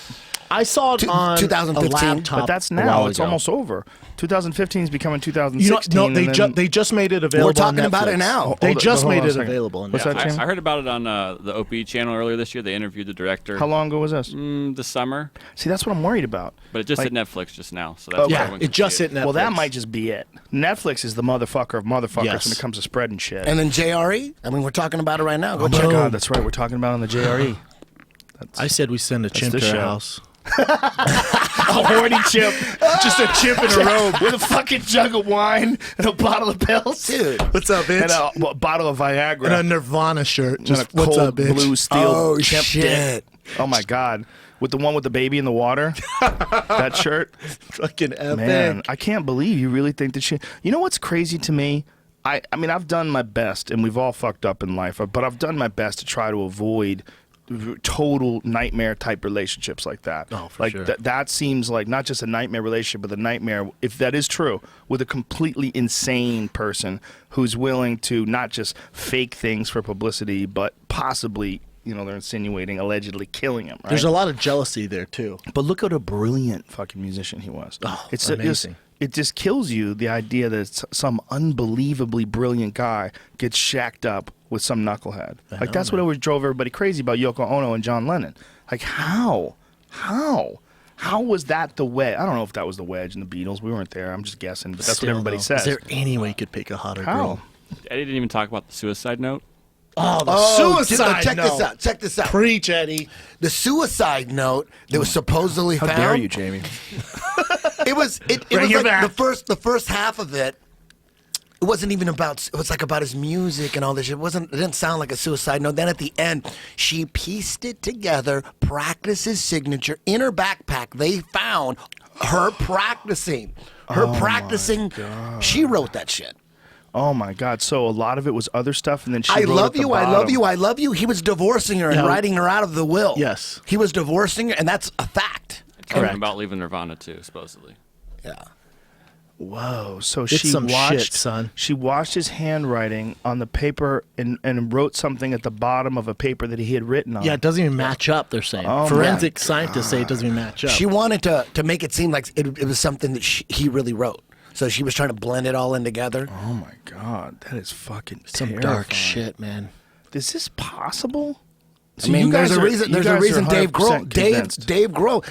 I saw it on 2015. a laptop. But that's a while now. It's ago. almost over. 2015 is becoming You know, 2016. no, and they just made it available. We're talking on about Netflix. it now. They Hold just on made a it second. available. On What's Netflix. that, channel? I heard about it on the OP channel earlier this year. They interviewed the director. How long ago was this? The summer, See, that's what I'm worried about. but it just Like- hit Netflix just now. So that's why Okay. Yeah, everyone it can just see hit Netflix. Well, that might just be it. Netflix is the motherfucker of motherfuckers Yes. when it comes to spreading shit. and then JRE. I mean, we're talking about it right now. Go oh check my it God, out. that's right. We're talking about it on the JRE. I said we send a chimp the to her show. house. A horny chimp. Just a chimp in a robe with a fucking jug of wine and a bottle of pills. Dude. What's up, bitch? And a bottle of Viagra. And a Nirvana shirt. And Just a what's cold up, bitch? blue steel Oh, chimp shit. dick. Oh my God. With the one with the baby in the water. That shirt. Fucking epic. Man, I can't believe you really think that she. You know what's crazy to me? I mean, I've done my best, and we've all fucked up in life, but I've done my best to try to avoid total nightmare type relationships like that. Oh, for like sure. that seems like not just a nightmare relationship, but a nightmare, if that is true, with a completely insane person who's willing to not just fake things for publicity, but possibly, you know, they're insinuating, allegedly killing him. Right? There's a lot of jealousy there too. But look at a brilliant fucking musician he was. Oh, it's amazing. It just kills you, the idea that some unbelievably brilliant guy gets shacked up with some knucklehead. Like, that's what always drove everybody crazy about Yoko Ono and John Lennon. Like, how? How was that the wedge? I don't know if that was the wedge in the Beatles. We weren't there. I'm just guessing, but that's Still, what everybody though, says. Is there any way you could pick a hotter How? girl? Eddie didn't even talk about the suicide note. Oh, the Oh, suicide check note. this out. Check this out. Preach, Eddie. The suicide note that was supposedly How found. dare you, Jamie? It was Bring it like back. the first half of it. It wasn't even about. It was like about his music and all this shit. It didn't sound like a suicide note. Then at the end, she pieced it together, practiced his signature in her backpack. They found her practicing. She wrote that shit. Oh my God! So a lot of it was other stuff, and then she I wrote love at the you. I love bottom. you. I love you. He was divorcing her and Yeah. writing her out of the will. Yes. He was divorcing her, and that's a fact. Talking about leaving Nirvana too, supposedly. Yeah. Whoa! So It's she some watched, shit, son. She watched his handwriting on the paper and wrote something at the bottom of a paper that he had written on. Yeah, it doesn't even match up, they're saying. Oh, Forensic scientists say it doesn't even match up. She wanted to make it seem like it was something that he really wrote. So she was trying to blend it all in together. Oh my God, that is fucking Some terrifying. dark shit, man. Is this possible? I mean, there's a reason. There's a reason. Dave Grohl. Convinced. Dave Grohl.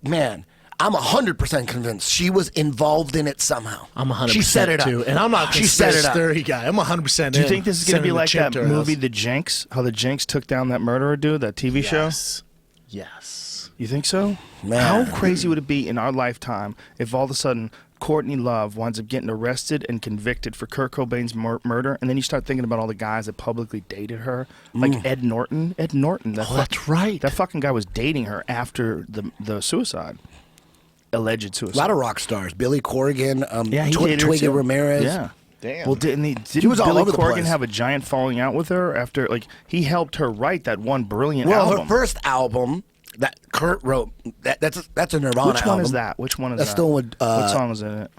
Man, I'm 100% convinced she was involved in it somehow. I'm 100% She set it up. too. And I'm not a She set it conspiracy up. theory guy. I'm 100% Do you in. think this is going to be Sending the like chimp that to her movie, house. The Jenks? How the Jenks took down that murderer dude, that TV show? Yes. You think so? Man. How crazy would it be in our lifetime if all of a sudden Courtney Love winds up getting arrested and convicted for Kurt Cobain's murder, and then you start thinking about all the guys that publicly dated her, like Ed Norton. Ed Norton. That's right. That fucking guy was dating her after the suicide. Alleged suicide. A lot of rock stars. Billy Corgan. Yeah, he dated her Twiggy too. Ramirez. Yeah. Damn. Well, didn't was all Billy over the Corgan place. have a giant falling out with her after, like, he helped her write that one brilliant Well, album? her first album that Kurt wrote. That's a Nirvana Which one album. is that? Which one is That's that? the one with, what song is in it?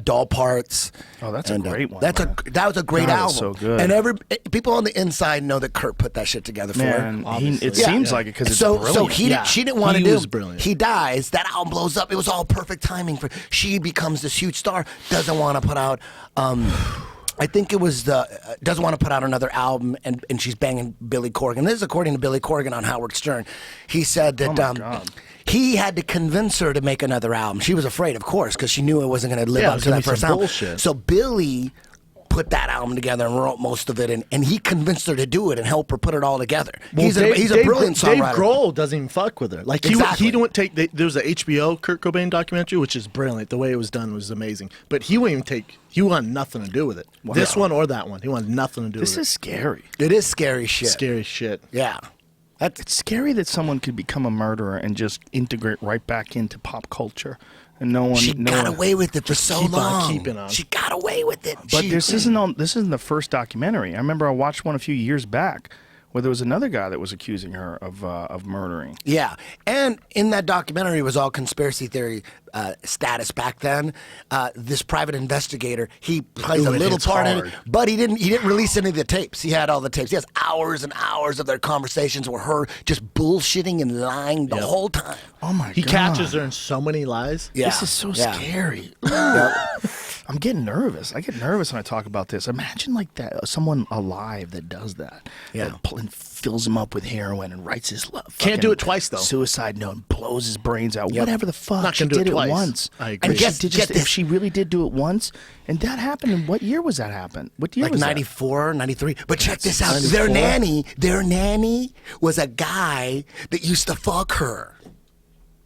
Doll Parts. Oh, that's a great one. That was a great God, album. it's so good. And people on the inside know that Kurt put that shit together for her. Man, obviously. it Yeah. seems like it because it's So brilliant. she didn't want to He do. was brilliant. He dies. That album blows up. It was all perfect timing for. She becomes this huge star. Doesn't want to put out. I think it was doesn't want to put out another album, and she's banging Billy Corgan. This is according to Billy Corgan on Howard Stern. He said that he had to convince her to make another album. She was afraid, of course, because she knew it wasn't going to live up to that first album. Bullshit. So Billy put that album together and wrote most of it, and he convinced her to do it and help her put it all together. Well, he's a brilliant songwriter. Dave Grohl doesn't even fuck with her. Like he don't take. There was a HBO Kurt Cobain documentary, which is brilliant. The way it was done was amazing. But he wouldn't even take. He wanted nothing to do with it. Wow. This one or that one. He wanted nothing to do with it. This is scary. It is scary shit. Scary shit. Yeah. It's scary that someone could become a murderer and just integrate right back into pop culture. And no one. She got away with it for so long. Keeping on. She got away with it. But this isn't the first documentary. I remember I watched one a few years back where there was another guy that was accusing her of murdering. Yeah, and in that documentary, it was all conspiracy theory status back then. This private investigator, he plays a little part in it, but he didn't release any of the tapes. He had all the tapes. He has hours and hours of their conversations with her just bullshitting and lying the whole time. Oh my God! He catches her in so many lies. Yeah. This is so scary. I'm getting nervous. I get nervous when I talk about this. Imagine like that, someone alive that does that. Yeah. And fills him up with heroin and writes his Can't do it twice though. Suicide note and blows his brains out. Whatever the fuck. Not She gonna do did it twice. once. I agree. And If she really did do it once, and that happened, in what year was that happen? What year Like was 94, 93. But check this out. 94? Their nanny was a guy that used to fuck her.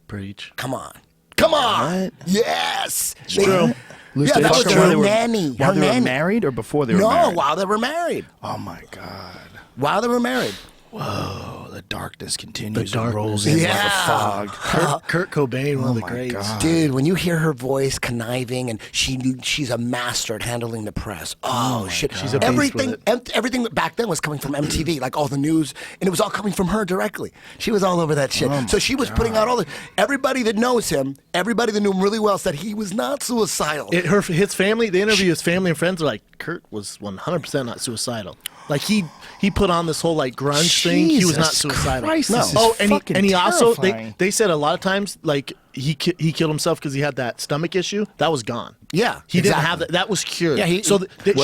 Preach. Come on. Come on. What? Yes. true. Yeah, that was her nanny. While Her they were nanny. married or before they were married? No, while they were married. Oh my God. While they were married. Whoa, the darkness continues. The darkness. And rolls in like a fog. Kurt Cobain, one of the greats. God. Dude, when you hear her voice conniving, and she's a master at handling the press. Oh shit, She's a beast with it. Everything back then was coming from MTV, like all the news, and it was all coming from her directly. She was all over that shit. So she was putting out all the. Everybody that knows him, everybody that knew him really well, said he was not suicidal. His family, they interview his family and friends are like, Kurt was 100% not suicidal. Like he put on this whole like grunge thing. He was not suicidal. Christ, no. this is And he also terrifying. they said a lot of times like he killed himself because he had that stomach issue. That was gone. Yeah, he didn't have that. That was cured. Yeah, so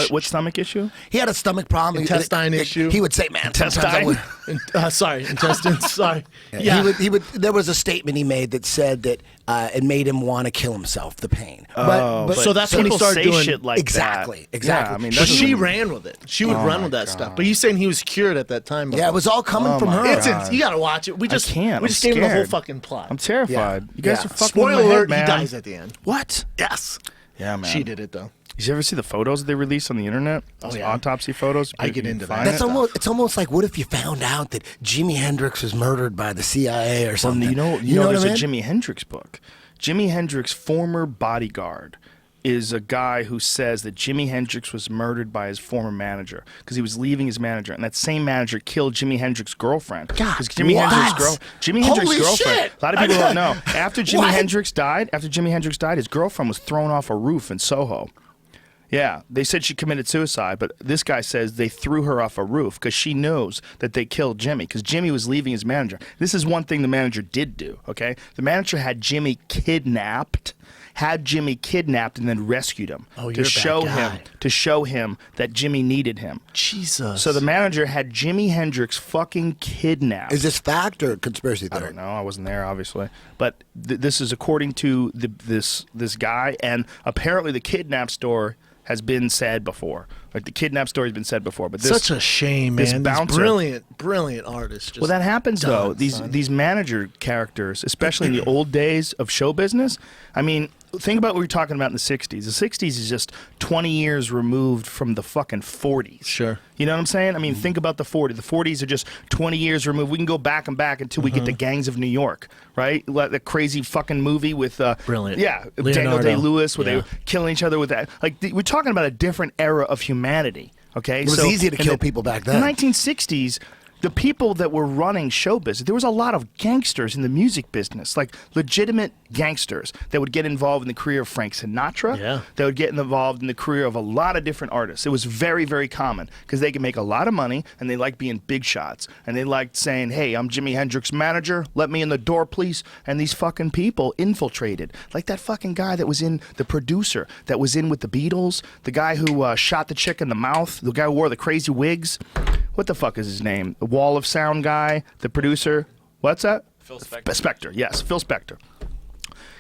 what stomach issue? He had a stomach problem. Intestine issue. He would say, "Man, sometimes I would." Sorry, intestines. Sorry. Yeah. He would. There was a statement he made that said that it made him want to kill himself. The pain. But so that's when he people started say doing shit like exactly. that. Exactly. Yeah, I mean, But that's she what- ran with it. She would run with that stuff. But he's saying he was cured at that time. Yeah, it was all coming from her. You gotta watch it. We just can't. We just I'm gave him the whole scared. fucking plot. I'm terrified. You guys are fucking Spoiler with my head, alert: man. he dies at the end. What? Yes. Yeah, man. She did it though. Did you ever see the photos they released on the internet? Those autopsy photos. I get You into find that. it? It's almost like, what if you found out that Jimi Hendrix was murdered by the CIA or something? Well, you know, what there's I mean? a Jimi Hendrix book. Jimi Hendrix's former bodyguard is a guy who says that Jimi Hendrix was murdered by his former manager because he was leaving his manager, and that same manager killed Jimi Hendrix's girlfriend. God, Jimi what? Hendrix's girlfriend. Shit. A lot of people don't know. After Jimi What? Hendrix died, his girlfriend was thrown off a roof in Soho. Yeah, they said she committed suicide, but this guy says they threw her off a roof because she knows that they killed Jimmy because Jimmy was leaving his manager. This is one thing the manager did do, okay? The manager had Jimmy kidnapped and then rescued him to show him that Jimmy needed him. Jesus. So the manager had Jimi Hendrix fucking kidnapped. Is this fact or conspiracy theory? I don't know. I wasn't there, obviously. But this is according to this guy, and apparently the kidnap story has been said before. Like the kidnap story has been said before. But this, such a shame, man. This bouncer, brilliant artist. Just well, that happens though. done, These manager characters, especially in the old days of show business. I mean, think about what we were talking about in the 60s. The 60s is just 20 years removed from the fucking 40s. Sure. You know what I'm saying? I mean, think about the 40s. The 40s are just 20 years removed. We can go back and back until we get to Gangs of New York, right? Like the crazy fucking movie with brilliant. Yeah, Leonardo. Daniel Day-Lewis, where they Yeah. were killing each other with that. Like we're talking about a different era of humanity. Okay, It was easy to kill people back then. In the 1960s, the people that were running show business, there was a lot of gangsters in the music business, like legitimate gangsters that would get involved in the career of Frank Sinatra. Yeah. That would get involved in the career of a lot of different artists. It was very, very common because they could make a lot of money and they liked being big shots. And they liked saying, hey, I'm Jimi Hendrix's manager. Let me in the door, please. And these fucking people infiltrated. Like that fucking guy that was in, the producer that was in with the Beatles, the guy who shot the chick in the mouth, the guy who wore the crazy wigs. What the fuck is his name? The Wall of Sound guy, the producer. What's that? Phil Spector. Spector, yes, Phil Spector.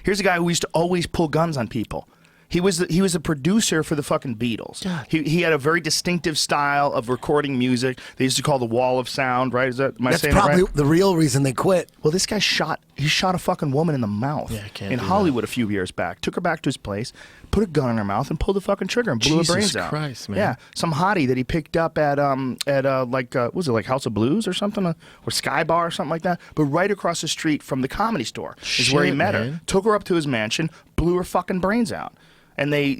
Here's a guy who used to always pull guns on people. He was a producer for the fucking Beatles. God. He had a very distinctive style of recording music. They used to call the Wall of Sound, right? Am I That's saying that probably right? the real reason they quit. Well, this guy shot a fucking woman in the mouth Yeah, I can't in do Hollywood a few years back. Took her back to his place, put a gun in her mouth, and pulled the fucking trigger and blew her brains Jesus out. Christ, man. Yeah, some hottie that he picked up at what was it, like House of Blues or something, or Sky Bar or something like that. But right across the street from the Comedy Store is where he Shit, met her. man. Took her up to his mansion, blew her fucking brains out. And they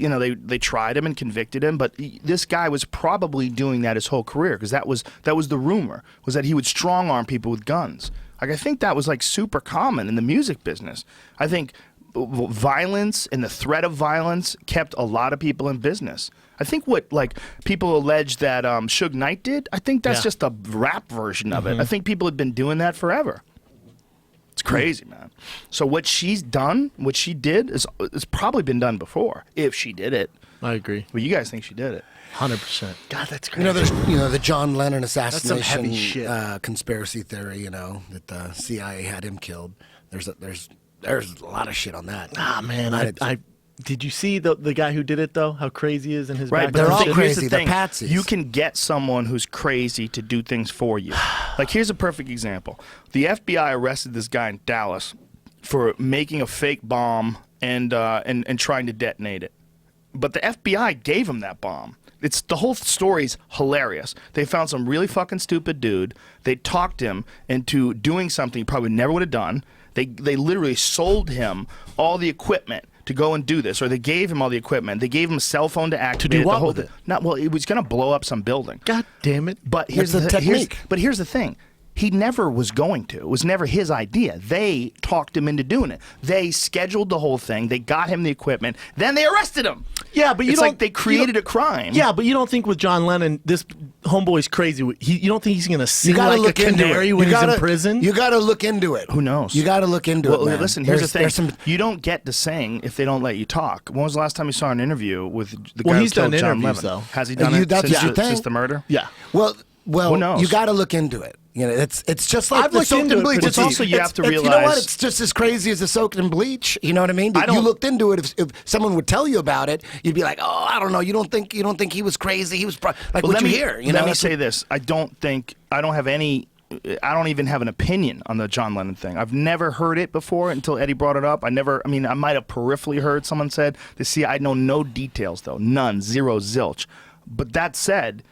tried him and convicted him, but this guy was probably doing that his whole career because that was the rumor, was that he would strong arm people with guns. Like I think that was like super common in the music business. I think violence and the threat of violence kept a lot of people in business. I think what like people allege that Suge Knight did, I think that's just a rap version of it. I think people had been doing that forever. It's crazy, man. So what she's done, what she did, is probably been done before, if she did it. I agree. Well, you guys think she did it. 100%. God, that's crazy. There's the John Lennon some assassination heavy shit. conspiracy theory. That the CIA had him killed. There's a lot of shit on that. Ah, man, I did you see the guy who did it though? How crazy he is in his Right, background? they're all here's crazy. the They're thing. patsies. You can get someone who's crazy to do things for you. Like here's a perfect example. The FBI arrested this guy in Dallas for making a fake bomb and trying to detonate it. But the FBI gave him that bomb. The whole story's hilarious. They found some really fucking stupid dude. They talked him into doing something he probably never would have done. They literally sold him all the equipment to go and do this, or they gave him all the equipment. They gave him a cell phone to activate do it. what with it? Well, it was going to blow up some building. God damn it! But here's That's the technique. Here's the thing. He never was going to. It was never his idea. They talked him into doing it. They scheduled the whole thing. They got him the equipment. Then they arrested him. Yeah, but it's like they created a crime. Yeah, but you don't think with John Lennon, this homeboy's crazy. You don't think he's gonna sing gotta like a look into canary it. when You he's gotta- in prison? You got to look into it. Who knows? You got to look into it. Man. Listen, here's the There's thing. some- You don't get to sing if they don't let you talk. When was the last time you saw an interview with the guy Well, who he's killed done John interviews, Levin? though. Has he done it that's since, your thing? since the murder? Yeah. Well, Who knows? you got to look into it. It's just like I've the looked soaked into in it bleach. pretty It's deep. also you have to you know what? realize- It's just as crazy as the soaked in bleach. You know what I mean? I don't- You looked into it. If someone would tell you about it, you'd be like, oh, I don't know. You don't think he was crazy? He was like Well, what you hear. You know? let me That's say this. I don't even have an opinion on the John Lennon thing. I've never heard it before until Eddie brought it up. I might have peripherally heard someone said I know no details though. None, zero, zilch. But that said,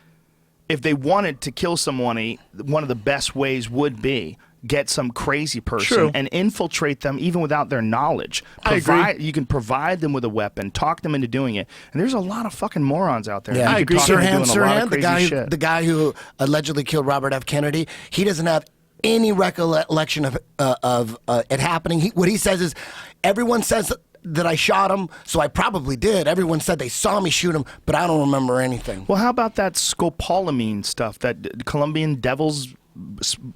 if they wanted to kill someone, one of the best ways would be get some crazy person True. and infiltrate them even without their knowledge. I agree. You can provide them with a weapon, talk them into doing it. And there's a lot of fucking morons out there. Yeah, You I can agree. talk them into doing a lot Sirhan, of crazy shit. the guy who allegedly killed Robert F. Kennedy, he doesn't have any recollection of it happening. What he says is, everyone says that I shot him, so I probably did. Everyone said they saw me shoot him, but I don't remember anything. Well, how about that scopolamine stuff? That Colombian Devil's,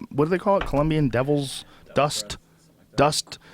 what do they call it? Colombian Devil's dust?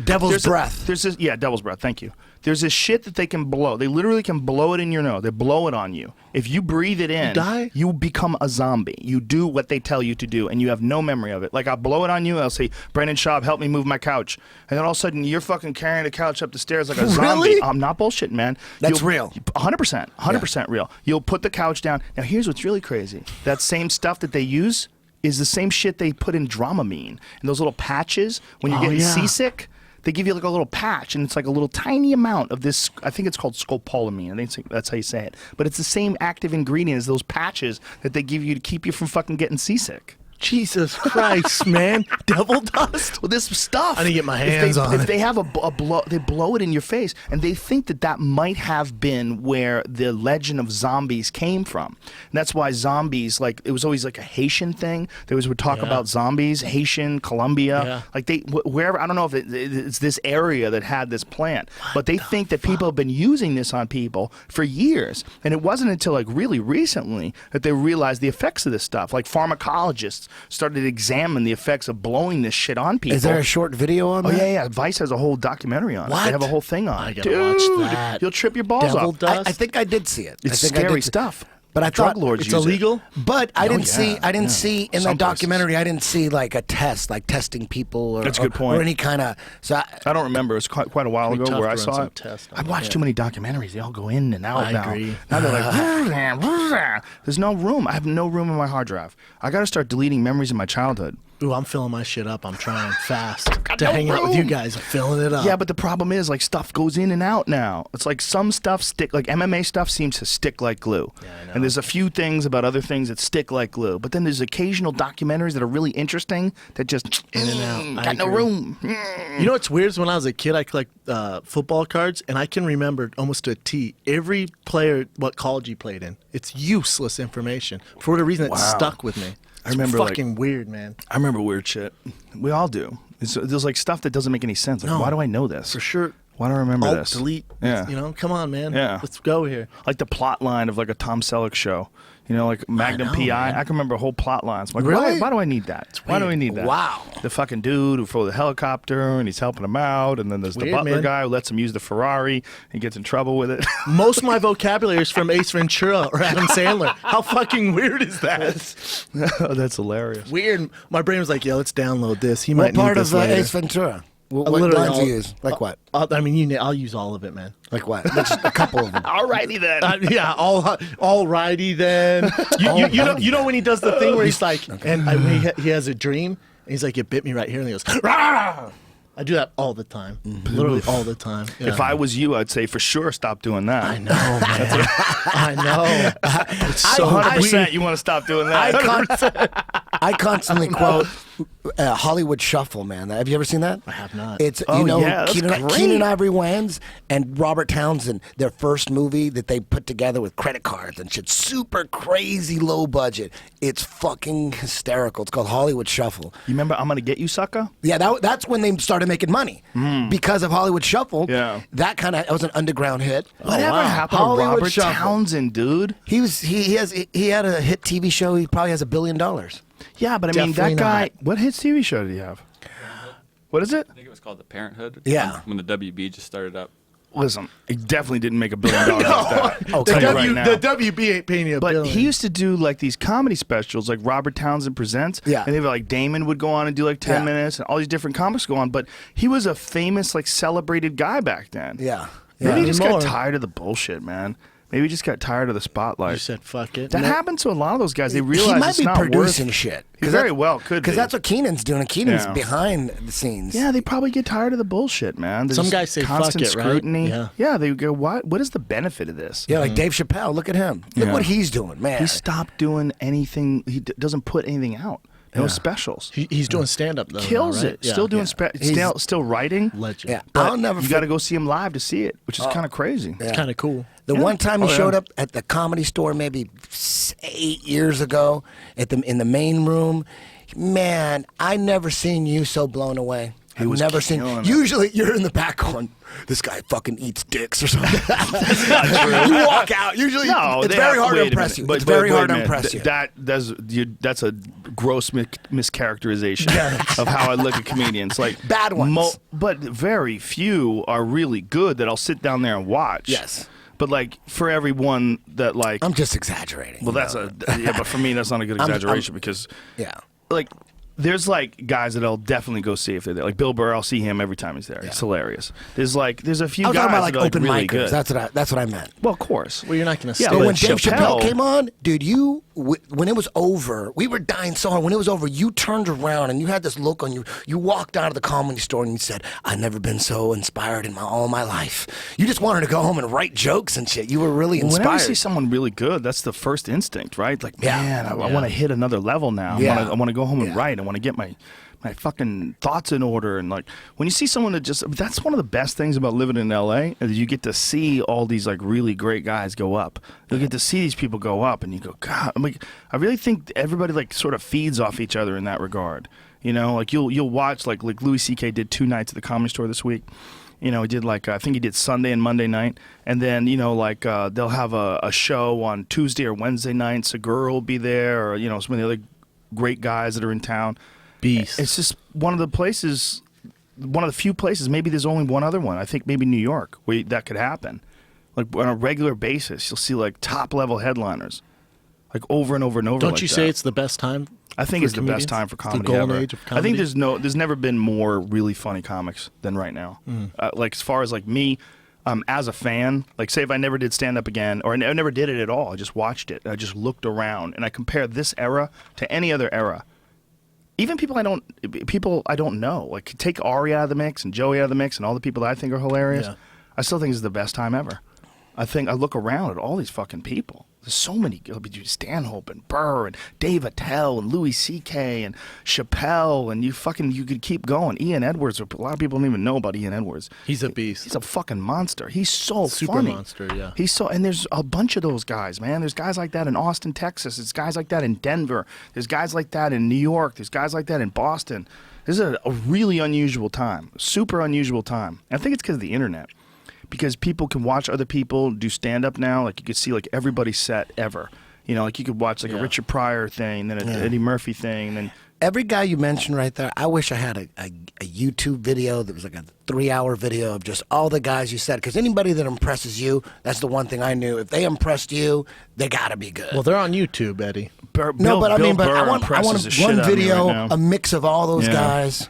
Devil's breath. There's this, Devil's breath. Thank you. There's this shit that they can blow. They literally can blow it in your nose. They blow it on you. If you breathe it in, die? you become a zombie. You do what they tell you to do, and you have no memory of it. Like, I'll blow it on you, I'll say, Brendan Schaub, help me move my couch. And then all of a sudden, you're fucking carrying the couch up the stairs like a zombie. Really? I'm not bullshitting, man. That's real. 100% real. You'll put the couch down. Now, here's what's really crazy. That same stuff that they use is the same shit they put in Dramamine. And those little patches, when you're getting seasick, they give you like a little patch, and it's like a little tiny amount of this. I think it's called scopolamine. I think that's how you say it. But it's the same active ingredient as those patches that they give you to keep you from fucking getting seasick. Jesus Christ, man. Devil dust? Well, this stuff. I need to get my hands on it. If they have a blow, they blow it in your face, and they think that might have been where the legend of zombies came from. And that's why zombies, like, it was always like a Haitian thing. They always would talk about zombies, Haitian, Colombia, like wherever. I don't know if it's this area that had this plant, but they think that people have been using this on people for years, and it wasn't until like really recently that they realized the effects of this stuff. Like pharmacologists started to examine the effects of blowing this shit on people. Is there a short video on that? Oh yeah. Vice has a whole documentary on it. They have a whole thing on it. I gotta watch that. You'll trip your balls Devil off. dust? I think I did see it. It's I think I scary did see- stuff. But I Drug thought lords It's use illegal? But I didn't yeah, see in Some that documentary. I didn't see like a test, like testing people, or That's a good point. or any kind of. So I don't remember. It's quite a while Pretty ago tough where I to run saw some it. tests on I've it, watched too many documentaries. They all go in and out I now. agree. Now they're like, there's no room. I have no room in my hard drive. I got to start deleting memories of my childhood. Ooh, I'm filling my shit up. I'm trying fast to hang out with you guys. I'm filling it up. Yeah, but the problem is, like, stuff goes in and out now. It's like some stuff like MMA stuff seems to stick like glue. Yeah, I know. And there's a few things about other things that stick like glue. But then there's occasional documentaries that are really interesting that just In and out. I got no agree. room. You know what's weird is when I was a kid, I collect football cards, and I can remember almost to a T every player, what college he played in. It's useless information. For whatever reason, it stuck with me. I remember, like- fucking weird, man. I remember weird shit. We all do. There's like stuff that doesn't make any sense. Like, No. why do I know this? For sure. Why do I remember Alt, this? delete. Yeah. You know, come on, man. Yeah. Let's go here. Like the plot line of like a Tom Selleck show. You know, like Magnum know, PI. man. I can remember whole plot lines. I'm like, Really? why do I need that? Why do I need that? Wow. The fucking dude who flew the helicopter and he's helping him out, and then there's the Weird, butler man. guy who lets him use the Ferrari and gets in trouble with it. Most of my vocabulary is from Ace Ventura or Adam Sandler. How fucking weird is that? Oh, that's hilarious. Weird. My brain was like, yo, let's download this. He what might need part this of later. Ace Ventura? What Literally lines all- do you use? Like what? I mean, I'll use all of it, man. Like what? Just a couple of them. Alrighty then. Yeah, all righty then. You know when he does the thing where he's like, and he has a dream, and he's like, it bit me right here, and he goes, "Rah!" I do that all the time, literally all the time. Yeah. If I was you, I'd say for sure stop doing that. I know, man. I know. It's so 100% you want to stop doing that. I constantly quote Hollywood Shuffle, man. Have you ever seen that? I have not. It's Oh, yeah, that's great. Keenan Ivory Wayans and Robert Townsend, their first movie that they put together with credit cards and shit, super crazy low budget. It's fucking hysterical. It's called Hollywood Shuffle. You remember I'm Gonna Get You, Sucker? Yeah, that's when they started making money because of Hollywood Shuffle. Yeah. That was an underground hit. Whatever happened to Hollywood Robert Shuffle. Townsend, dude? He had a hit TV show. He probably has $1 billion. Yeah, but I mean, Definitely that guy. not. What hit TV show did he have? What is it? I think it was called The Parenthood. Yeah. When the WB just started up. Listen, he definitely didn't make $1 billion off that. I'll the, tell you right now. the WB ain't paying you a But billion. he used to do like these comedy specials, like Robert Townsend Presents. Yeah. And they were like Damon would go on and do like 10 Yeah. minutes, and all these different comics go on. But he was a famous, like celebrated guy back then. Yeah. Maybe he just Anymore. got tired of the bullshit, man. Maybe he just got tired of the spotlight. You said fuck it. That happened to a lot of those guys. They realize he might it's be not producing worth. shit. He very well could be. Because that's what Keenan's doing. And Keenan's Yeah. behind the scenes. Yeah, they probably get tired of the bullshit, man. There's Some guys say, "Fuck constant it," right? scrutiny. Yeah. They go, what is the benefit of this? Yeah, like Dave Chappelle. Look at him. Look Yeah. what he's doing, man. He stopped doing anything. He doesn't put anything out. No specials. He's doing stand up though. Kills now, right? it. Still doing still writing. Legend. Yeah. But I'll never you got to go see him live to see it, which is kind of crazy. It's kind of cool. The one time he Oh, yeah. showed up at the Comedy Store maybe 8 years ago in the main room, man, I never seen you so blown away. I've was never seen. killing it. Usually you're in the back going, this guy fucking eats dicks or something. You walk out. Usually it's very hard to impress you. It's very hard to impress you. That's a gross mischaracterization of how I look at comedians. Like Bad ones. but very few are really good that I'll sit down there and watch. Yes. But like for everyone that like, I'm just exaggerating. well, that's but for me that's not a good exaggeration because yeah. like there's like guys that I'll definitely go see if they're there. Like Bill Burr, I'll see him every time he's there. He's hilarious. There's a few I was guys talking about like that are open really micers. good. That's what I meant. Well, of course. Well, you're not going to Yeah, stay. But but when Dave Chappelle Chappelle came on, dude, you when it was over, we were dying so hard. When it was over, you turned around and you had this look on you. You walked out of the comedy store and you said, "I've never been so inspired in all my life." You just wanted to go home and write jokes and shit. You were really inspired. Whenever I see someone really good, that's the first instinct, right? Like, man, I want to hit another level now. Yeah. I want to go home and write. I want to get my fucking thoughts in order. And like, when you see someone that that's one of the best things about living in LA, is you get to see all these like really great guys go up. You get to see these people go up and you go, God, I really think everybody like sort of feeds off each other in that regard. You know, like you'll watch like Louis C.K. did 2 nights at the Comedy Store this week. You know, he did like, I think he did Sunday and Monday night. And then, you know, like they'll have a show on Tuesday or Wednesday night. Segura will be there, or, you know, some of the other great guys that are in town. Beast. It's just one of the few places, maybe there's only one other one, I think maybe New York, where that could happen. Like on a regular basis, you'll see like top level headliners, like over and over and over. Don't you say it's the best time? I think it's the best time for comedy. The golden ever. age of comedy. I think there's never been more really funny comics than right now. Like as far as like me, as a fan, like say if I never did stand up again, or I never did it at all, I just watched it. I just looked around and I compare this era to any other era. Even people I don't know, like take Ari out of the mix and Joey out of the mix and all the people that I think are hilarious. Yeah. I still think it's the best time ever. I look around at all these fucking people. There's so many, Stanhope and Burr and Dave Attell and Louis C.K. and Chappelle, and you could keep going. Ian Edwards, a lot of people don't even know about Ian Edwards. He's a beast. He's a fucking monster. He's so super funny. Monster, yeah. And there's a bunch of those guys, man. There's guys like that in Austin, Texas. There's guys like that in Denver. There's guys like that in New York. There's guys like that in Boston. This is a really unusual time, super unusual time. And I think it's because of the internet. Because people can watch other people do stand-up now. Like, you could see, like, everybody's set ever. You know, like, you could watch, like, a Richard Pryor thing, then an Eddie Murphy thing, and then... Every guy you mentioned right there, I wish I had a YouTube video that was like a 3-hour video of just all the guys you said. Because anybody that impresses you, that's the one thing I knew. If they impressed you, they got to be good. Well, they're on YouTube, Eddie. I want one video, a mix of all those guys.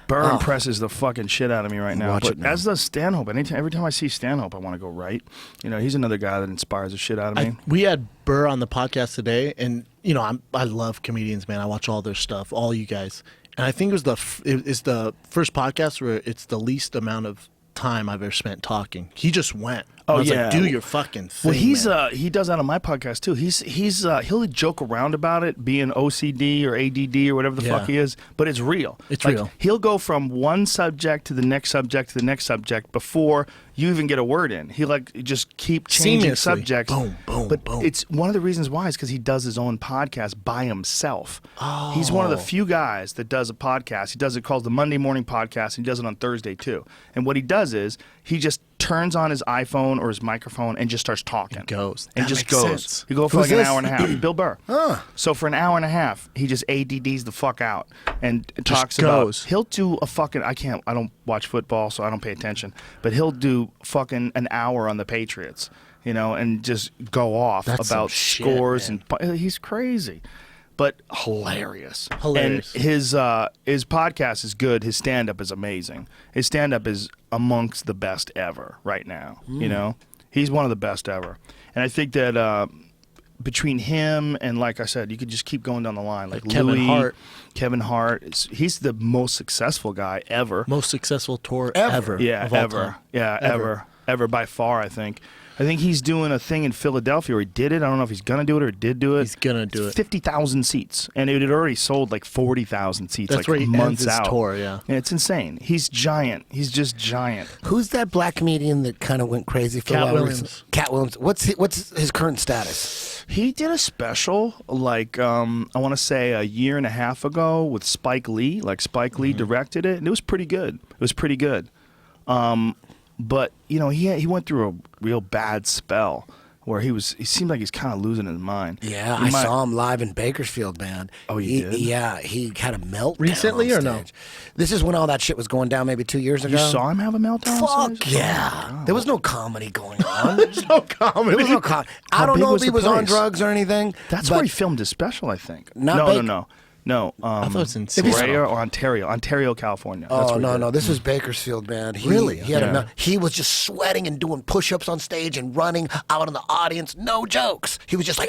Burr impresses the fucking shit out of me right now. But as does Stanhope. Every time I see Stanhope, I want to go right. You know, he's another guy that inspires the shit out of me. We had Burr on the podcast today, and you know, I love comedians, man. I watch all their stuff, all you guys. And I think it was the first podcast where it's the least amount of time I've ever spent talking. He just went. I was like, do your fucking thing. Well, he does that on my podcast too. He'll joke around about it being OCD or ADD or whatever the fuck he is, but it's real. It's real. He'll go from one subject to the next subject to the next subject before you even get a word in. He just keep changing subjects. Boom, boom, but boom. It's one of the reasons why is because he does his own podcast by himself. Oh. He's one of the few guys that does a podcast. He does it called the Monday Morning Podcast. And he does it on Thursday too. And what he does is he just turns on his iPhone or his microphone and just starts talking. He goes. And just goes. Sense. He go for an hour and a half. Bill Burr. So for an hour and a half, he just ADDs the fuck out and talks about. He'll do a fucking. I don't watch football, so I don't pay attention. But he'll do fucking an hour on the Patriots, you know, and just go off about scores and he's crazy. But hilarious. And his podcast is good. His stand-up is amazing. His stand-up is amongst the best ever right now. You know? He's one of the best ever. And I think that between him and, like I said, you could just keep going down the line. Like Kevin Hart. He's the most successful guy ever. Most successful tour ever. Yeah, ever. Yeah, ever by far, I think. I think he's doing a thing in Philadelphia, or he did it. I don't know if he's going to do it or did do it. He's going to do it. 50,000 seats. And it had already sold like 40,000 seats. That's like where he months ends his out. tour, yeah. It's insane. He's giant. He's just giant. Who's that black comedian that kind of went crazy for Cat a while? Williams. Cat Williams. What's his current status? He did a special, like, I want to say a year and a half ago with Spike Lee. Like, Spike Lee directed it, and it was pretty good. But, you know, he went through a real bad spell where he seemed like he's kind of losing his mind. Yeah, I saw him live in Bakersfield, man. Oh, you did? Yeah, he had a meltdown recently on or no? This is when all that shit was going down, maybe 2 years ago. You saw him have a meltdown? Fuck yeah. There was no comedy going on. There's no comedy. There was no comedy. I don't know if he was on drugs or anything. That's where he filmed his special, I think. No. I thought it was in Brea or Ontario, California. Oh, no. This was Bakersfield, man. Really? He was just sweating and doing push-ups on stage and running out in the audience. No jokes. He was just like,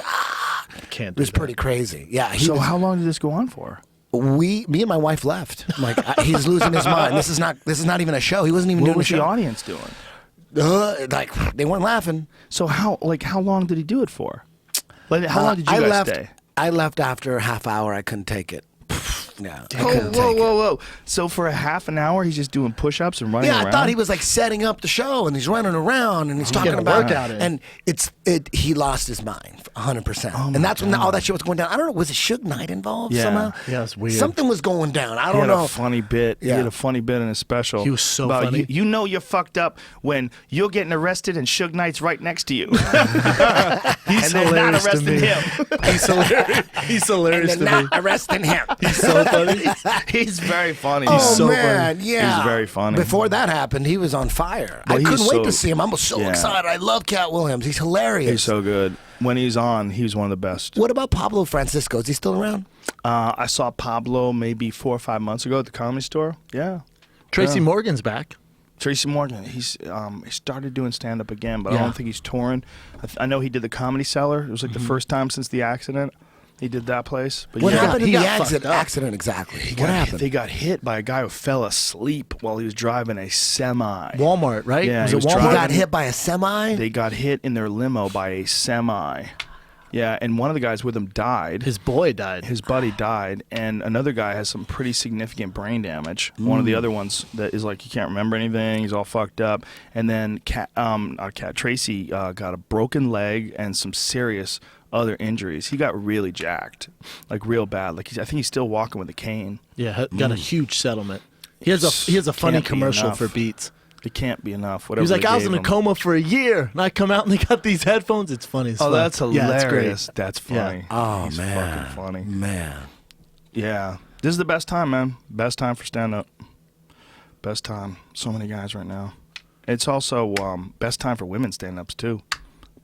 It was pretty crazy. Yeah. So how long did this go on for? Me and my wife left. I'm like, he's losing his mind. This is not even a show. He wasn't even doing a show. What was the audience doing? Like they weren't laughing. So how long did he do it for? Like how long did you guys stay? I left after a half hour. I couldn't take it. Yeah. Whoa. So for a half an hour, he's just doing push-ups and running around? Yeah, I thought he was like setting up the show, and he's running around, and he's talking about it. And he lost his mind, 100%. And that's when all that shit was going down. I don't know, was it Suge Knight involved somehow? Yeah, it's weird. Something was going down. I don't know. He had a funny bit. Yeah. He had a funny bit in his special. He was so about funny. You know you're fucked up when you're getting arrested and Suge Knight's right next to you. He's and they're not arresting him. He's hilarious. He's hilarious And they're to me. not arresting him. He's so funny. He's very funny. Oh, so man, funny. yeah. He's very funny. Before that happened, he was on fire. Well, I couldn't he's wait so- to see him. I'm so excited. I love Cat Williams. He's hilarious. He's so good. When he's on, he's one of the best. What about Pablo Francisco? Is he still around? I saw Pablo maybe 4 or 5 months ago at the Comedy Store. Yeah. Tracy Morgan's back. Tracy Morgan, he started doing stand-up again, but I Yeah. don't think he's touring. I know he did the Comedy Cellar. It was like the first time since the accident he did that place. But What yeah, happened to he the got fucked up. accident exactly? What happened? They got hit by a guy who fell asleep while he was driving a semi. Walmart, right? Yeah, Was he it was Walmart? He driving- got hit by a semi? They got hit in their limo by a semi. Yeah, and one of the guys with him died. His boy died. His buddy died, and another guy has some pretty significant brain damage. One of the other ones that is like he can't remember anything. He's all fucked up. And then Tracy got a broken leg and some serious other injuries. He got really jacked, like real bad. Like I think he's still walking with a cane. Yeah, got a huge settlement. He has a funny Can't be commercial enough. for Beats. It can't be enough. He Whatever was like, they I was gave in a him. coma for a year, and I come out and they got these headphones. It's funny. It's Oh, fun. that's Yeah, it's great. hilarious. That's funny. Yeah. Oh, He's man. fucking funny. Man. Yeah. This is the best time, man. Best time for stand-up. Best time. So many guys right now. It's also best time for women stand-ups, too.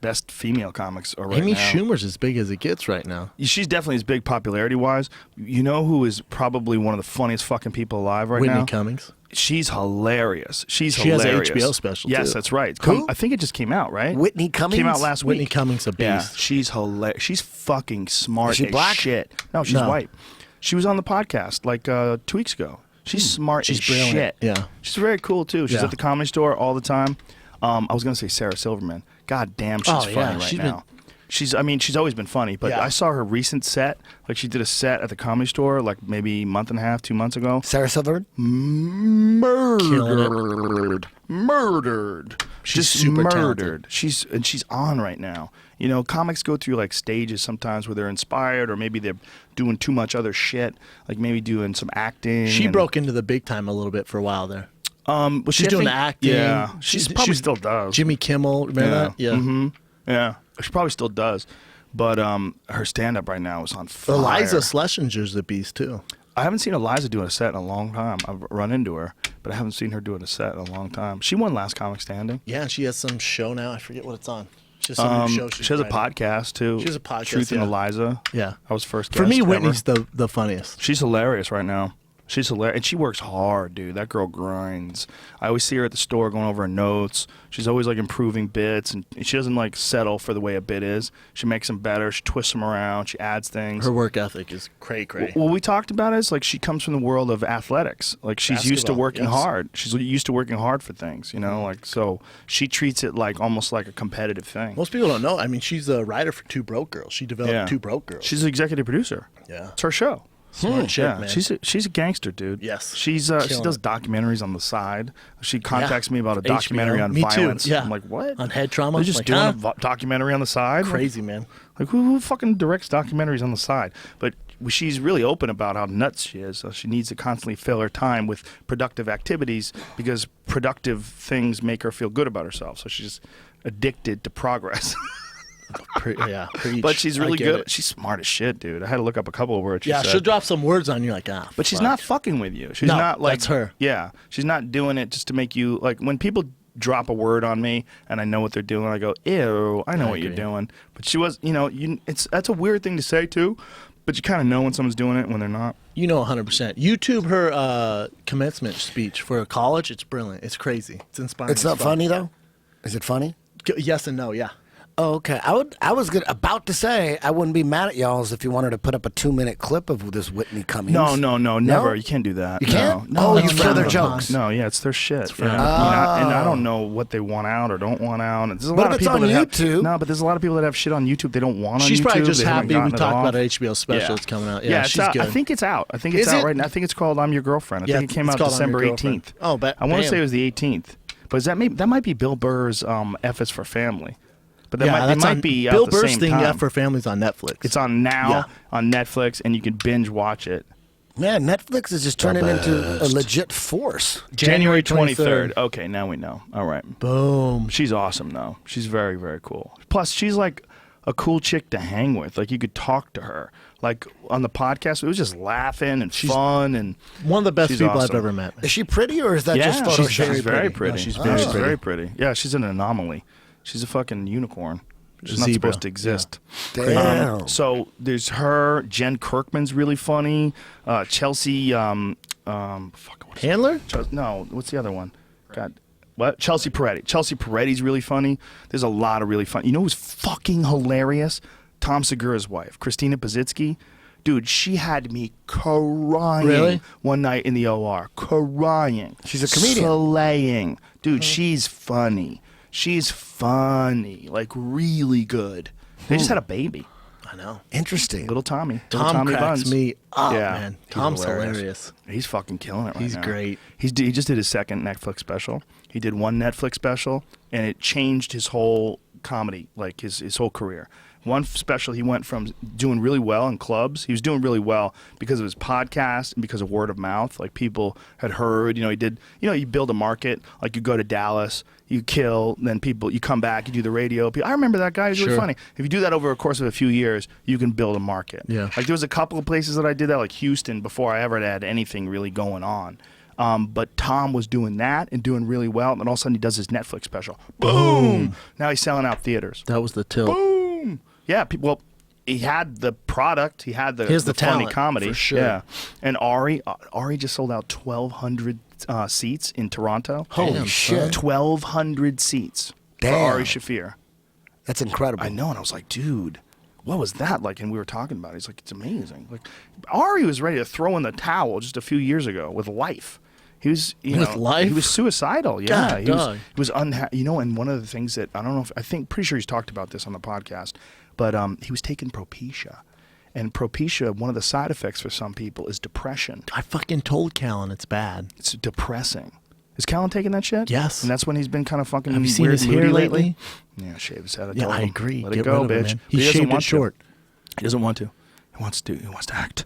Best female comics are right Amy now. Schumer's as big as it gets right now. She's definitely as big popularity-wise. You know who is probably one of the funniest fucking people alive right Whitney now? Cummings. She's hilarious. She's She has a hilarious. HBO special, Yes, too. that's right. Who? I think it just came out, right? Whitney Cummings? Came out last Whitney week. Cummings a beast. Yeah, she's hilarious. She's fucking smart Is she as black? shit. No, she's No. white. She was on the podcast like 2 weeks ago. She's smart She's as brilliant. shit. Yeah. She's very cool too. She's Yeah. at the Comedy Store all the time. I was gonna say Sarah Silverman. God damn, she's Oh, funny yeah. right She's now. She's always been funny, but Yeah. I saw her recent set. Like she did a set at the Comedy Store like maybe a month and a half, 2 months ago. Sarah Silverman? Murdered. She's Just super murdered. talented. She's on right now. You know, comics go through like stages sometimes where they're inspired or maybe they're doing too much other shit, like maybe doing some acting. She and- broke into the big time a little bit for a while there. well, She's doing the acting. Yeah, she's probably she's- still does. Jimmy Kimmel, remember that? Yeah. Mm-hmm. Yeah, she probably still does. But her stand-up right now is on fire. Eliza Schlesinger's a beast too. I haven't seen Eliza doing a set in a long time. I've run into her, but I haven't seen her doing a set in a long time. She won Last Comic Standing. Yeah, and she has some show now. I forget what it's on. She has some new show. She has a writing. podcast too. She has a podcast, Truth and yeah. Eliza. Yeah. I was first For guest me, ever. Whitney's the funniest. She's hilarious right now. She's hilarious, and she works hard, dude. That girl grinds. I always see her at the store going over her notes. She's always like improving bits, and she doesn't like settle for the way a bit is. She makes them better. She twists them around. She adds things. Her work ethic is cray. What we talked about is like she comes from the world of athletics. Like she's used to Basketball, working yes. hard. She's used to working hard for things, you know. Like so, she treats it like almost like a competitive thing. Most people don't know. I mean, she's a writer for Two Broke Girls. She developed Two Broke Girls. She's an executive producer. Yeah. It's her show. Smart chick, Yeah, man. she's a gangster, dude. Yes. she Killing does it. documentaries on the side. She contacts me about a HBO. documentary on Me too, violence. yeah. I'm like, what? On head trauma? They're just Like, doing huh? a documentary on the side. Crazy, man. Like who fucking directs documentaries on the side? But she's really open about how nuts she is. So she needs to constantly fill her time with productive activities because productive things make her feel good about herself. So she's addicted to progress. Yeah, preach. But she's I really get good. it. She's smart as shit, dude. I had to look up a couple of words. Yeah, she she'll said. drop some words on you like, But she's fuck. not fucking with you. She's No, not like that's her. Yeah, she's not doing it just to make you like when people drop a word on me and I know what they're doing. I go, ew, I know what you're agree. doing. But she was, you know, that's a weird thing to say too. But you kind of know when someone's doing it and when they're not. You know 100%. YouTube her commencement speech for a college. It's brilliant. It's crazy. It's inspiring. It's as not fuck. funny, though? Is it funny? Yes and no, yeah. Oh, okay. I was about to say I wouldn't be mad at y'all's if you wanted to put up a 2-minute clip of this Whitney Cummings. No, never. You can't do that. You can't? No, you kill their jokes. No, yeah, it's their shit. And I don't know what they want out or don't want out. And there's a lot of people on YouTube. No, but there's a lot of people that have shit on YouTube they don't want on YouTube. She's probably just They haven't happy we gotten it talked off. about her HBO special that's coming out. Yeah, it's she's out. good. I think it's out. I think it's out right now. I think it's called I'm Your Girlfriend. I think it came out December 18th. Oh, but I want to say it was the 18th. But that might be Bill Burr's F is for Family. But it might be Bill out the Burr's same thing. time. F for Family's on Netflix. It's on now on Netflix, and you can binge watch it. Man, Netflix is just turning into a legit force. January 23rd. Okay, now we know. All right. Boom. She's awesome, though. She's very, very cool. Plus, she's like a cool chick to hang with. Like, you could talk to her. Like, on the podcast, it was just laughing and fun. And one of the best people awesome. I've ever met. Is she pretty, or is that just Photoshop? She's very pretty. No, she's very pretty. Yeah, she's an anomaly. She's a fucking unicorn. She's not supposed to exist. Yeah. Damn. So there's her. Jen Kirkman's really funny. Chelsea. Handler? No, what's the other one? God, what? Chelsea Peretti. Chelsea Peretti's really funny. There's a lot of really fun. You know who's fucking hilarious? Tom Segura's wife, Christina Pazitsky. Dude, she had me crying one night in the OR. Crying. She's a comedian. Slaying. Dude, she's funny. She's funny. Like, really good. They just had a baby. I know. Interesting. Little Tommy. Tom Tommy cracks Buns. me up, Yeah, man. he's Tom's hilarious. hilarious. He's fucking killing it right He's now. great. He just did his second Netflix special. He did one Netflix special, and it changed his whole comedy, like his whole career. One special, he went from doing really well in clubs. He was doing really well because of his podcast and because of word of mouth. Like, people had heard, you build a market. Like, you go to Dallas, you kill, then you come back, you do the radio. I remember that guy, he's really funny. If you do that over a course of a few years, you can build a market. Yeah. Like, there was a couple of places that I did that, like Houston, before I ever had anything really going on. But Tom was doing that and doing really well, and all of a sudden he does his Netflix special. Boom! Now he's selling out theaters. That was the tilt. Boom! Yeah, he had the product. He had the funny talent, comedy. for sure. Yeah. And Ari just sold out 1,200 seats in Toronto. Holy shit. 1,200 seats Damn. for Ari Shaffir. That's incredible. I know, and I was like, dude, what was that like? And we were talking about it. He's like, it's amazing. Like, Ari was ready to throw in the towel just a few years ago with Life. He was, Life? he was suicidal. Yeah, God, he was unhappy. And one of the things that I don't know pretty sure he's talked about this on the podcast, but he was taking Propecia, and Propecia, one of the side effects for some people is depression. I fucking told Callan it's bad. It's depressing. Is Callan taking that shit? Yes. And that's when he's been kind of fucking. Have you seen weird, his hair moody lately? Yeah, shave his head. Yeah, I agree. Let Get it go, rid of it, bitch. man. But He doesn't shaved it want short. To. He doesn't want to. He wants to act.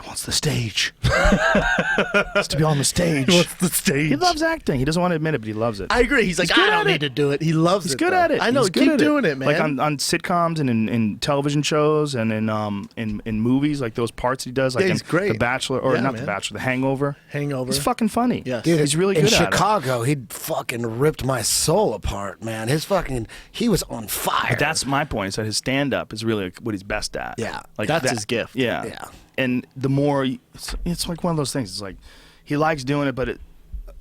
He wants the stage. He wants to be on the stage. He wants the stage. He loves acting. He doesn't want to admit it, but he loves it. I agree. He's like, I don't need to do it. He loves it. He's good though. at it. I know. He's good Keep at doing it, man. Like on sitcoms and in television shows and in movies, like those parts he does, like he's in great. The Bachelor, or not man. The Bachelor, The Hangover. Hangover. He's fucking funny. Yes. Dude, he's really good in at it. Chicago, he fucking ripped my soul apart, man. He was on fire. But that's my point. Is that his stand-up is really what he's best at. Yeah. like That's his gift. Yeah, Yeah. And the more it's like one of those things. It's like he likes doing it, but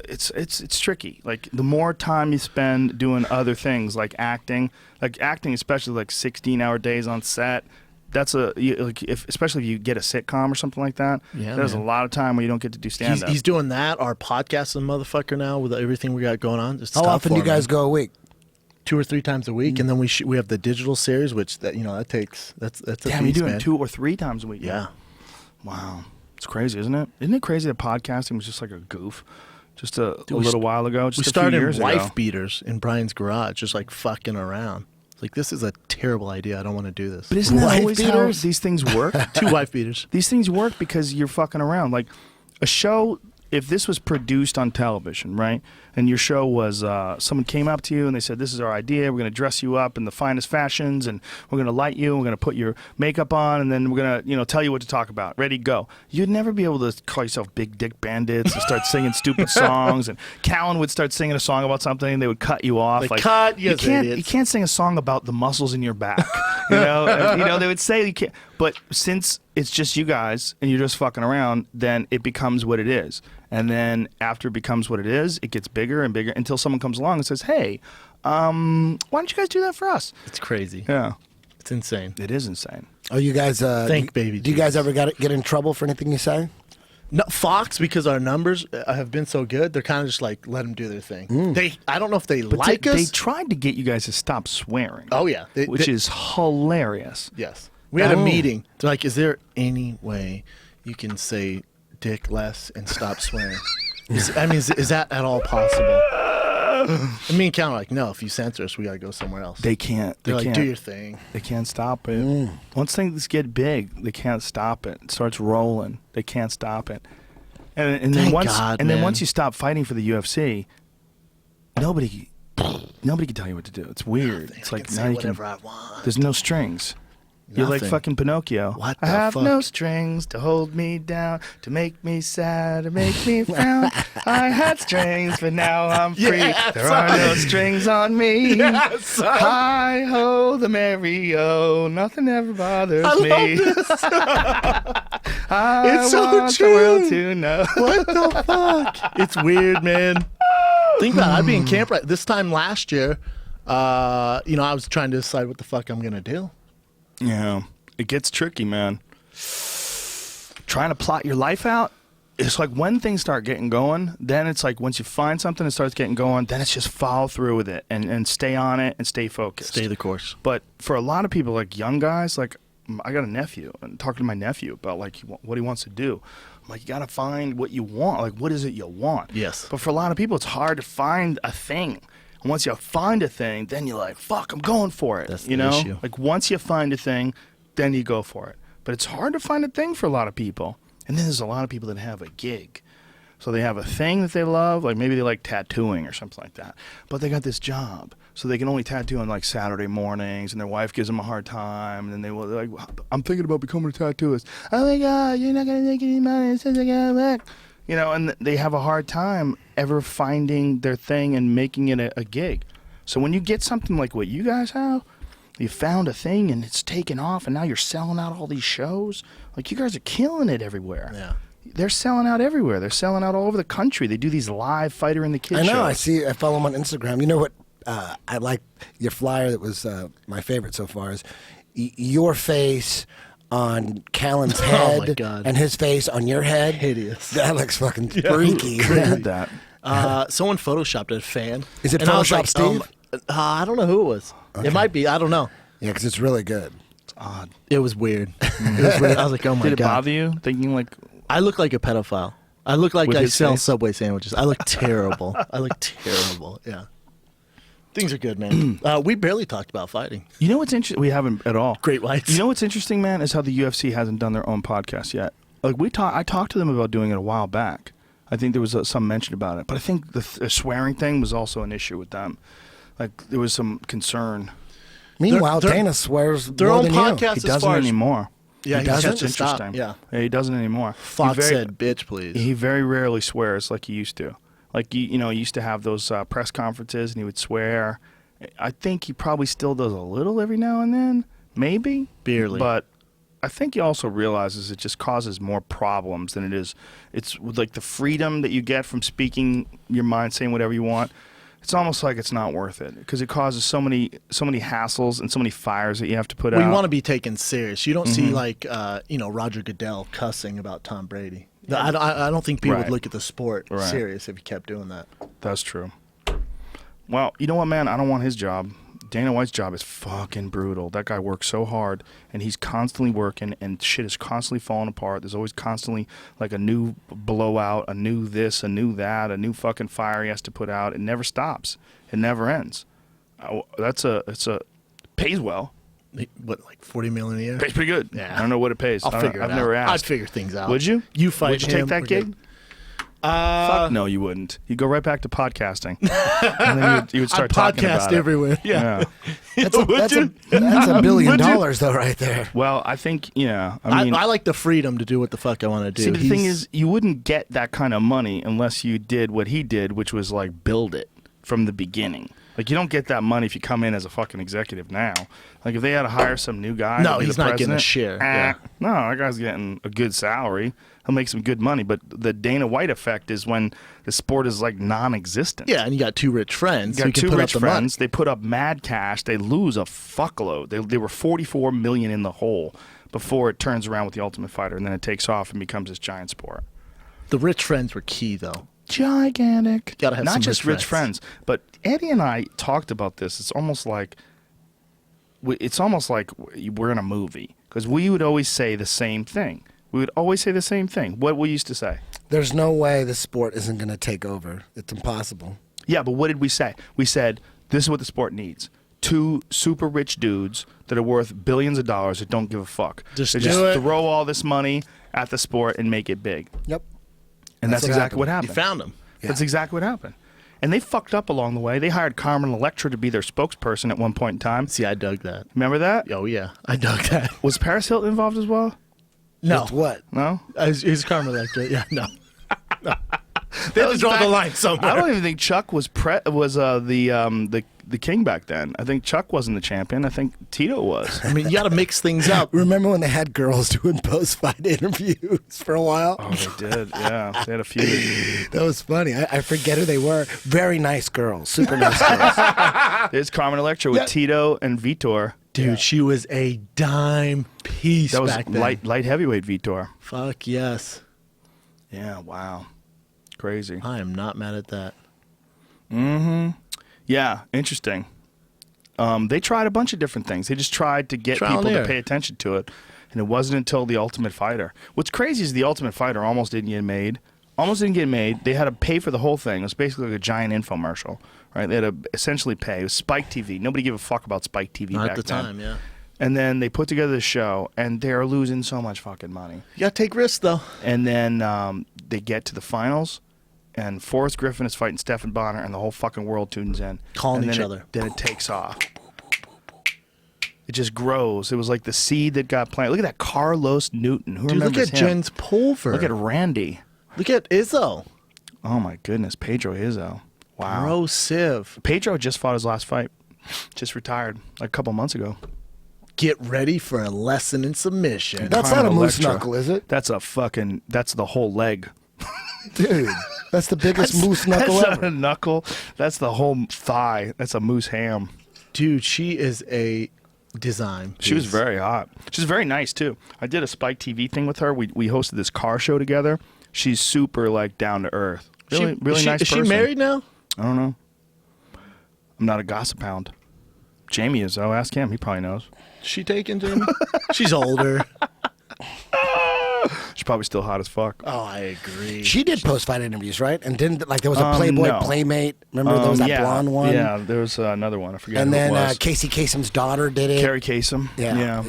it's tricky. Like, the more time you spend doing other things, like acting, especially like 16-hour days on set. That's especially if you get a sitcom or something like that. Yeah, there's man. a lot of time where you don't get to do stand-up. He's doing that. Our podcast, the motherfucker, now with everything we got going on. How often do you guys go a week? 2 or 3 times a week, and then we have the digital series, which that takes that's a Damn, beast, you're doing man. 2 or 3 times a week. Yeah. Wow. It's crazy, isn't it? Isn't it crazy that podcasting was just like a goof just a we little while ago? Just We a few started years wife ago. beaters in Brian's garage, just like fucking around. It's like, this is a terrible idea. I don't want to do this. But isn't that Wife always how beaters? these things work? 2 wife beaters. These things work because you're fucking around. Like, a show, if this was produced on television, right, and your show was someone came up to you and they said, this is our idea, we're going to dress you up in the finest fashions, and we're going to light you, we're going to put your makeup on, and then we're going to tell you what to talk about. Ready, go. You'd never be able to call yourself Big Dick Bandits and start singing stupid songs, and Callan would start singing a song about something, and they would cut you off. Like, cut, you you can't idiots. you can't sing a song about the muscles in your back. They would say you can't. But since it's just you guys and you're just fucking around, then it becomes what it is. And then after it becomes what it is, it gets bigger and bigger until someone comes along and says, "Hey, why don't you guys do that for us?" It's crazy. Yeah, it's insane. It is insane. Oh, you guys. Thank baby. Do you guys ever get in trouble for anything you say? No, Fox, because our numbers have been so good, they're kind of just like, let them do their thing. I don't know if they like us. They tried to get you guys to stop swearing. Oh, yeah. Which is hilarious. Yes. We had a meeting. They're like, is there any way you can say dick less and stop swearing? Is that at all possible? And me and Count are like, no, if you censor us, we got to go somewhere else. They can't. They're like, do your thing. They can't stop it. Once things get big, they can't stop it. It starts rolling. They can't stop it. And then once you stop fighting for the UFC, nobody can tell you what to do. It's weird. It's like now you can. I want. There's no strings. You're like fucking Pinocchio. What the I have fuck? no strings to hold me down, to make me sad, to make me frown. I had strings, but now I'm free. Yes, there are no strings on me. Yes, Hi ho, the merry-o, nothing ever bothers me. I It's so want true. the world to know. What the fuck? It's weird, man. Think about it. I'd be in camp this time last year. I was trying to decide what the fuck I'm gonna do. Yeah, it gets tricky, man. Trying to plot your life out, it's like when things start getting going, then it's like once you find something that starts getting going, then it's just follow through with it and stay on it and stay focused. Stay the course. But for a lot of people, like young guys, like I got a nephew and talking to my nephew about like what he wants to do. I'm like, you got to find what you want. Like, what is it you want? Yes. But for a lot of people, it's hard to find a thing. And once you find a thing, then you're like, fuck, I'm going for it. That's the issue. Like once you find a thing, then you go for it. But it's hard to find a thing for a lot of people. And then there's a lot of people that have a gig. So they have a thing that they love, like maybe they like tattooing or something like that. But they got this job. So they can only tattoo on like Saturday mornings, and their wife gives them a hard time. And then they're like, I'm thinking about becoming a tattooist. Oh my God, you're not going to make any money since I got back. And they have a hard time ever finding their thing and making it a gig. So when you get something like what you guys have, you found a thing and it's taken off and now you're selling out all these shows. Like you guys are killing it everywhere. Yeah. They're selling out everywhere. They're selling out all over the country. They do these live Fighter and the Kid shows. I follow them on Instagram. You know what? I like your flyer that was my favorite so far is your face on Callan's head Oh my God. and his face on your head. Hideous. That looks fucking freaky. I had that. Someone photoshopped a fan. Is it And I was Photoshop like, Steve? I don't know who it was. Okay. It might be. I don't know. Yeah, because it's really good. It's odd. It was weird. It was weird. I was like, oh my Did it God. bother you? Thinking like, I look like a pedophile. I look like With I his sell face? Subway sandwiches. I look terrible. I look terrible. Yeah. Things are good, man. We barely talked about fighting. you know what's interesting? We haven't at all. Great whites. You know what's interesting, man, is how the UFC hasn't done their own podcast yet. Like I talked to them about doing it a while back. I think there was some mention about it, but I think the swearing thing was also an issue with them. Like there was some concern. Meanwhile, They're- Dana swears their more own than podcast you. He as doesn't far as anymore. Yeah, he he doesn't. said to stop. Interesting. Yeah. He doesn't anymore. Fox He very- said, "Bitch, please." He very rarely swears like he used to. Like he used to have those press conferences and he would swear. I think he probably still does a little every now and then, maybe. Barely. But I think he also realizes it just causes more problems than it is. It's like the freedom that you get from speaking your mind, saying whatever you want. It's almost like it's not worth it because it causes so many hassles and so many fires that you have to put Well, out. you want to be taken serious. You don't see like Roger Goodell cussing about Tom Brady. I don't think people Right. would look at the sport Right. serious if he kept doing that. That's true. Well, you know what, man? I don't want his job. Dana White's job is fucking brutal. That guy works so hard, and he's constantly working, and shit is constantly falling apart. There's always constantly like a new blowout, a new this, a new that, a new fucking fire he has to put out. It never stops. It never ends. Pays well. What, like $40 million a year? Pays pretty good. Yeah. I don't know what it pays. I'll figure it out. I've never asked. I'd figure things out. Would you? You fight Would you take him, that we're gig? good. Fuck no, you wouldn't. You'd go right back to podcasting, and then you would start I talking about podcast it. everywhere. Yeah. That's a $1 billion though, right there. Well, I think I mean, I like the freedom to do what the fuck I want to do. see, the thing is, you wouldn't get that kind of money unless you did what he did, which was like build it from the beginning. Like, you don't get that money if you come in as a fucking executive now. Like, if they had to hire some new guy, No, to be he's the not getting a president, share. Yeah. No, that guy's getting a good salary. He'll make some good money. But the Dana White effect is when the sport is like non-existent. Yeah, and you got two rich friends. You who got can two put rich up the money. friends. They put up mad cash. They lose a fuckload. They were $44 million in the hole before it turns around with the Ultimate Fighter, and then it takes off and becomes this giant sport. The rich friends were key, though. Gigantic. Gotta have not some just rich friends, but Eddie and I talked about this. It's almost like we're in a movie, because we would always say the same thing. What we used to say. There's no way the sport isn't going to take over. It's impossible. Yeah, but what did we say? We said, this is what the sport needs. 2 super rich dudes that are worth billions of dollars that don't give a fuck. Just They do it. throw all this money at the sport and make it big. Yep. And that's exactly what You happened. found him. Yeah. That's exactly what happened. And they fucked up along the way. They hired Carmen Electra to be their spokesperson at one point in time. See, I dug that. Remember that? Oh, yeah. I dug that. Was Paris Hilton involved as well? No. With what? No? He's Carmen Electra. Yeah, no. They had to draw the line somewhere. I don't even think Chuck was the king back then. I think Chuck wasn't the champion. I think Tito was. I mean, you got to mix things up. Remember when they had girls doing post-fight interviews for a while? Oh, they did. Yeah, they had a few. That was funny. I forget who they were. Very nice girls. Super nice girls. There's Carmen Electra with Tito and Vitor. Dude, she was a dime piece That was back then. light heavyweight Vitor. Fuck yes. Yeah, wow. Crazy. I am not mad at that. Yeah, interesting. They tried a bunch of different things. They just tried to get Trial people and to error. pay attention to it. And it wasn't until The Ultimate Fighter. What's crazy is The Ultimate Fighter almost didn't get made. They had to pay for the whole thing. It was basically like a giant infomercial, right? They had to essentially pay. It was Spike TV. Nobody gave a fuck about Spike TV Not back at the then. time, yeah. And then they put together the show, and they're losing so much fucking money. You got to take risks, though. And then they get to the finals, and Forrest Griffin is fighting Stephen Bonner, and the whole fucking world tunes in. Calling And each then other. Then it takes off. It just grows. It was like the seed that got planted. Look at that Carlos Newton. Who Dude, look remembers at him? Jens Pulver. Look at Randy. Look at Izzo. Oh, my goodness. Pedro Izzo. Wow. Bro Civ. Pedro just fought his last fight. Just retired like a couple months ago. Get ready for a lesson in submission. That's not a Carmen moose Electra. knuckle, is it? That's the whole leg. Dude, that's the biggest moose knuckle That's not ever. a knuckle. That's the whole thigh. That's a moose ham. Dude, she is a design. She was piece. very hot. She's very nice too. I did a Spike TV thing with her. We hosted this car show together. She's super like down to earth. Really nice Is person. she married now? I don't know. I'm not a gossip hound. Jamie is though. Ask him. He probably knows. Is she taken, Jamie? She's older. She's probably still hot as fuck. Oh, I agree. She did post-fight interviews, right? And didn't there was a Playboy no. Playmate? Remember there was that yeah, blonde one? Yeah, there was another one. I forget And who then it was. Casey Kasem's daughter did it. Carrie Kasem. Yeah. Yeah.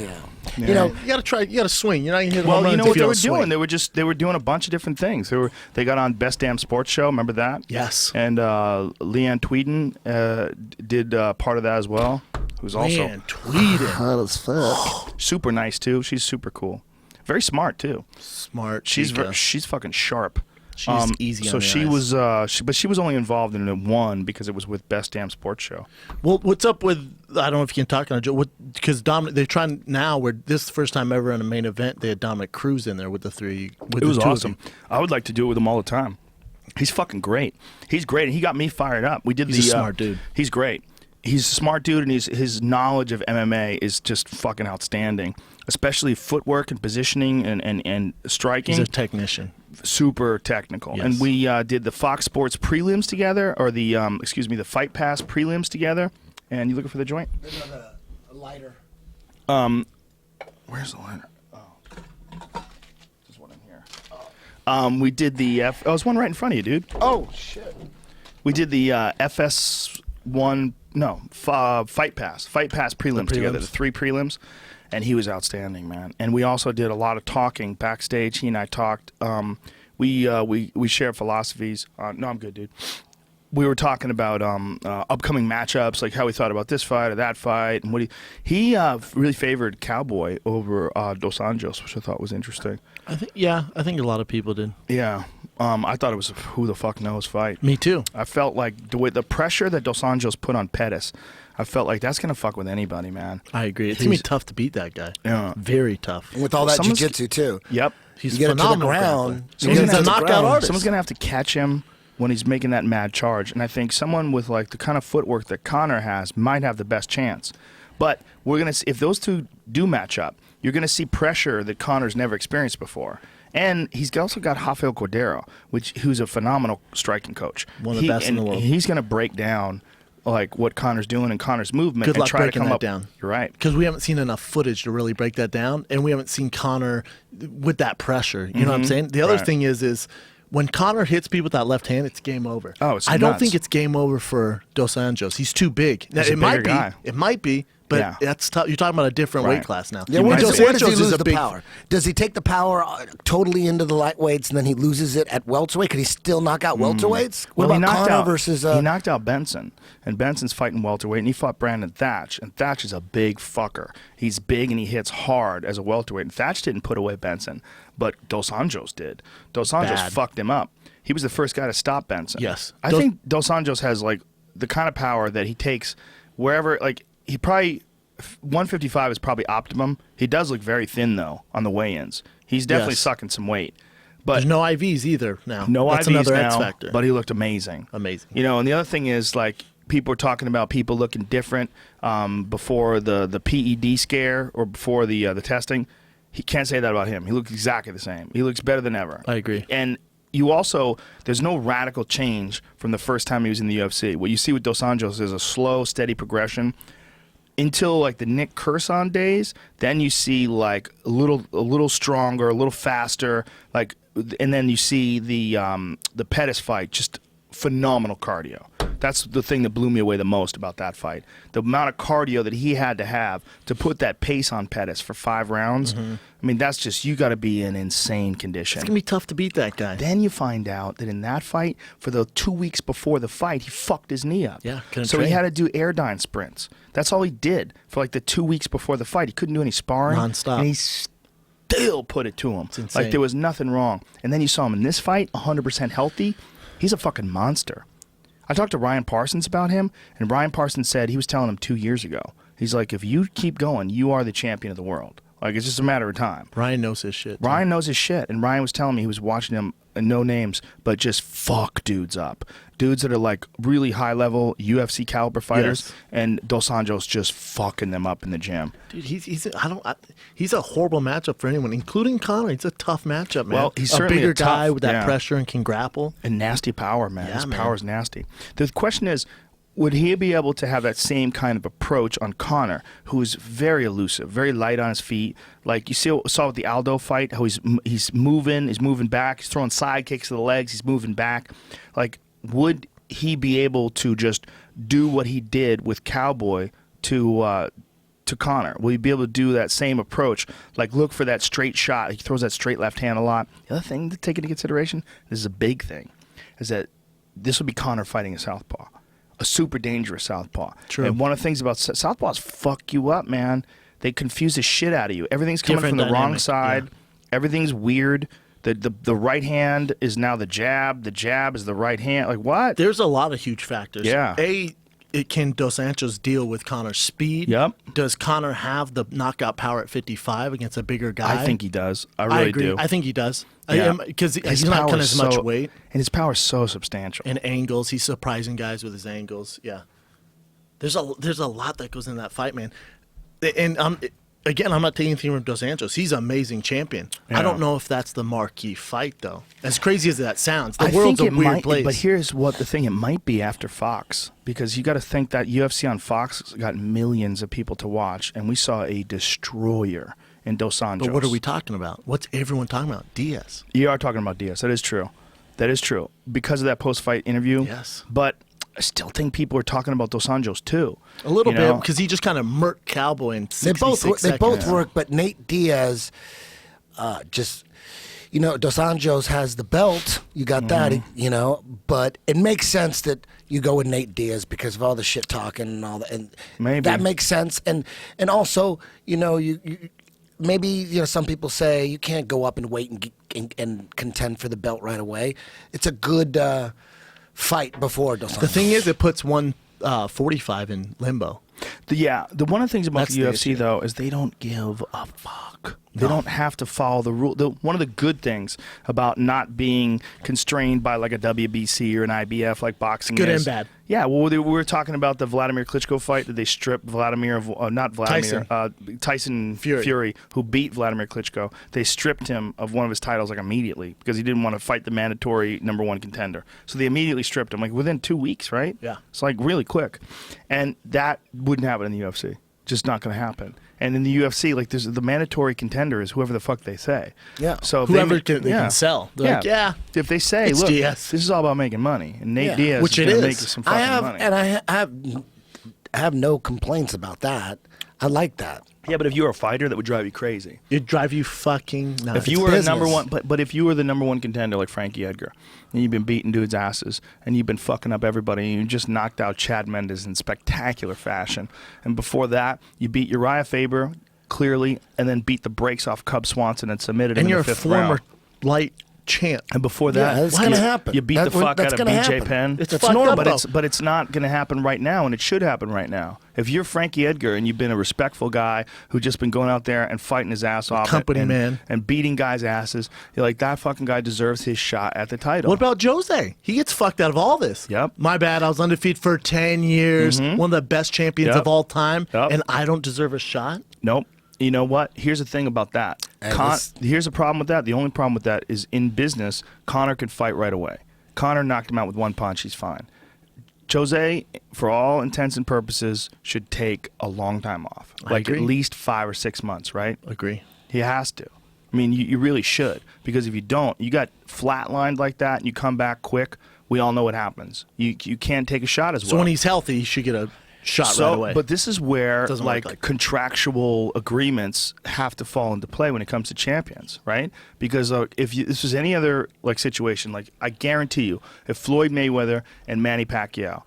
You know, You gotta try. You gotta swing. You're not gonna hit a Well, home run you know until what they don't were swing. doing? They were doing a bunch of different things. They got on Best Damn Sports Show. Remember that? Yes. And Leanne Tweeden did part of that as well. Who's also Man, tweeting. hot as fuck. super nice too. She's super cool. Very smart too. Smart. She's Chica. she's fucking sharp. She's easy on So the she eyes. was, but she was only involved in it one because it was with Best Damn Sports Show. Well, what's up with? I don't know if you can talk on a joke. Because Dominic, they're trying now. Where this is the first time ever in a main event, they had Dominic Cruz in there with the three. With It was the two of awesome. them. I would like to do it with him all the time. He's fucking great. He's great, and he got me fired up. We did He's the a smart dude. He's great. He's a smart dude, and his knowledge of MMA is just fucking outstanding, especially footwork and positioning and striking. He's a technician. Super technical. Yes. And we did the Fox Sports prelims together, or the the Fight Pass prelims together. And you looking for the joint? There's a lighter. Where's the lighter? Oh, there's one in here. We did the oh, there's one right in front of you, dude. Oh, shit. We did the FS1, Fight Pass prelims together, the 3 prelims, and he was outstanding, man. And we also did a lot of talking backstage. He and I talked. We shared philosophies. No, I'm good, dude. We were talking about upcoming matchups, like how we thought about this fight or that fight, and what he really favored Cowboy over Dos Anjos, which I thought was interesting. I think a lot of people did. Yeah. I thought it was a who the fuck knows fight. Me too. I felt like the pressure that Dos Anjos put on Pettis, I felt like that's going to fuck with anybody, man. I agree. It's going to be tough to beat that guy. Yeah. Very tough. And with all that jiu-jitsu, too. Yep. He's you get phenomenal. It to the ground. He's a knockout artist. Someone's going to have to catch him when he's making that mad charge. And I think someone with like the kind of footwork that Conor has might have the best chance. But we're going to see, if those two do match up, you're going to see pressure that Conor's never experienced before. And he's also got Rafael Cordero, who's a phenomenal striking coach. One of the best in the world. He's going to break down like what Conor's doing and Conor's movement. Good and luck try breaking to come that up. down. You're right. Because we haven't seen enough footage to really break that down, and we haven't seen Conor with that pressure. You know what I'm saying? The other thing is when Conor hits people with that left hand, it's game over. Oh, it's I don't nuts. think it's game over for Dos Anjos. He's too big. Now, He's a it might bigger be. guy. It might be. But Yeah. that's tough. You're talking about a different weight class now. Yeah, where does he lose is a the big power? Does he take the power totally into the lightweights and then he loses it at welterweight? Could he still knock out welterweights? What Well, about Conor versus... he knocked out Benson, and Benson's fighting welterweight, and he fought Brandon Thatch, and Thatch is a big fucker. He's big and he hits hard as a welterweight, and Thatch didn't put away Benson, but Dos Anjos did. Dos Anjos Bad. fucked him up. He was the first guy to stop Benson. Yes. I think Dos Anjos has like the kind of power that he takes wherever, like he probably... 155 is probably optimum. He does look very thin, though, on the weigh-ins. He's definitely Yes. sucking some weight. But There's no IVs either now. no That's IVs another now, X factor. but he looked amazing. Amazing. You know, and the other thing is, like, people are talking about people looking different before the PED scare or before the testing. He can't say that about him. He looks exactly the same. He looks better than ever. I agree. And you also, there's no radical change from the first time he was in the UFC. What you see with Dos Anjos is a slow, steady progression until like the Nick Curson days. Then you see like a little stronger, a little faster, like, and then you see the Pettis fight, just phenomenal cardio. That's the thing that blew me away the most about that fight. The amount of cardio that he had to have to put that pace on Pettis for 5 rounds. I mean, that's just, you got to be in insane condition. It's going to be tough to beat that guy. Then you find out that in that fight, for the 2 weeks before the fight, he fucked his knee up. Yeah, couldn't so he train. had to do airdyne sprints. That's all he did for like the 2 weeks before the fight. He couldn't do any sparring. Nonstop. And he still put it to him. It's insane. Like there was nothing wrong. And then you saw him in this fight, 100% healthy. He's a fucking monster. I talked to Ryan Parsons about him, and Ryan Parsons said, he was telling him 2 years ago, he's like, if you keep going, you are the champion of the world. Like, it's just a matter of time. Ryan knows his shit. Ryan knows his shit, and Ryan was telling me he was watching him, no names, but just fuck dudes up. Dudes that are like really high level UFC caliber fighters, Yes. and Dos Anjos just fucking them up in the gym. Dude, he's a horrible matchup for anyone, including Conor. He's a tough matchup, man. Well, he's a certainly bigger a tough- guy with that yeah. pressure and can grapple. And nasty power, man. Yeah, His man. power's nasty. The question is, would he be able to have that same kind of approach on Conor, who is very elusive, very light on his feet? Like you saw with the Aldo fight, how he's moving back, he's throwing side kicks to the legs, he's moving back. Like, would he be able to just do what he did with Cowboy to Conor? Will he be able to do that same approach? Like, look for that straight shot. He throws that straight left hand a lot. The other thing to take into consideration, this is a big thing, is that this would be Conor fighting a southpaw. A super dangerous southpaw. True. And one of the things about southpaws fuck you up, man. They confuse the shit out of you. Everything's coming Different from the wrong dynamic, side. yeah. Everything's weird. The right hand is now the jab. The jab is the right hand. Like, what? There's a lot of huge factors. Yeah. Can Dos Anjos deal with Conor's speed? Yep. Does Conor have the knockout power at 55 against a bigger guy? I think he does. I I really agree. do. I think he does. Yeah. Because His he's not power cutting is as much so- weight. And his power is so substantial. And angles. He's surprising guys with his angles. Yeah. There's a lot that goes in that fight, man. And again, I'm not taking anything from Dos Anjos. He's an amazing champion. Yeah. I don't know if that's the marquee fight, though. As crazy as that sounds, the I world's think a it weird might, place. But here's what the thing: it might be after Fox, because you got to think that UFC on Fox got millions of people to watch, and we saw a destroyer in Dos Anjos. But what are we talking about? What's everyone talking about? Diaz. You are talking about Diaz. That is true. That is true because of that post-fight interview. Yes. But I still think people are talking about Dos Anjos too. A little You know? bit, because he just kind of murked Cowboy in 66 They both seconds. work, but Nate Diaz just, Dos Anjos has the belt. You got that, but it makes sense that you go with Nate Diaz because of all the shit talking and all that. And Maybe. that makes sense. And also, maybe some people say you can't go up and wait and contend for the belt right away. It's a good fight before Dos Anjos. The thing is, it puts 145 in limbo. The one of the things about That's the the UFC issue. though is they don't give a fuck. They don't have to follow the rule. One of the good things about not being constrained by like a WBC or an IBF like boxing Good is. and bad. Yeah, well, we were talking about the Vladimir Klitschko fight that they stripped Tyson Fury, who beat Vladimir Klitschko. They stripped him of one of his titles like immediately because he didn't want to fight the mandatory #1 contender. So they immediately stripped him like within 2 weeks, right? Yeah. It's like really quick. And that wouldn't happen in the UFC. Just not going to happen. And in the UFC, like there's the mandatory contender is whoever the fuck they say. Yeah. So if Whoever they can sell. They're like, yeah. If they say, It's look, Diaz. this is all about making money, and Nate Yeah. Diaz Which is it going to is. make some fucking money. And I have no complaints about that. I like that. Yeah, but if you were a fighter, that would drive you crazy. It'd drive you fucking nuts. If you were business. the #1, but if you were the #1 contender like Frankie Edgar, and you've been beating dudes' asses, and you've been fucking up everybody, and you just knocked out Chad Mendes in spectacular fashion, and before that, you beat Uriah Faber clearly, and then beat the brakes off Cub Swanson and submitted him and in you're the a 5th former round. light champ. And before that, Yeah, that's gonna happen. You beat the fuck That's out of gonna BJ happen. Penn. It's That's fucked normal. up, But it's not going to happen right now, and it should happen right now. If you're Frankie Edgar and you've been a respectful guy who's just been going out there and fighting his ass off company and, man. and beating guys' asses, you're like, that fucking guy deserves his shot at the title. What about Jose? He gets fucked out of all this. Yep. My bad. I was undefeated for 10 years, one of the best champions Yep. of all time, Yep. and I don't deserve a shot? Nope. You know what? Here's the thing about that. Here's the problem with that. The only problem with that is in business, Conor can fight right away. Conor knocked him out with one punch. He's fine. Jose, for all intents and purposes, should take a long time off. Like agree. at least 5 or 6 months, right? Agree. He has to. I mean, you really should. Because if you don't, you got flatlined like that and you come back quick, we all know what happens. You can't take a shot as well. So when he's healthy, he should get a shot right away. But this is where Doesn't work like that. contractual agreements have to fall into play when it comes to champions, right? Because if this was any other situation, like I guarantee you, if Floyd Mayweather and Manny Pacquiao,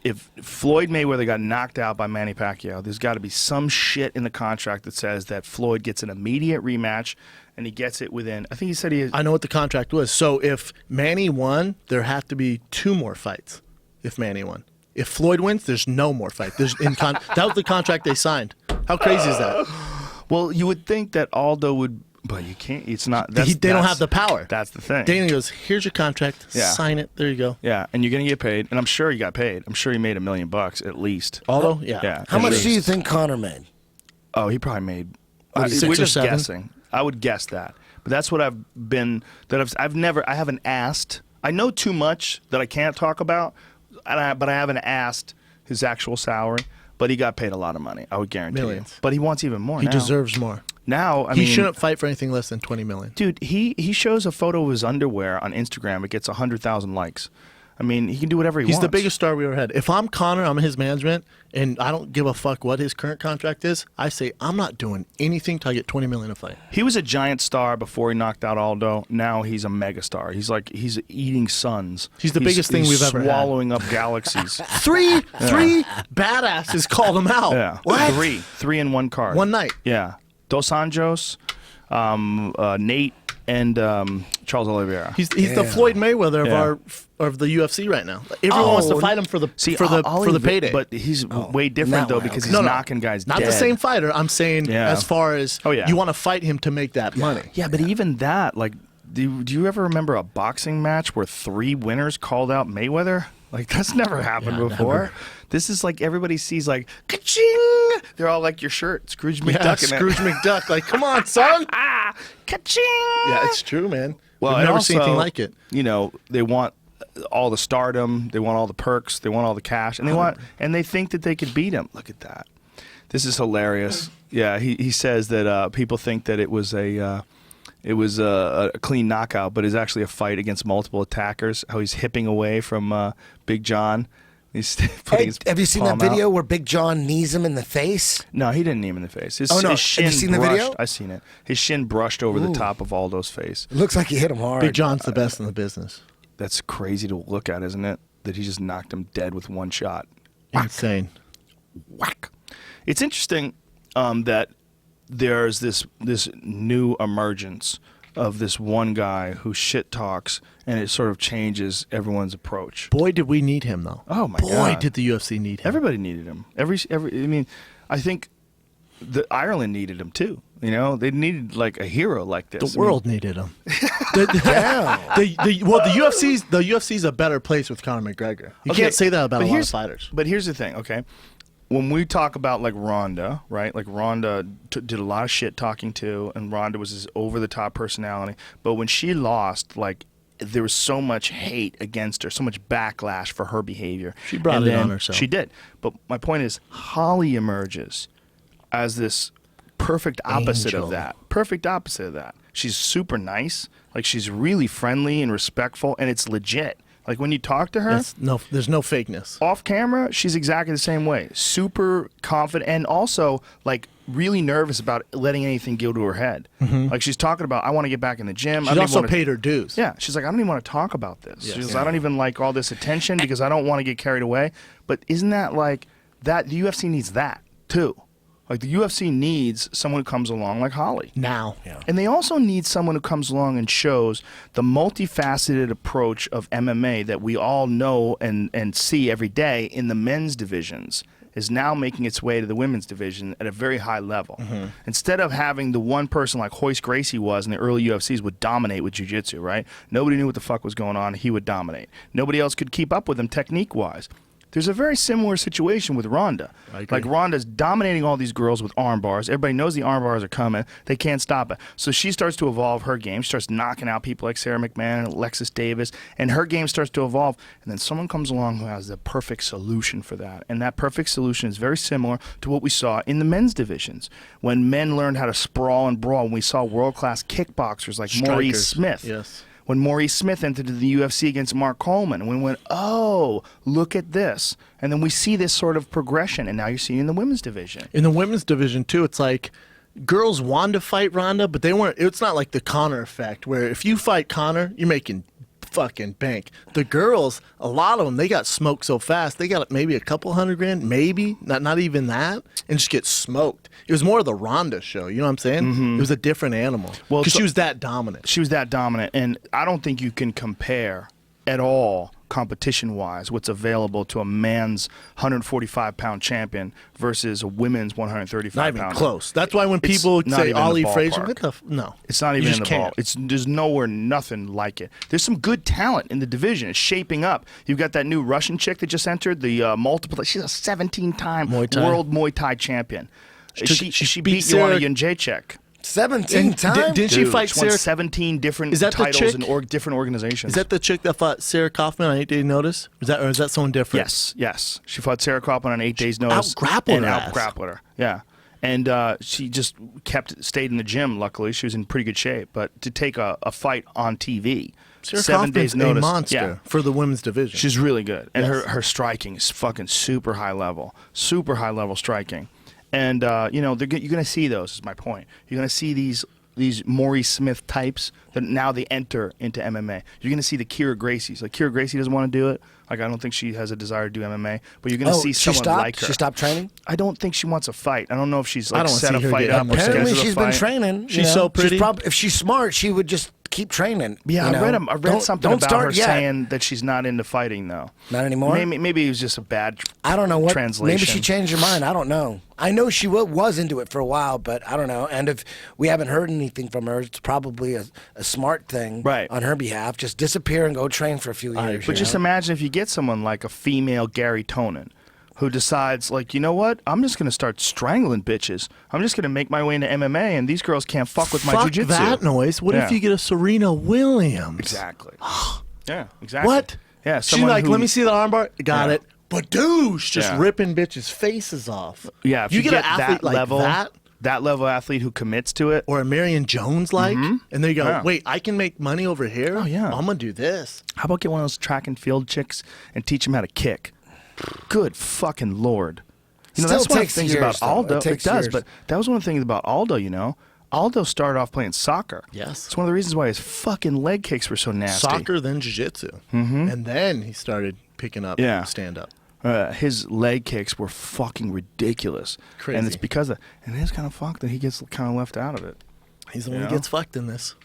if Floyd Mayweather got knocked out by Manny Pacquiao, there's got to be some shit in the contract that says that Floyd gets an immediate rematch, and he gets it within. I think he said I know what the contract was. So if Manny won, there have to be 2 more fights. If Manny won. If Floyd wins, there's no more fight. That was the contract they signed. How crazy is that? Well, you would think that Aldo would, but you can't. It's not. They don't have the power. That's the thing. Danny goes, here's your contract. Yeah. Sign it. There you go. Yeah, and you're gonna get paid, and I'm sure he got paid. I'm sure he made $1 million at least. Aldo? Yeah. Yeah. How at much least. do you think Conor made? Oh, he probably made. Maybe 6 we're or just 7? guessing. I would guess that, but that's what I've been. I haven't asked. I know too much that I can't talk about, but I haven't asked his actual salary. But he got paid a lot of money. I would guarantee Millions. you. But he wants even more. He now. deserves more. Now, I He mean, shouldn't fight for anything less than $20 million. dude, he shows a photo of his underwear on Instagram. It gets 100,000 likes. I mean, he can do whatever he wants. He's the biggest star we ever had. If I'm Conor, I'm in his management, and I don't give a fuck what his current contract is, I say I'm not doing anything till I get $20 million a fight. He was a giant star before he knocked out Aldo. Now he's a megastar. He's eating suns. He's the biggest thing we've ever had. Swallowing up galaxies. Three badasses called him out. Yeah. What? Three in one card. One night. Yeah. Dos Anjos, Nate, and Charles Oliveira. He's the Floyd Mayweather of the UFC right now. Everyone wants to fight him for the payday. But he's way different though because he's No, knocking guys not dead. the same fighter. I'm saying as far as you want to fight him to make that money. Yeah, but even that, like, do you ever remember a boxing match where 3 winners called out Mayweather? Like, that's never happened before. Never. This is like everybody sees like, ka-ching! They're all like your shirt, Scrooge McDuck. Yeah, Scrooge McDuck. Like, come on, son. Ka-ching! Yeah, it's true, man. Well, I've and never also, seen anything like it. You know, they want all the stardom, they want all the perks, they want all the cash, and they think that they could beat him. Look at that. This is hilarious. Yeah, he says that people think that it was a clean knockout, but it's actually a fight against multiple attackers. How he's hipping away from Big John. He's putting his Have you seen that palm video out. where Big John knees him in the face? No, he didn't knee him in the face. His, Oh, no. his shin Have you seen the brushed, video? I seen it. His shin brushed over the top of Aldo's face. It looks like he hit him hard. Big John's the best in the business. That's crazy to look at, isn't it? That he just knocked him dead with one shot. Insane. Whack. It's interesting that there's this new emergence of this one guy who shit talks, and it sort of changes everyone's approach. Boy, did we need him, though. Oh, my God. God. Boy, did the UFC need him. Everybody needed him. I mean, I think Ireland needed him, too. You know, they needed, like, a hero like this. The world needed him. Yeah. The UFC's a better place with Conor McGregor. You can't say that about a lot of fighters. But here's the thing, okay? When we talk about, like, Ronda, right? Like, Ronda did a lot of shit talking, too, and Ronda was this over-the-top personality. But when she lost, like, there was so much hate against her, so much backlash for her behavior. She brought it on herself. She did. But my point is, Holly emerges as this perfect opposite Angel. of that. Perfect opposite of that. She's super nice. Like, she's really friendly and respectful, and it's legit. Like, when you talk to her, there's no fakeness. off camera, she's exactly the same way. Super confident, and also, like, really nervous about letting anything go to her head. Like, she's talking about, I want to get back in the gym. She's also paid her dues. Yeah, she's like, I don't even want to talk about this. Yes. She's like, I don't even like all this attention because I don't want to get carried away. But isn't that like, that the UFC needs that, too. Like, the UFC needs someone who comes along like Holly. Now. Yeah. And they also need someone who comes along and shows the multifaceted approach of MMA that we all know and see every day in the men's divisions is now making its way to the women's division at a very high level. Instead of having the one person like Hoist Gracie was in the early UFCs would dominate with jiu-jitsu, right? Nobody knew what the fuck was going on. He would dominate. Nobody else could keep up with him technique-wise. There's a very similar situation with Ronda. Like, Ronda's dominating all these girls with arm bars. Everybody knows the arm bars are coming. They can't stop it. So she starts to evolve her game. She starts knocking out people like Sarah McMahon and Alexis Davis, and her game starts to evolve. And then someone comes along who has the perfect solution for that. And that perfect solution is very similar to what we saw in the men's divisions. When men learned how to sprawl and brawl, when we saw world-class kickboxers like Maurice Smith. Yes. When Maurice Smith entered the UFC against Mark Coleman, and we went, oh, look at this. And then we see this sort of progression, and now you're seeing it in the women's division. In the women's division, too, it's like girls wanted to fight Ronda, but they weren't. It's not like the Conor effect, where if you fight Conor, you're making fucking bank. The girls, a lot of them, they got smoked so fast. They got maybe a couple $100,000, maybe not even that, and just get smoked. It was more of the Ronda show. You know what I'm saying? It was a different animal because she was that dominant. She was that dominant, and I don't think you can compare at all competition-wise what's available to a man's 145-pound champion versus a women's 135-pound. Not even close. That's why when people say Ali Frazier, no. It's not even in the ball. Can't. There's nowhere nothing like it. There's some good talent in the division. It's shaping up. You've got that new Russian chick that just entered, the multiple. She's a 17-time world Muay Thai champion. She beat Joanna Jędrzejczyk. 17 times? Didn't she fight She won Sarah? 17 different Is that the titles chick? in different organizations. Is that the chick that fought Sarah Kaufman on 8 Days Notice? Is that someone different? Yes. She fought Sarah Kaufman on 8 Days Notice. Out-grappled her ass. Out-grappled her. Yeah. And she just stayed in the gym, luckily. She was in pretty good shape. But to take a fight on TV, Sarah 7 Kaufman's days notice. a monster for the women's division. She's really good. And Yes. her striking is fucking super high level. Super high level striking. And, you're going to see those, is my point. You're going to see these Maurice Smith types that now they enter into MMA. You're going to see the Kira Gracies. Like, Kira Gracie doesn't want to do it. Like, I don't think she has a desire to do MMA. But you're going to see someone like her. She stopped training? I don't think she wants a fight. I don't know if she's I like don't set a see her fight getting up or Apparently scheduled a she's been fight. training. She's so pretty. If she's smart, she would just keep training. Yeah, you know? I read something about her yet. saying that she's not into fighting, though. Not anymore? Maybe it was just a bad I don't know what. translation. Maybe she changed her mind. I don't know. I know she was into it for a while, but I don't know. And if we haven't heard anything from her, it's probably a smart thing on her behalf. Just disappear and go train for a few years. But just imagine if you get someone like a female Gary Tonin who decides, like, you know what? I'm just going to start strangling bitches. I'm just going to make my way into MMA, and these girls can't fuck with my jiu-jitsu. Fuck that noise. What if you get a Serena Williams? Exactly. Yeah, exactly. What? Yeah, She's like, let me see the armbar. Got Yeah. it. Badoosh, just ripping bitches' faces off. Yeah, if you get an athlete that like level, that level athlete who commits to it. or a Marion Jones like, and then you go, wait, I can make money over here? Oh, yeah. I'm going to do this. How about get one of those track and field chicks and teach them how to kick? Good fucking Lord. You know, Still that's one of the takes things years, about though. Aldo. It takes does, years. but that was one of the things about Aldo, you know. Aldo started off playing soccer. Yes. It's one of the reasons why his fucking leg kicks were so nasty. Soccer, then jiu-jitsu. And then he started picking up stand-up. his leg kicks were fucking ridiculous. Crazy. And it's because of, and it's kind of fucked that he gets kind of left out of it. He's the one who gets fucked in this.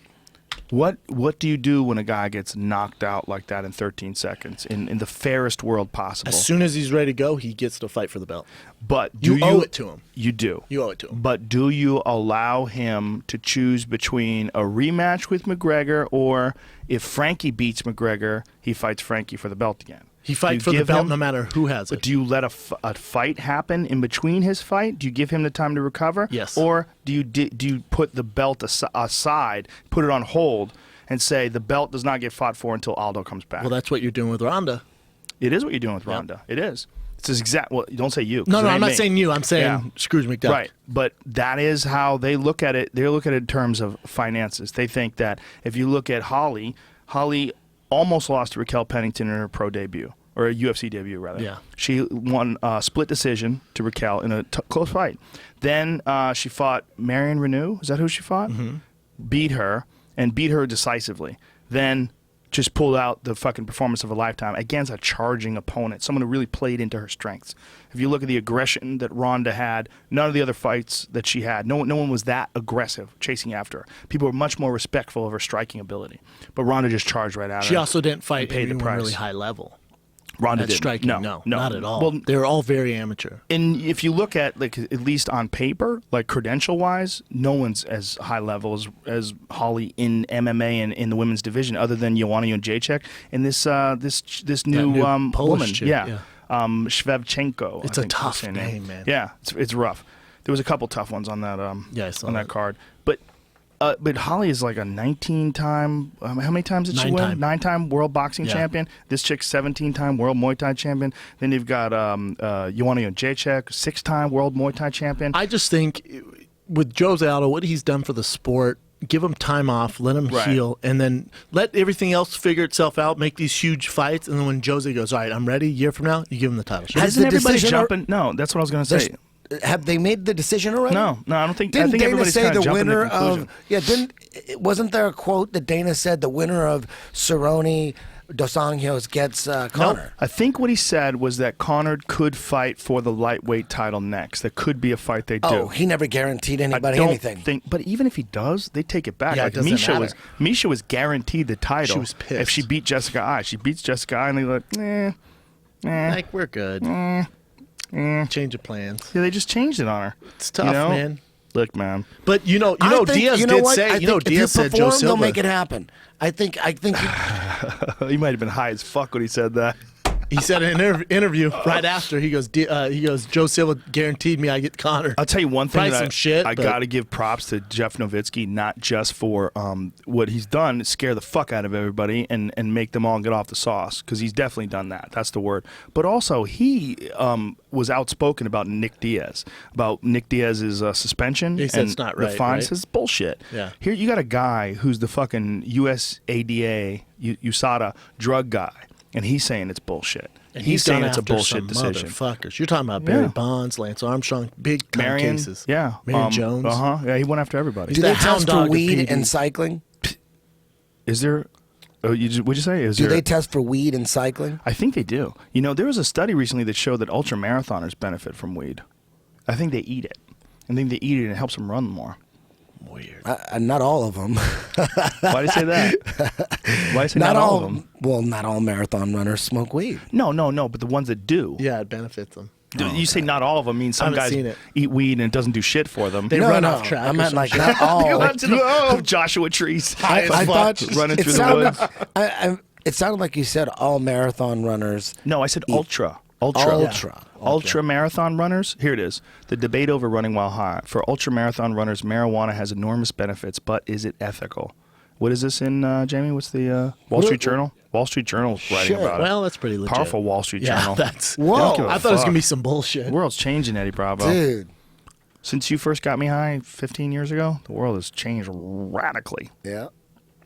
What do you do when a guy gets knocked out like that in 13 seconds in the fairest world possible? As soon as he's ready to go, he gets to fight for the belt. But you owe it to him. You do. You owe it to him. But do you allow him to choose between a rematch with McGregor, or if Frankie beats McGregor, he fights Frankie for the belt again? He fights for the belt no matter who has it. But do you let a fight happen in between his fight? Do you give him the time to recover? Yes. Or do you put the belt aside, put it on hold, and say the belt does not get fought for until Aldo comes back? Well, that's what you're doing with Ronda. It is what you're doing with Ronda. It is. It's exact. Well, don't say you. No, I'm not saying you. I'm saying Scrooge McDuck. Right. But that is how they look at it. They look at it in terms of finances. They think that if you look at Holly almost lost to Raquel Pennington in her pro debut, or a UFC debut, rather. Yeah. She won a split decision to Raquel in a close fight. Then she fought Marion Reneau. Is that who she fought? Mm-hmm. Beat her decisively. Then just pulled out the fucking performance of a lifetime against a charging opponent, someone who really played into her strengths. If you look at the aggression that Ronda had, none of the other fights that she had, no one was that aggressive chasing after her. People were much more respectful of her striking ability. But Ronda just charged right at her. She also didn't fight paid the anyone price. really high level. Ronda At didn't. striking, no, not at all. Well, they were all very amateur. And if you look at, like, at least on paper, like credential-wise, no one's as high level as Holly in MMA and in the women's division, other than Joanna Jędrzejczyk and this new Polish woman, chick, Shevchenko. It's I a think tough is her name, man. Yeah, it's rough. There was a couple tough ones on that I saw on that card, but Holly is like a 19-time. How many times did she win? 9-time world boxing champion. This chick's 17-time world Muay Thai champion. Then you've got Joanna Jędrzejczyk, 6-time world Muay Thai champion. I just think with Jose Aldo, what he's done for the sport, give him time off, let him heal, and then let everything else figure itself out. Make these huge fights, and then when Jose goes, all right, I'm ready. A year from now, you give him the title shot. Isn't everybody jumping? No, that's what I was going to say. Have they made the decision already? No, I don't think. Didn't I think Dana everybody's say kind of the jumping to winner conclusion. Wasn't there a quote that Dana said the winner of Cerrone Dos Anjos gets Conor? Nope. I think what he said was that Conor could fight for the lightweight title next. That could be a fight they do. Oh, he never guaranteed anybody anything. But even if he does, they take it back. Yeah, like it doesn't matter. Misha was guaranteed the title. She was pissed. If she beat Jessica Eye. She beats Jessica Eye, and they're like, Like, we're good. Change of plans. Yeah, they just changed it on her. It's tough, man. Look, man. But Diaz did say, Diaz said Joe Silva. They'll make it happen. I think He might have been high as fuck when he said that. He said in an interview right after, he goes, Joe Silva guaranteed me I get Conor. I'll tell you one thing Probably I got to give props to Jeff Nowitzki, not just for what he's done, scare the fuck out of everybody and make them all get off the sauce, because he's definitely done that. That's the word. But also, he was outspoken about Nick Diaz's suspension. He said and it's not the right, fine. right? Says bullshit. Yeah. Here you got a guy who's the fucking USADA, USADA drug guy. And he's saying it's bullshit. And he's saying it's a after bullshit some decision. Motherfuckers. You're talking about Barry Bonds, Lance Armstrong, big Marion, cases. yeah. Marion Jones. Yeah, he went after everybody. do the they hound test dog for of weed PD. in cycling? Is there? What'd you say? Do they test for weed in cycling? I think they do. You know, there was a study recently that showed that ultra marathoners benefit from weed. I think they eat it. I think they eat it and it helps them run more. Weird. Not all of them. Why do you say that? Why do you say not all of them? Well, not all marathon runners smoke weed. No. But the ones that do. Yeah, it benefits them. You say not all of them means some haven't seen guys it. eat weed and it doesn't do shit for them. They run off track. I or meant some like shit. not all. Of Joshua trees. I thought running it through sounded, the woods. It sounded like you said all marathon runners. No, I said ultra. Ultra marathon runners. Here it is. The debate over running while high. For ultra marathon runners, marijuana has enormous benefits, but is it ethical? What is this in, Jamie? What's the Wall Street Journal? Wall Street Journal's writing about it. Well, that's pretty legit. Powerful Wall Street Yeah, Journal. that's. They don't give a I thought it was fuck. gonna be some bullshit. The world's changing, Eddie Bravo. Dude. Since you first got me high 15 years ago, the world has changed radically. Yeah.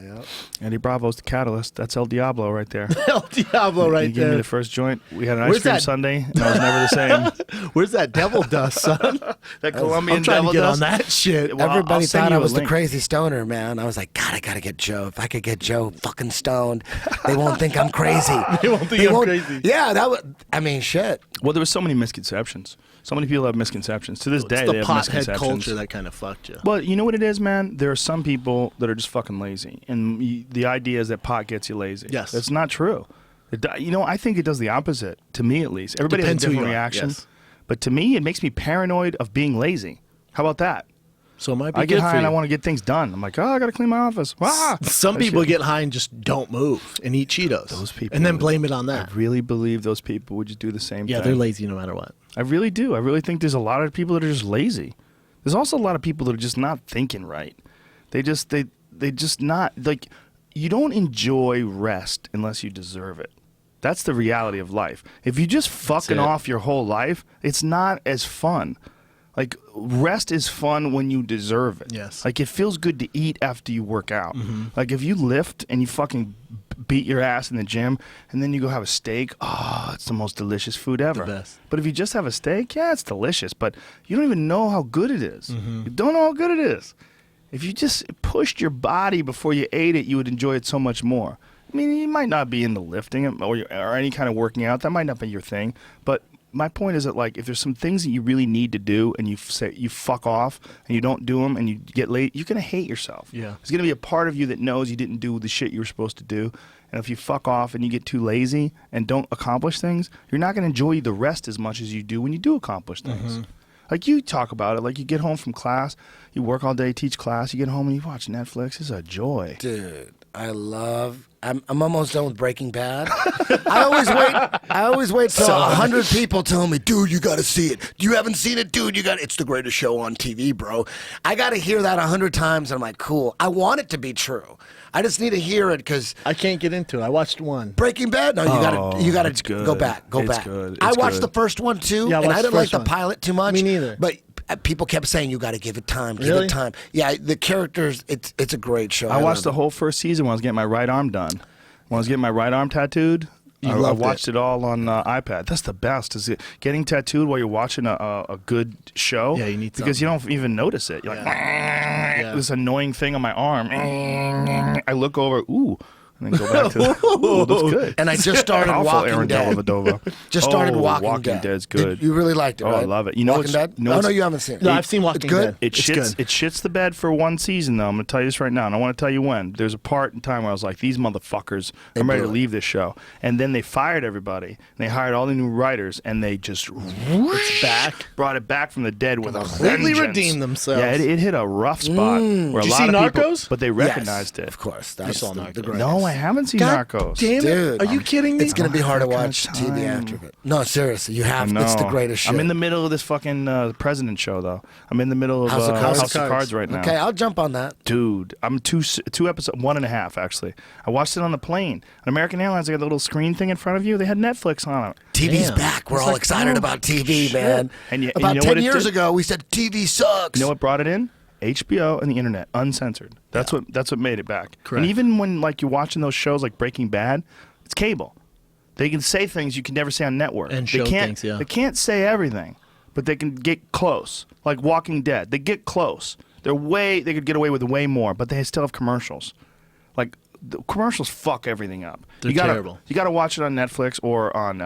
Yep. Eddie Bravo's the catalyst. That's El Diablo right there. El Diablo right He gave me there. the first joint. We had an Where's ice cream that- sundae, and I was never the same. Where's that devil dust, son? That Colombian I'm trying devil to get dust. on that shit. Well, I'll Everybody send thought you I a was the link. crazy stoner, man. I was like, God, I gotta get Joe. If I could get Joe fucking stoned, they won't think I'm crazy. They won't think I'm crazy. Yeah, that would. I mean, shit. Well, there were so many misconceptions. So many people have misconceptions. To this day, It's they the have pothead misconceptions. culture that kind of fucked you. Well, you know what it is, man? There are some people that are just fucking lazy. And the idea is that pot gets you lazy. Yes. That's not true. I think it does the opposite, to me at least. Everybody Depends has a who different you are, reaction. yes. But to me, it makes me paranoid of being lazy. How about that? So it might be I get good high for and I you. want to get things done. I'm like, I got to clean my office. Ah! Some That people shit- get high and just don't move and eat Cheetos. Those people and then would- blame it on that. I really believe those people would just do the same Yeah, thing. they're lazy no matter what. I really do. I really think there's a lot of people that are just lazy. There's also a lot of people that are just not thinking right. They just not like, you don't enjoy rest unless you deserve it. That's the reality of life. If you just fucking it. off your whole life, it's not as fun. Like, rest is fun when you deserve it. Yes. Like, it feels good to eat after you work out. Like, if you lift and you fucking beat your ass in the gym and then you go have a steak, it's the most delicious food ever. The best. But if you just have a steak, yeah, it's delicious, but you don't even know how good it is. You don't know how good it is. If you just pushed your body before you ate it, you would enjoy it so much more. I mean, you might not be into lifting or any kind of working out. That might not be your thing. But my point is that, like, if there's some things that you really need to do and you say you fuck off and you don't do them and you get late, you're going to hate yourself. Yeah. There's going to be a part of you that knows you didn't do the shit you were supposed to do. And if you fuck off and you get too lazy and don't accomplish things, you're not going to enjoy the rest as much as you do when you do accomplish things. Like, you talk about it, like, you get home from class, you work all day, teach class, you get home and you watch Netflix. It's a joy. Dude, I'm almost done with Breaking Bad. I always wait till 100 people tell me, dude, you got to see it. You haven't seen it, dude. It's the greatest show on TV, bro. I got to hear that 100 times, and I'm like, cool. I want it to be true. I just need to hear it because I can't get into it. I watched one. Breaking Bad. No, you gotta it's good. go back. Go It's back. good. I It's watched good. the first one too, Yeah, I and I watched didn't the like first the one. pilot too much. Me neither. But people kept saying you got to give it time. Give Really? it time. Yeah, the characters. It's a great show. I watched the love whole first season when I was getting my right arm done. When I was getting my right arm tattooed, I loved watched it all on iPad. That's the best. Is it getting tattooed while you're watching a good show? Yeah, you need because you don't even notice it. You're like, this annoying thing on my arm. I look over, ooh, and then go back to, ooh, that's good. And I just started Powerful Walking Aaron Dead. Delavadova. Just started Walking Walking Dead. Dead's good. You really liked it, Oh, right? I love it. You know Walking what's- Dead? you know Oh, no, what's- you haven't seen it. No, I've seen Walking It's good? Dead. It It's shits. good. It shits the bed for one season, though. I'm gonna tell you this right now, and I want to tell you when. There's a part in time where I was like, "These motherfuckers, I'm ready to blew it. leave this show." And then they fired everybody. And they hired all the new writers, and they just brought it back from the dead with a Completely vengeance. redeemed themselves. Yeah, it hit a rough spot. Where a Did you lot see of people, Narcos? but they recognized Yes, it. Of course. You That's saw the Narcos. greatest. No, I haven't seen God Narcos. damn it. Dude, Are you kidding me? It's going to be hard to I don't have watch time. TV after it. No, seriously, you have. No. It's the greatest shit. I'm in the middle of this fucking President show, though. I'm in the middle of House of Cards? House of Cards right now. Okay, I'll jump on that. Dude, I'm two episodes, 1.5 actually. I watched it on the plane. On American Airlines, they got the little screen thing in front of you. They had Netflix on it. TV's Damn. back. We're It's all like, excited oh, about TV, shit. man. And you about know 10 what it years did? ago, we said TV sucks. You know what brought it in? HBO and the internet, uncensored. That's what made it back. Correct. And even when like you're watching those shows like Breaking Bad, it's cable. They can say things you can never say on network. And they show can't, things, yeah. They can't say everything, but they can get close. Like Walking Dead, they get close. They could get away with way more, but they still have commercials. Like the commercials fuck everything up. They're terrible. You gotta watch it on Netflix or on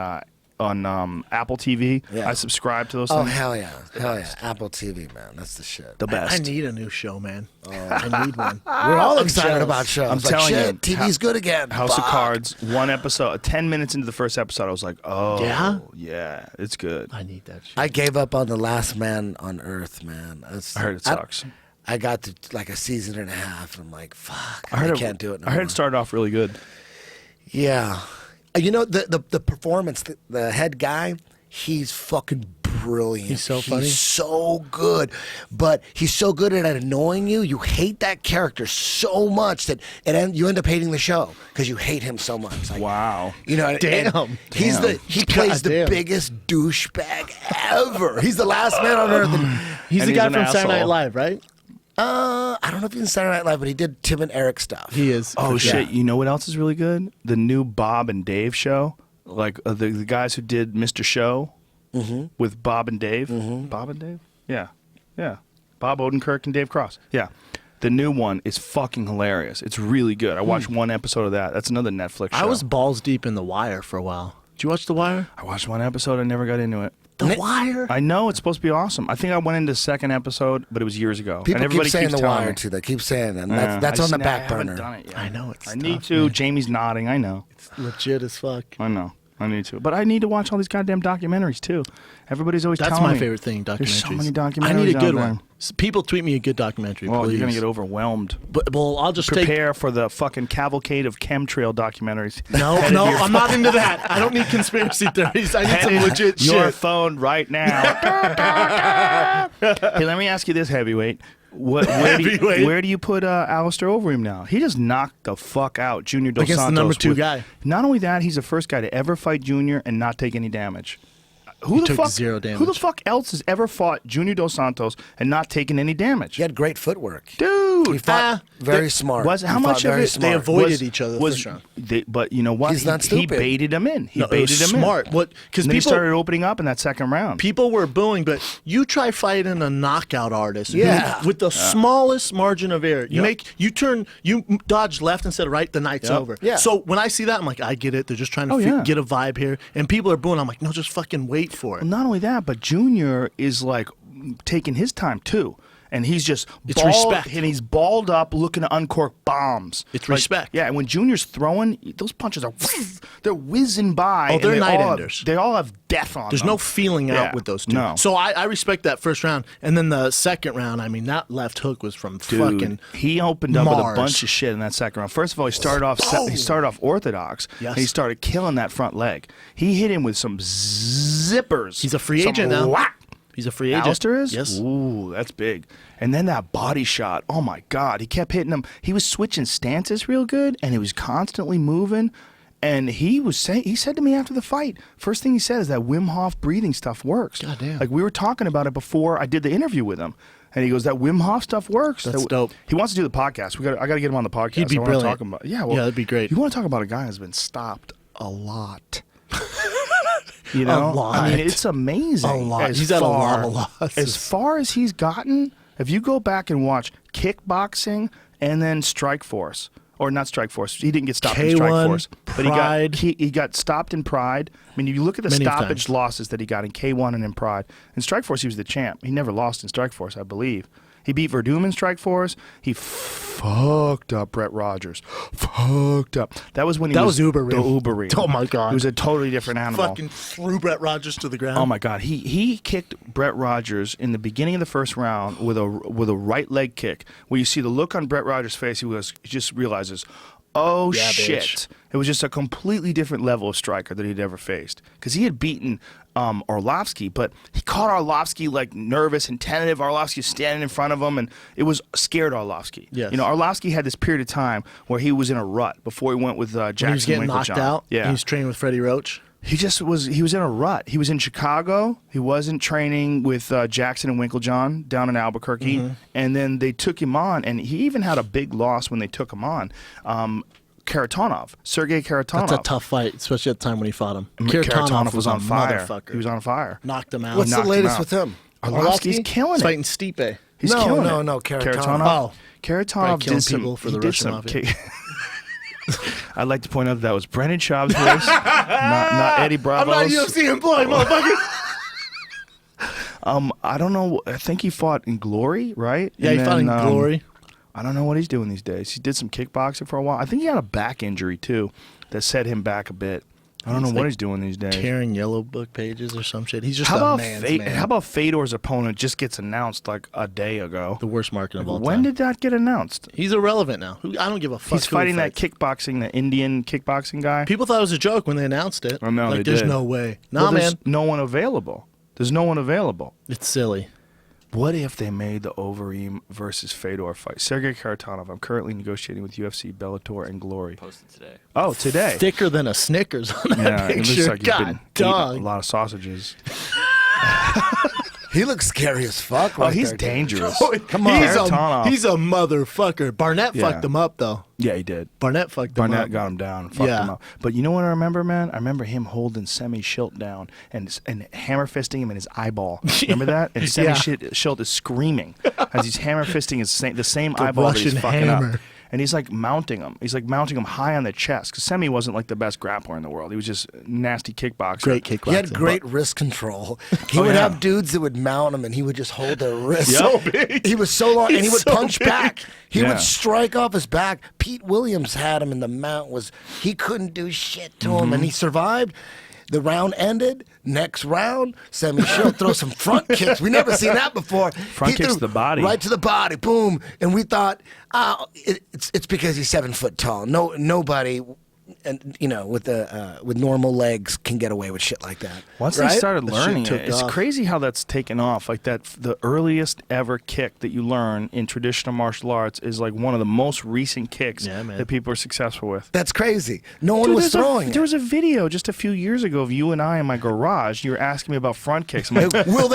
Apple TV. Yeah. I subscribe to those Oh, things. hell yeah. Hell yeah. Apple TV, man. That's the shit. The best. I need a new show, man. I need one. We're all excited jealous. about shows. I'm like, telling shit, you, TV's good again. House of Fuck. Cards, one episode, 10 minutes into the first episode, I was like, oh, Yeah? it's good. I need that shit. I gave up on The Last Man on Earth, man. I heard it sucks. I got to like a season and a half, and I'm like, fuck, I can't do it no I heard more. it started off really good. Yeah. You know, the performance, the head guy, he's fucking brilliant. He's so funny. He's so good. But he's so good at annoying you. You hate that character so much that you end up hating the show because you hate him so much. Like, Wow. you know, Damn. he plays the Goddamn. biggest douchebag ever. He's the last man on earth. And He's And the he's guy an from Saturday Night asshole. Live, right? I don't know if he's in Saturday Night Live, but he did Tim and Eric stuff. He is. Oh shit! You know what else is really good? The new Bob and Dave show, like the guys who did Mr. Show with Bob and Dave. Bob and Dave, yeah. Bob Odenkirk and Dave Cross, yeah. The new one is fucking hilarious. It's really good. I watched one episode of that. That's another Netflix show. I was balls deep in The Wire for a while. Did you watch The Wire? I watched one episode. I never got into it. The Wire? I know it's supposed to be awesome. I think I went into the second episode, but it was years ago. People and everybody keep saying keeps The telling Wire me. too. They keep saying that. That's on the back burner. I haven't done it yet. I know it's I tough, need to. man. Jamie's nodding. I know. It's legit as fuck. I know. I need to. But I need to watch all these goddamn documentaries too. Everybody's always That's telling me. my favorite thing, documentaries. There's so many documentaries. I need a good out there. one. People tweet me a good documentary, Well, please. you're gonna get overwhelmed. But, well, I'll just Prepare for the fucking cavalcade of chemtrail documentaries. No, I'm not into that. I don't need conspiracy theories. I need some legit Your shit. phone right now. Hey, let me ask you this, heavyweight. Where do you put Alistair Overeem now? He just knocked the fuck out Junior Dos Against the Santos number 2 guy. Not only that, he's the first guy to ever fight Junior and not take any damage. He took 0 damage. Who the fuck else has ever fought Junior Dos Santos and not taken any damage? He had great footwork. Dude, He fought very smart. How much of it They avoided each other first round. But you know what? He's not He stupid. baited him in. He No, it baited was him smart. in. What? Because And then he people started opening up in that second round. People were booing, but you try fighting a knockout artist Yeah. with the smallest margin of error. You dodge left instead of right, the night's over. Yeah. So when I see that, I'm like, I get it. They're just trying to get a vibe here. And people are booing. I'm like, no, just fucking wait for it. Not only that, but Junior is like taking his time too. And he's just It's balled, respect. and he's balled up looking to uncork bombs. It's Like, respect. Yeah, and when Junior's throwing, those punches are they're whizzing by. Oh, and they're they night all have- enders. They all have death on There's them. no feeling Yeah. out with those two. No. So I respect that first round. And then the second round, I mean, that left hook was from Dude, fucking he opened up with a Mars. bunch of shit in that second round. First of all, he started off orthodox. Yes. And he started killing that front leg. He hit him with some zippers. He's a free Some agent now. whack. He's a free agent. Alistair is? Yes. Ooh, that's big. And then that body shot. Oh my God. He kept hitting him. He was switching stances real good and he was constantly moving. And he said to me after the fight, first thing he said is that Wim Hof breathing stuff works. Goddamn. Like we were talking about it before I did the interview with him. And he goes, that Wim Hof stuff works. That's dope. He wants to do the podcast. I got to get him on the podcast. He'd be I wanna brilliant. Talk about, yeah, that'd be great. You want to talk about a guy who's been stopped a lot. You know, A lot. I mean, it's amazing. A lot. As He's had a lot far- of losses. As far as he's gotten, if you go back and watch kickboxing and then Strikeforce, or not Strikeforce, he didn't get stopped in K1, Strikeforce, but Pride. he got stopped in Pride. I mean, if you look at the Many stoppage times. losses that he got in K1 and in Pride, in Strikeforce he was the champ. He never lost in Strikeforce, I believe. He beat Verdum in Strikeforce. He fucked up Brett Rogers. Fucked up. That was when he That was Uber the Ring. Uber Ring. Oh, my God. He was a totally different animal. Fucking threw Brett Rogers to the ground. Oh my God, he kicked Brett Rogers in the beginning of the first round with a right leg kick. Where you see the look on Brett Rogers' face, he just realizes, oh Yeah, shit! bitch. It was just a completely different level of striker that he'd ever faced. Because he had beaten Arlovsky, but he caught Arlovsky like nervous and tentative. Arlovsky was standing in front of him, and it was scared Arlovsky. Yes. You know, Arlovsky had this period of time where he was in a rut before he went with Jackson When he was getting knocked Winklejohn. out. Yeah, He was training with Freddie Roach. he was in a rut. He was in Chicago. He wasn't training with Jackson and Winklejohn down in Albuquerque. Mm-hmm. And then they took him on, and he even had a big loss when they took him on. Sergei Karatanov. That's a tough fight, especially at the time when he fought him. Karatanov was on a fire. motherfucker. He was on fire. Knocked him out. What's the knocked him latest out. with him? Arlovsky's killing He's it. fighting Stipe. He's No, killing no, it. no, Karatanov. Oh. Karatanov Probably killing did some people for he the did Russian some mafia. I'd like to point out that was Brendan Schaub's voice, not Eddie Bravo's. I'm not UFC employed, motherfucker. I don't know. I think he fought in Glory, right? Yeah, And he fought in then, Glory. I don't know what he's doing these days. He did some kickboxing for a while. I think he had a back injury too that set him back a bit. I don't know what he's doing these days. Tearing yellow book pages or some shit. He's just How a about man's man. How about Fedor's opponent just gets announced like a day ago? The worst market of all When time. did that get announced? He's irrelevant now. I don't give a fuck. He's who he fighting that fights. kickboxing, the Indian kickboxing guy. People thought it was a joke when they announced it. Oh, no, like, they there's did. no way. Well, Nah, there's man. no one available. There's no one available. It's silly. What if they made the Overeem versus Fedor fight? Sergei Karatanov. I'm currently negotiating with UFC, Bellator, and Glory. Posted today. Oh, today. Thicker than a Snickers on that Yeah, it picture. looks like he's God, been eating dog. a lot of sausages. He looks scary as fuck. Oh, he's dangerous. Come on. He's a motherfucker. Barnett fucked him up, though. Yeah, he did. Barnett fucked him up. Barnett got him down. Fucked him up. But you know what I remember, man? I remember him holding Semi Schilt down and hammer fisting him in his eyeball. Remember that? And Semi Schilt is screaming as he's hammer fisting the same eyeball that he's fucking up. And he's like mounting him. He's like mounting him high on the chest. Because Semi wasn't like the best grappler in the world. He was just nasty kickboxer. Great kickboxer. He had great wrist control. He would have dudes that would mount him, and he would just hold their wrist. So big. He was so long, and he would so punch big. back. He would strike off his back. Pete Williams had him in the mount. He couldn't do shit to him, and he survived. The round ended. Next round, Semi Schilt throws some front kicks. We never seen that before. Front kicks to the body. Right to the body. Boom. And we thought, it's because he's 7 foot tall. Nobody, and with normal legs can get away with shit like that. Once they started learning it, it's crazy how that's taken off. Like the earliest ever kick that you learn in traditional martial arts is like one of the most recent kicks that people are successful with. That's crazy. No one was throwing it. There was a video just a few years ago of you and I in my garage. You were asking me about front kicks. I'm like, will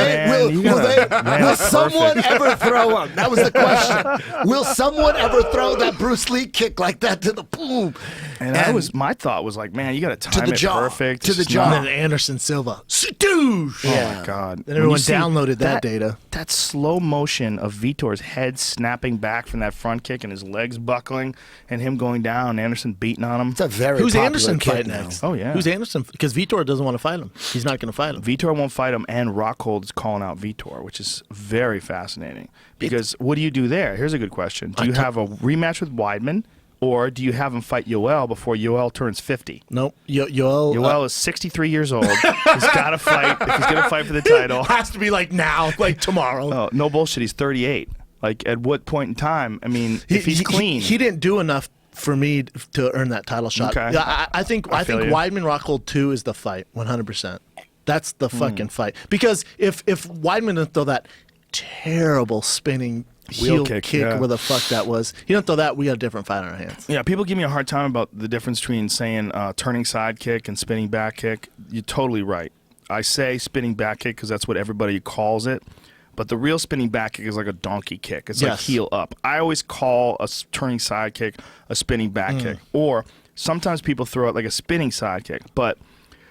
someone ever throw them? That was the question. Will someone ever throw that Bruce Lee kick like that to the boom? And my thought was like, man, you got to time it perfect. To the jaw. And then Anderson Silva. Stoosh! Oh, my God. Then everyone downloaded that data. That slow motion of Vitor's head snapping back from that front kick and his legs buckling and him going down and Anderson beating on him. It's a very Who's popular Anderson kick fighting now. next? Oh, yeah. Who's Anderson? Because Vitor doesn't want to fight him. He's not going to fight him. Vitor won't fight him, and Rockhold is calling out Vitor, which is very fascinating. Because what do you do there? Here's a good question. Do you have a rematch with Weidman? Or do you have him fight Yoel before Yoel turns 50? Nope. Yoel is 63 years old. He's got to fight. If he's going to fight for the title. Has to be like now, like tomorrow. Oh, no bullshit. He's 38. Like, at what point in time? I mean, if he's clean. He didn't do enough for me to earn that title shot. Okay. Yeah, I think Weidman Rockhold 2 is the fight, 100%. That's the fucking fight. Because if Weidman didn't throw that terrible spinning heel kick where the fuck that was. He don't throw that, we got a different fight on our hands. Yeah, people give me a hard time about the difference between saying turning side kick and spinning back kick. You're totally right. I say spinning back kick because that's what everybody calls it. But the real spinning back kick is like a donkey kick. It's like heel up. I always call a turning side kick a spinning back kick. Or sometimes people throw it like a spinning side kick. But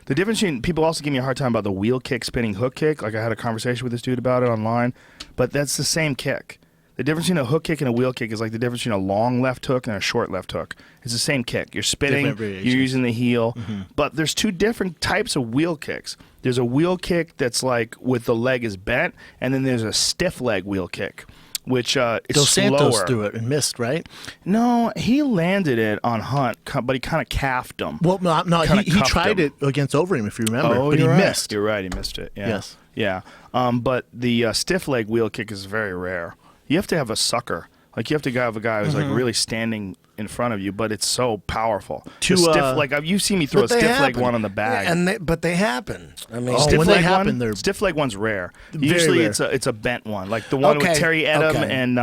the difference between, people also give me a hard time about the wheel kick, spinning hook kick. Like I had a conversation with this dude about it online. But that's the same kick. The difference between a hook kick and a wheel kick is like the difference between a long left hook and a short left hook. It's the same kick. You're spinning, you're using the heel. But there's two different types of wheel kicks. There's a wheel kick that's like with the leg is bent, and then there's a stiff leg wheel kick, which is Dos slower. Santos threw it and missed, right? No, he landed it on Hunt, but he kind of calfed him. Well, no, he tried it against Overeem, if you remember, but he missed. You're right, he missed it. Yeah. Yes. Yeah. But the stiff leg wheel kick is very rare. You have to have a sucker. Like you have to have a guy who's like really standing in front of you, but it's so powerful. Stiff leg. You've seen me throw a stiff leg one on the bag. Yeah, but they happen. I mean, stiff leg one. Stiff leg one's rare. Usually rare. it's a bent one, like the one with Terry Edom and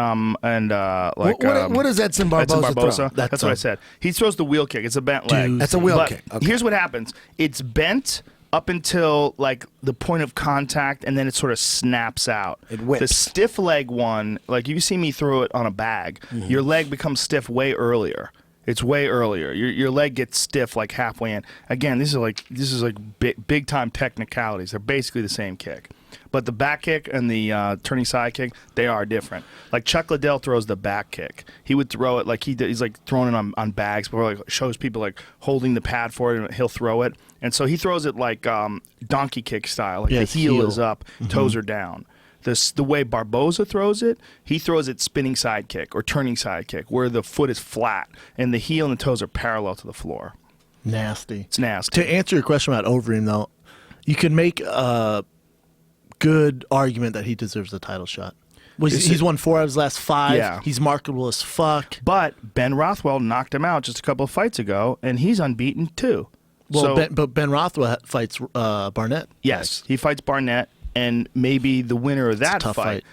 what does Edson Barboza throw? That's what I said. He throws the wheel kick. It's a bent leg. That's a wheel kick. Okay. Here's what happens. It's bent up until like the point of contact, and then it sort of snaps out. It whips. The stiff leg one, like you see me throw it on a bag, your leg becomes stiff way earlier. It's way earlier. Your leg gets stiff like halfway in. Again, this is like big time technicalities. They're basically the same kick. But the back kick and the turning side kick, they are different. Like Chuck Liddell throws the back kick. He would throw it like he's like throwing it on bags, but like shows people like holding the pad for it, and he'll throw it. And so he throws it like donkey kick style. Like the heel is up, toes are down. The way Barboza throws it, he throws it spinning side kick or turning side kick, where the foot is flat and the heel and the toes are parallel to the floor. Nasty. It's nasty. To answer your question about Overeem, though, you can make a good argument that he deserves the title shot. He's won 4 out of his last 5. Yeah. He's marketable as fuck. But Ben Rothwell knocked him out just a couple of fights ago, and he's unbeaten too. Well, but Ben Rothwell fights Barnett. Yes, he fights Barnett, and maybe the winner of that fight,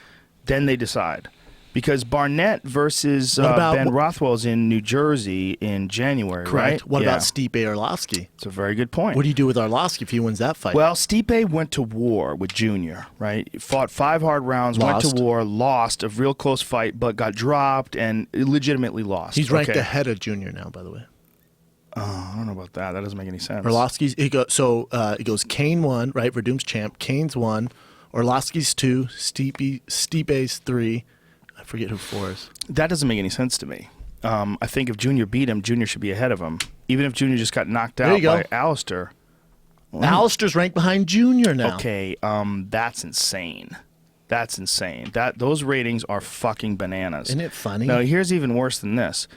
then they decide. Because Barnett versus Ben Rothwell's in New Jersey in January, correct. right? What about Stipe Arlovski? It's a very good point. What do you do with Arlovski if he wins that fight? Well, Stipe went to war with Junior, right? He fought 5 hard rounds, went to war, lost a real close fight, but got dropped and legitimately lost. He's ranked ahead of Junior now, by the way. I don't know about that. That doesn't make any sense. Arlovski's it goes Kane 1, right? Verdum's champ. Kane's 1. Arlovski's 2. Stipe's 3. I forget who 4 is. That doesn't make any sense to me. I think if Junior beat him, Junior should be ahead of him. Even if Junior just got knocked out by Alistair. Alistair's ranked behind Junior now. Okay, that's insane. That's insane. Those ratings are fucking bananas. Isn't it funny? Now, here's even worse than this.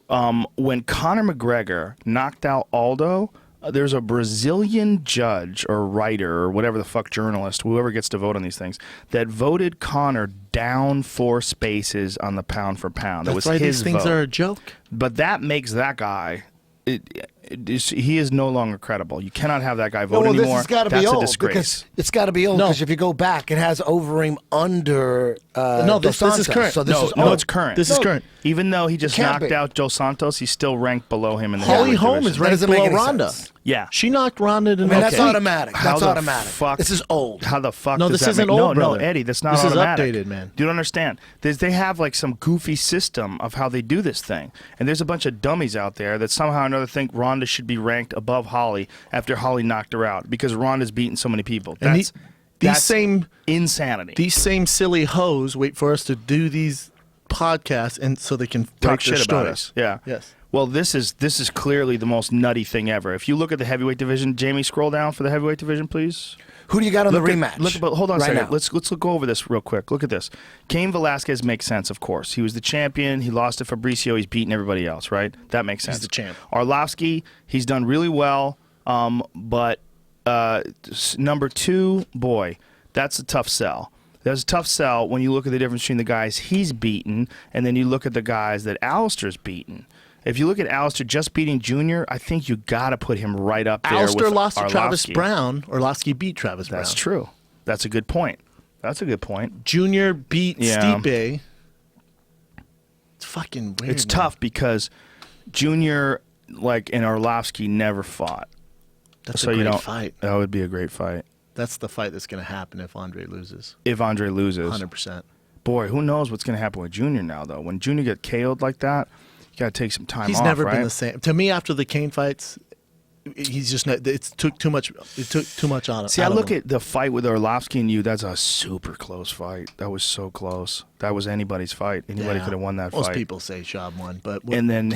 When Conor McGregor knocked out Aldo, there's a Brazilian judge or writer or whatever the fuck journalist, whoever gets to vote on these things, that voted Conor down 4 spaces on the pound for pound. That was why his these things vote. are a joke. But that makes that guy... he is no longer credible. You cannot have that guy vote anymore. This has got to be That's old. a disgrace. Because it's got to be old because if you go back, it has Overeem under this is current. So this is no, old. it's current. This is current. Even though he just knocked out Dos Santos, he's still ranked below him in the Holly heavyweight Holm division. is ranked doesn't make below any Ronda. sense. Yeah. She knocked Ronda to That's automatic. How That's the automatic. fuck- This is old. How the fuck No, does this that isn't make... old, No, brother. Eddie, that's not This is automatic. updated, man. Do you understand? They have like some goofy system of how they do this thing. And there's a bunch of dummies out there that somehow or another think Ronda should be ranked above Holly after Holly knocked her out because Ronda's beaten so many people. And That's same insanity. These same silly hoes wait for us to do these podcasts and so they can Talk write their shit about stories. us. Yeah. Yes. Well, this is clearly the most nutty thing ever. If you look at the heavyweight division, Jamie, scroll down for the heavyweight division, please. Who do you got on the rematch? Hold on a second. now. Let's go over this real quick. Look at this. Cain Velasquez makes sense, of course. He was the champion. He lost to Fabricio. He's beaten everybody else, right? That makes sense. He's the champ. Arlovski, he's done really well, but number 2, boy, that's a tough sell. That's a tough sell when you look at the difference between the guys he's beaten and then you look at the guys that Alistair's beaten. If you look at Alistair just beating Junior, I think you got to put him right up there Alistair with lost to Arlovski. Travis Brown. Arlovski beat Travis Brown. That's true. That's a good point. That's a good point. Junior beat Yeah. Stipe. It's fucking weird. It's man. tough because Junior, and Arlovski never fought. That's so a you great don't, fight. That would be a great fight. That's the fight that's going to happen if Andre loses. If Andre loses. 100%. Boy, who knows what's going to happen with Junior now, though. When Junior get KO'd like that, you got to take some time off, He's never right? been the same. To me, after the Kane fights, he's just not, it took too much on it. See, I look at the fight with Arlovski and you, that's a super close fight. That was so close. That was anybody's fight. Anybody could have won that most fight. Most people say Schaub won, but and then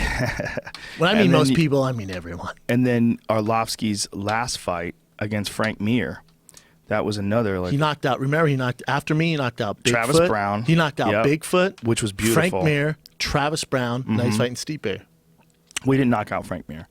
when I mean most people, I mean everyone. And then Arlovski's last fight against Frank Mir. That was another he knocked out. Remember, he knocked out Bigfoot. Travis Brown. He knocked out Bigfoot, which was beautiful. Frank Mir, Travis Brown. Now he's fighting Stipe. We didn't knock out Frank Mir.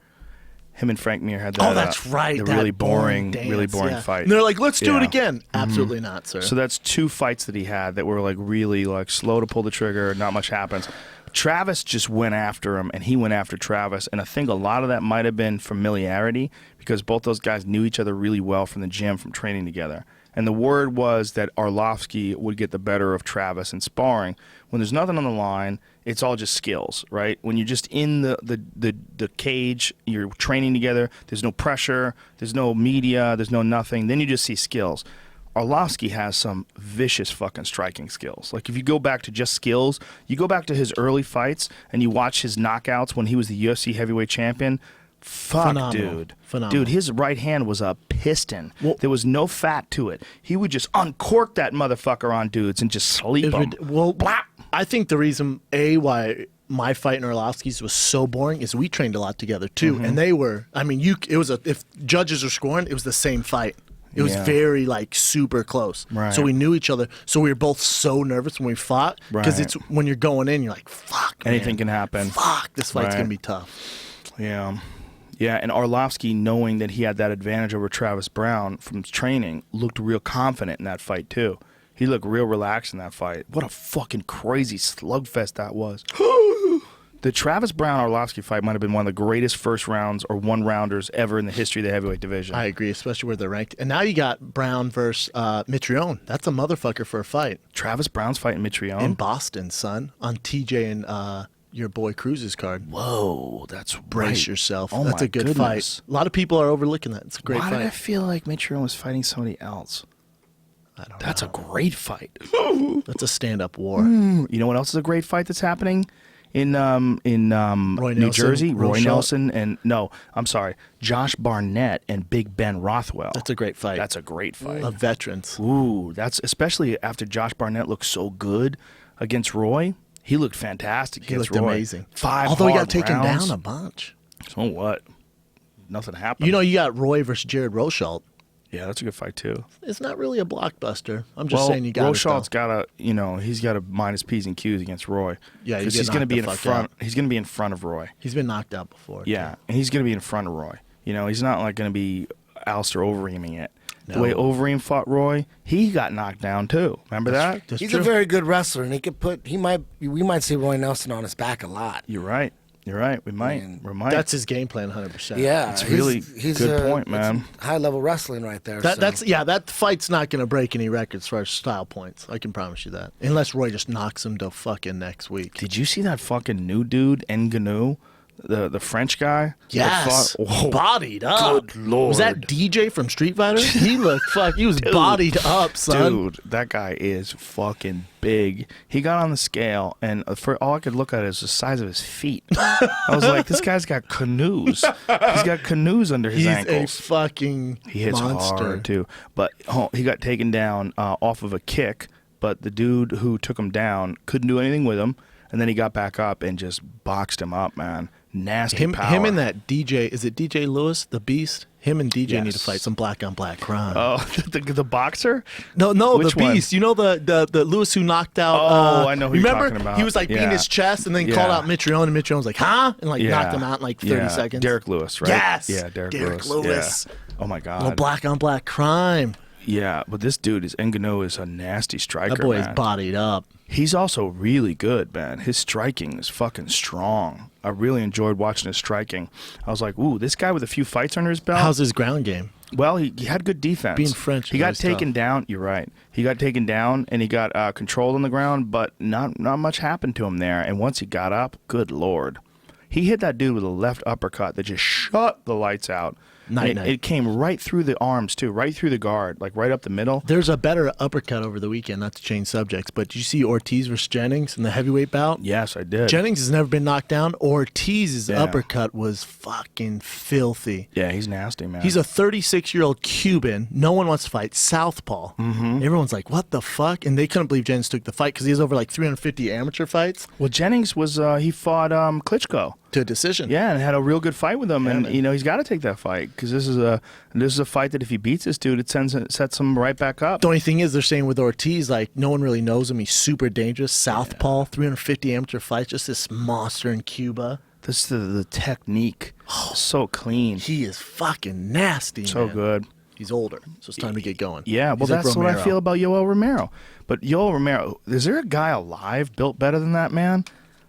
Him and Frank Mir had that. Oh, that's right. The that really boring fight. And they're like, let's do it again. Absolutely not, sir. So that's 2 fights that he had that were really slow to pull the trigger. Not much happens. Travis just went after him, and he went after Travis. And I think a lot of that might have been familiarity because both those guys knew each other really well from the gym, from training together. And the word was that Arlovski would get the better of Travis in sparring. When there's nothing on the line, it's all just skills, right? When you're just in the cage, you're training together, there's no pressure, there's no media, there's no nothing, then you just see skills. Arlovski has some vicious fucking striking skills. Like, if you go back to just skills, you go back to his early fights and you watch his knockouts when he was the UFC heavyweight champion. Fuck, Phenomenal. Dude, his right hand was a piston. There was no fat to it. He would just uncork that motherfucker on dudes and just sleep them. Well, I think the reason, why my fight in Arlovski's was so boring is we trained a lot together, too. And they were, if judges are scoring, it was the same fight. It was very, super close. Right. So we knew each other. So we were both so nervous when we fought. Because it's when you're going in, you're like, fuck, man. Anything can happen. Fuck, this fight's going to be tough. Yeah. Yeah, and Arlovski, knowing that he had that advantage over Travis Brown from training, looked real confident in that fight, too. He looked real relaxed in that fight. What a fucking crazy slugfest that was. The Travis Brown-Arlovsky fight might have been one of the greatest first rounds or one-rounders ever in the history of the heavyweight division. I agree, especially where they're ranked. And now you got Brown versus Mitrione. That's a motherfucker for a fight. Travis Brown's fighting Mitrione? In Boston, son. On TJ and your boy Cruz's card. Whoa, that's Brace right. yourself. Oh, that's my a good goodness. fight. A lot of people are overlooking that. It's a great Why fight. did I feel like Mitrione was fighting somebody else? I don't That's know. a great fight. That's a stand-up war. You know what else is a great fight that's happening in New Nelson, Jersey? Roy Rochelle. Nelson and Josh Barnett and Big Ben Rothwell. That's a great fight. That's a great fight. Of veterans. Ooh, that's especially after Josh Barnett looked so good against Roy. He looked fantastic He against looked Roy. amazing. 5 Although he got hard taken rounds. down a bunch. So what? Nothing happened. You know, you got Roy versus Jared Rosholt. Yeah, that's a good fight too. It's not really a blockbuster. I'm just saying you got Rochalt's got to, he's got to minus P's and Q's against Roy. Yeah, because you he's get going to be in knocked the front. fuck out. He's going to be in front of Roy. He's been knocked out before. Yeah, and he's going to be in front of Roy. He's not like going to be Alistair Overeeming it. No. The way Overeem fought Roy, he got knocked down too. Remember that? That's He's true. a very good wrestler, and we might see Roy Nelson on his back a lot. You're right. You're right. We might. We might. That's his game plan, 100%. Yeah, It's really good point, man. High level wrestling right there. That fight's not going to break any records for style points. I can promise you that. Unless Roy just knocks him to fucking next week. Did you see that fucking new dude, Ngannou, the French guy? Yes. That fought- Bodied up. Good Lord. Was that DJ from Street Fighter? He looked he was bodied up, son. Dude, that guy is fucking big. He got on the scale, and for all I could look at is the size of his feet. I was like, this guy's got canoes. He's got canoes under his He's ankles. a fucking He hits monster. hard too, but he got taken down off of a kick. But the dude who took him down couldn't do anything with him, and then he got back up and just boxed him up, man. Nasty power. Him and that DJ, is it DJ Lewis, the Beast? Him and DJ need to Yes. fight some black on black crime. Oh, the boxer? No, Which the one? Beast. You know the Lewis who knocked out. Oh, I know who you're remember? talking about. He was like beating Yeah. his chest and then Yeah. called out Mitrione, and Mitrione was like, "Huh?" and like Yeah. knocked him out in like 30 Yeah. seconds. Derek Lewis, right? Yes. Yeah, Derek Derek Lewis. Lewis. Yeah. Oh my God. Little black on black crime. Yeah, but this dude Ngannou is a nasty striker. That boy is man. bodied up. He's also really good, man. His striking is fucking strong. I really enjoyed watching his striking. I was like, ooh, this guy with a few fights under his belt. How's his ground game? Well, he had good defense. Being French he is got always taken tough. down. You're right. He got taken down and he got controlled on the ground, but not much happened to him there. And once he got up, good Lord, he hit that dude with a left uppercut that just shut the lights out. Night. It came right through the arms too, right through the guard, like right up the middle. There's a better uppercut over the weekend, not to change subjects, but did you see Ortiz versus Jennings in the heavyweight bout? Yes, I did. Jennings has never been knocked down. Ortiz's Yeah. uppercut was fucking filthy. Yeah, he's nasty, man. He's a 36-year-old Cuban. No one wants to fight southpaw. Mm-hmm. Everyone's like, what the fuck? And they couldn't believe Jennings took the fight because he has over like 350 amateur fights Well, Jennings was he fought Klitschko. to a decision. Yeah, and had a real good fight with him, Yeah, and man. he's got to take that fight because this is a fight that if he beats this dude, it sets him right back up. The only thing is, they're saying with Ortiz, like, no one really knows him. He's super dangerous. Southpaw, 350 amateur fights, just this monster in Cuba. This the technique, so clean, He is fucking nasty, so man. good. He's older, so it's time to get going. Yeah, well, He's like that's what I Romero. feel about Yoel Romero. But Yoel Romero, is there a guy alive built better than that man?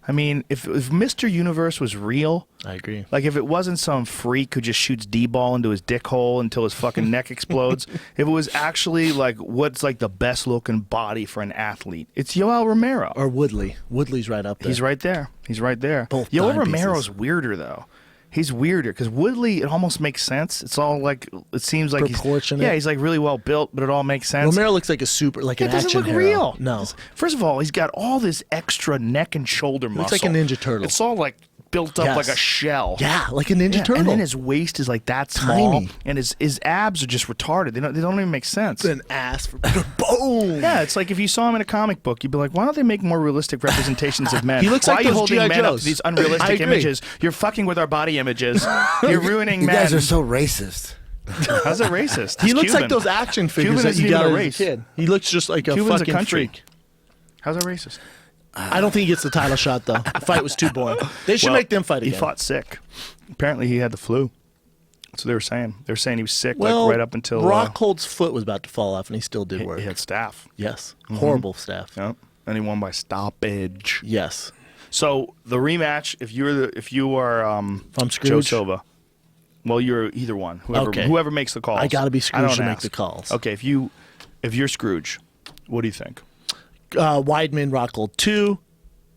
I mean, if Mr. Universe was real, I agree. like if it wasn't some freak who just shoots D-ball into his dick hole until his fucking neck explodes, if it was actually like what's like the best looking body for an athlete, it's Yoel Romero. Or Woodley. Woodley's right up there. He's right there. He's right there. Both Yoel dime Romero's pieces. weirder though. He's weirder because Woodley, it almost makes sense. It's all like it seems like Proportionate. he's like really well built, but it all makes sense. Romero looks like it an doesn't action look hero. real. No. First of all, he's got all this extra neck and shoulder muscle. looks like a Ninja Turtle. It's all like built up Yes. like a shell. Yeah, like a Ninja Turtle. And then his waist is like that small, Tiny. and his abs are just retarded. They don't even make sense. an ass for boom. Yeah, it's like if you saw him in a comic book, you'd be like, why don't they make more realistic representations of men? He looks why like are you those holding G.I. men up Joes. to these I unrealistic agree. images? You're fucking with our body images. You're ruining You men. guys are so racist. How's it racist? He He's looks like Cuban. those action figures Cuban that isn't you even got a as a race. kid. He looks just like a Cuban's fucking a country. freak. How's that racist? I don't think he gets the title shot, though. The fight was too boring. They should Well, make them fight again. He fought sick. Apparently, he had the flu. That's what they were saying. They were saying he was sick well, like right up until Rockhold's foot was about to fall off, and he still did work. he had staph. Yes. Horrible staff. Yep. And he won by stoppage. Yes. So the rematch, if you are I'm Joe Scrooge. Silva, well, you're either one. Whoever makes the calls. I got to be Scrooge to don't make ask. the calls. Okay, if you're Scrooge, what do you think? Weidman, Rockhold 2.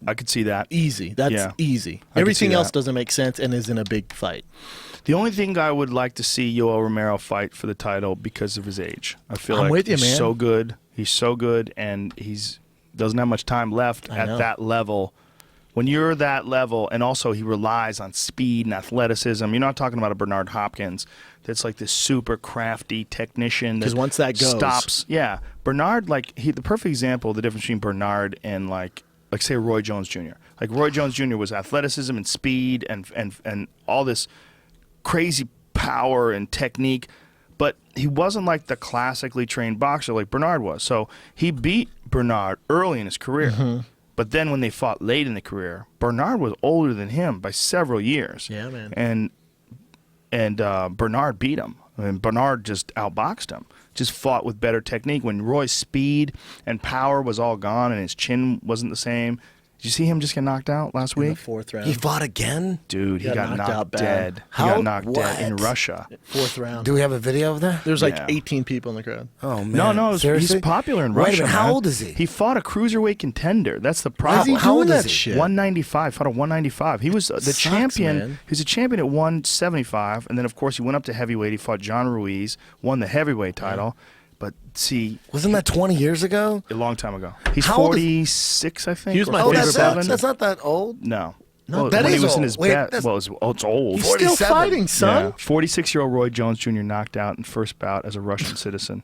I could see that. Easy. That's Yeah. easy. I could see Everything else that. doesn't make sense and is in a big fight. The only thing I would like to see Yoel Romero fight for the title because of his age. I feel I'm like with you, he's man. so good. He's so good, and doesn't have much time left I at know. that level. When you're that level, and also he relies on speed and athleticism. You're not talking about a Bernard Hopkins that's like this super crafty technician. 'Cause once that goes- stops, yeah. Bernard, the perfect example of the difference between Bernard and like say Roy Jones Jr. Like Roy Jones Jr. was athleticism and speed and all this crazy power and technique, but he wasn't like the classically trained boxer like Bernard was. So he beat Bernard early in his career. Mm-hmm. But then when they fought late in the career, Bernard was older than him by several years. Yeah, man. And Bernard beat him. I mean, Bernard just outboxed him. Just fought with better technique. When Roy's speed and power was all gone and his chin wasn't the same. Did you see him just get knocked out last In the week? 4th round. He fought again? Dude, he got knocked out bad. dead. He How? got knocked dead in What? Russia. 4th round. Do we have a video of that? There's like Yeah. 18 people in the crowd. Oh, man. No, Seriously? he's popular in Wait a Russia. minute, how man. old is he? He fought a cruiserweight contender. That's the Why is he problem. How old doing is that he? shit? 195. Fought at 195. He was the Sucks, champion. man. He was a champion at 175, and then of course he went up to heavyweight. He fought John Ruiz, won the heavyweight title. But see, Wasn't that 20 years ago? a long time ago. He's How old is- 46, I think. He was or my Oh, favorite that's 47. not, that's not that old. No. No, Well, that when is he was in old. his Wait, best. that's- Well, it's old. He's still 47. fighting, son. Yeah. 46-year-old Roy Jones Jr. knocked out in first bout as a Russian citizen.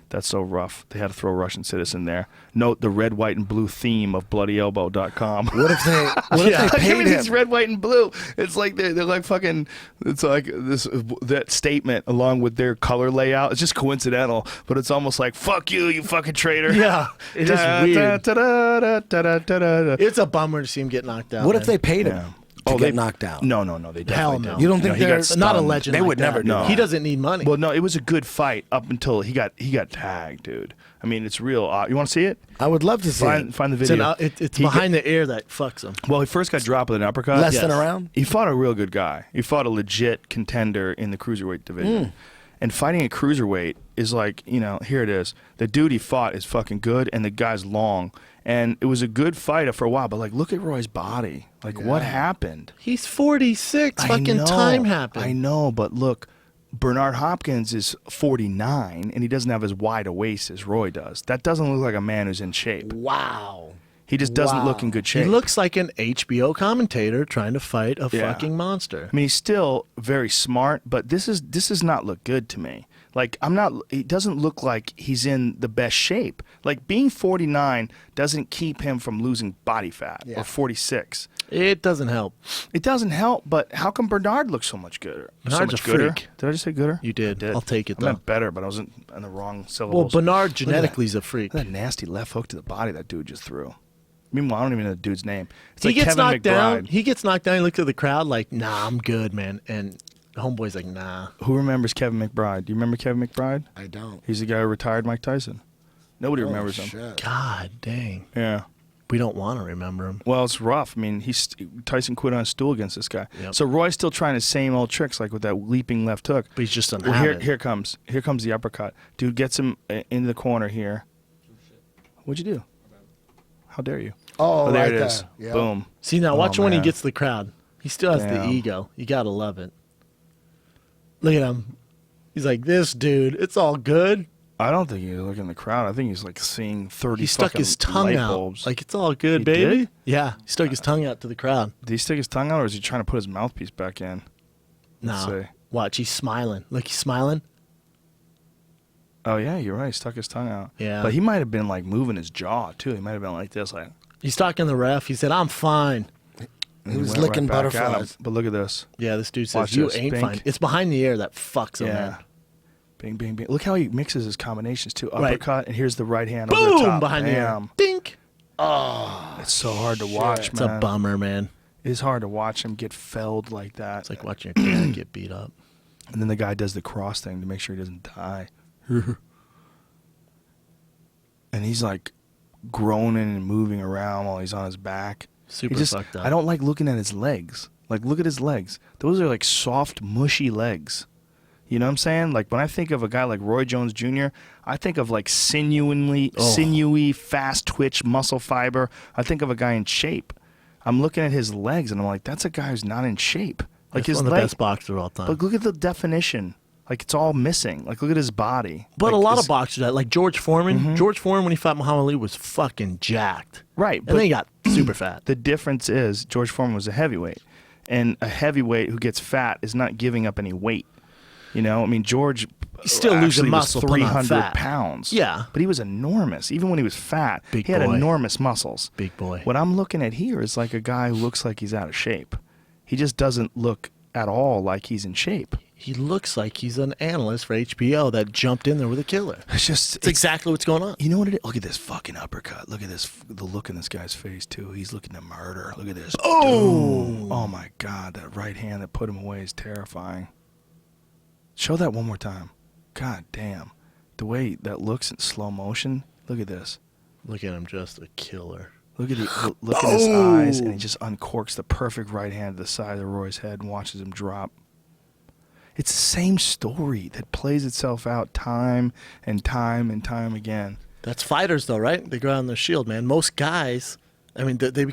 That's so rough. They had to throw a Russian citizen there. Note the red, white, and blue theme of BloodyElbow.com. What if they, Give paid me these him? red, white, and blue. It's like they're like fucking. It's like that statement along with their color layout. It's just coincidental, but it's almost like "fuck you, you fucking traitor." Yeah, it is Da, weird. da, da, da, da, da, da, da. It's a bummer to see him get knocked out. What if man. they paid him Yeah. to Oh, get they- knocked out? No, they definitely Hell no. didn't. You don't think he got they're- Not a stunned. legend. They like would that. never do No. that. He doesn't need money. Well, no, it was a good fight up until he got tagged, dude. I mean, it's real. You want to see it? I would love to see it. Find the it's video. it's He behind the ear that fucks him. Well, he first got dropped with an uppercut. Less Yes. than a round? He fought a real good guy. He fought a legit contender in the cruiserweight division. And fighting a cruiserweight is like, here it is. The dude he fought is fucking good, and the guy's long. And it was a good fight for a while, but like, look at Roy's body. Like, what happened? He's 46. I Fucking know, time happened. I know, but look, Bernard Hopkins is 49, and he doesn't have as wide a waist as Roy does. That doesn't look like a man who's in shape. Wow. He just doesn't look in good He shape. looks like an HBO commentator trying to fight a Yeah. fucking monster. I mean, he's still very smart, but this does not look good to me. Like, he doesn't look like he's in the best shape. Like, being 49 doesn't keep him from losing body fat, Yeah. or 46. It doesn't help. It doesn't help, but how come Bernard looks so much gooder? Bernard's so much a gooder? freak. Did I just say gooder? You did. I did. I'll take it, I meant though. better, but I wasn't on the wrong Well, syllables. Bernard Look at genetically is a freak. that nasty left hook to the body that dude just threw. Meanwhile, I don't even know the dude's name. It's He like gets Kevin knocked down. McBride. He gets knocked down. He looks at the crowd like, "Nah, I'm good, man." And the homeboy's like, "Nah." Who remembers Kevin McBride? Do you remember Kevin McBride? I don't. He's the guy who retired Mike Tyson. Nobody remembers him. Shit. God dang. Yeah. We don't want to remember him. Well, it's rough. I mean, Tyson quit on a stool against this guy. Yep. So Roy's still trying his same old tricks, like with that leaping left hook. But he's just Well, unhappy. here comes the uppercut. Dude gets him into the corner here. What'd you do? How dare you? Oh, there right it is. there. Yep. Boom. See, now watch when he man. gets the crowd. He still has Damn. the ego. You got to love it. Look at him. He's like, "This dude, it's all good." I don't think he's looking in the crowd. I think he's like seeing 30 He stuck fucking his tongue light out. bulbs. Like, it's all good, He baby. did? Yeah. He stuck his tongue out to the crowd. Did he stick his tongue out, or is he trying to put his mouthpiece back in? Let's No. see. Watch, he's smiling. Look, he's smiling. Oh, yeah, you're right. He stuck his tongue out. Yeah. But he might have been like moving his jaw, too. He might have been like this, like. He's talking to the ref. He said, "I'm fine." and He was went licking back at him. butterflies. But look at this. Yeah, this dude says, Watch "You this. ain't Bink. fine." It's behind the ear that fucks him, Yeah. man. Bing, bing, bing. Look how he mixes his combinations, too. Right. Uppercut, and here's the right hand over the Boom! top. Behind Bam. the ear. Dink. It's so hard to watch, It's man. a bummer, man. It's hard to watch him get felled like that. It's like watching your cat get beat up. And then the guy does the cross thing to make sure he doesn't die. And he's like groaning and moving around while he's on his back. Super fucked up. I don't like looking at his legs. Like, look at his legs. Those are like soft, mushy legs. You know what I'm saying? Like, when I think of a guy like Roy Jones Jr., I think of like sinewy, fast twitch muscle fiber. I think of a guy in shape. I'm looking at his legs, and I'm like, that's a guy who's not in shape. Like, That's his one of the best boxers of all time. But look at the definition. Like, it's all missing. Like, look at his body. But like, a lot of boxers, like George Foreman. George Foreman, when he fought Muhammad Ali, was fucking jacked. Right. And then he got super fat. The difference is George Foreman was a heavyweight. And a heavyweight who gets fat is not giving up any weight. You know, I mean, George He's still losing was muscle, putting on 300 fat. pounds. Yeah. But he was enormous. Even when he was fat, Big he had boy. enormous muscles. Big boy. What I'm looking at here is like a guy who looks like he's out of shape. He just doesn't look at all like he's in shape. He looks like he's an analyst for HBO that jumped in there with a killer. It's exactly what's going on. You know what it is? Look at this fucking uppercut. Look at this. The look in this guy's face, too. He's looking to murder. Look at this. Oh, my God. That right hand that put him away is terrifying. Show that one more time. God damn. The way that looks in slow motion. Look at this. Look at him, just a killer. Look at look at his eyes, and he just uncorks the perfect right hand to the side of Roy's head and watches him drop. It's the same story that plays itself out time and time and time again. That's fighters, though, right? They go out on their shield, man. Most guys, I mean, they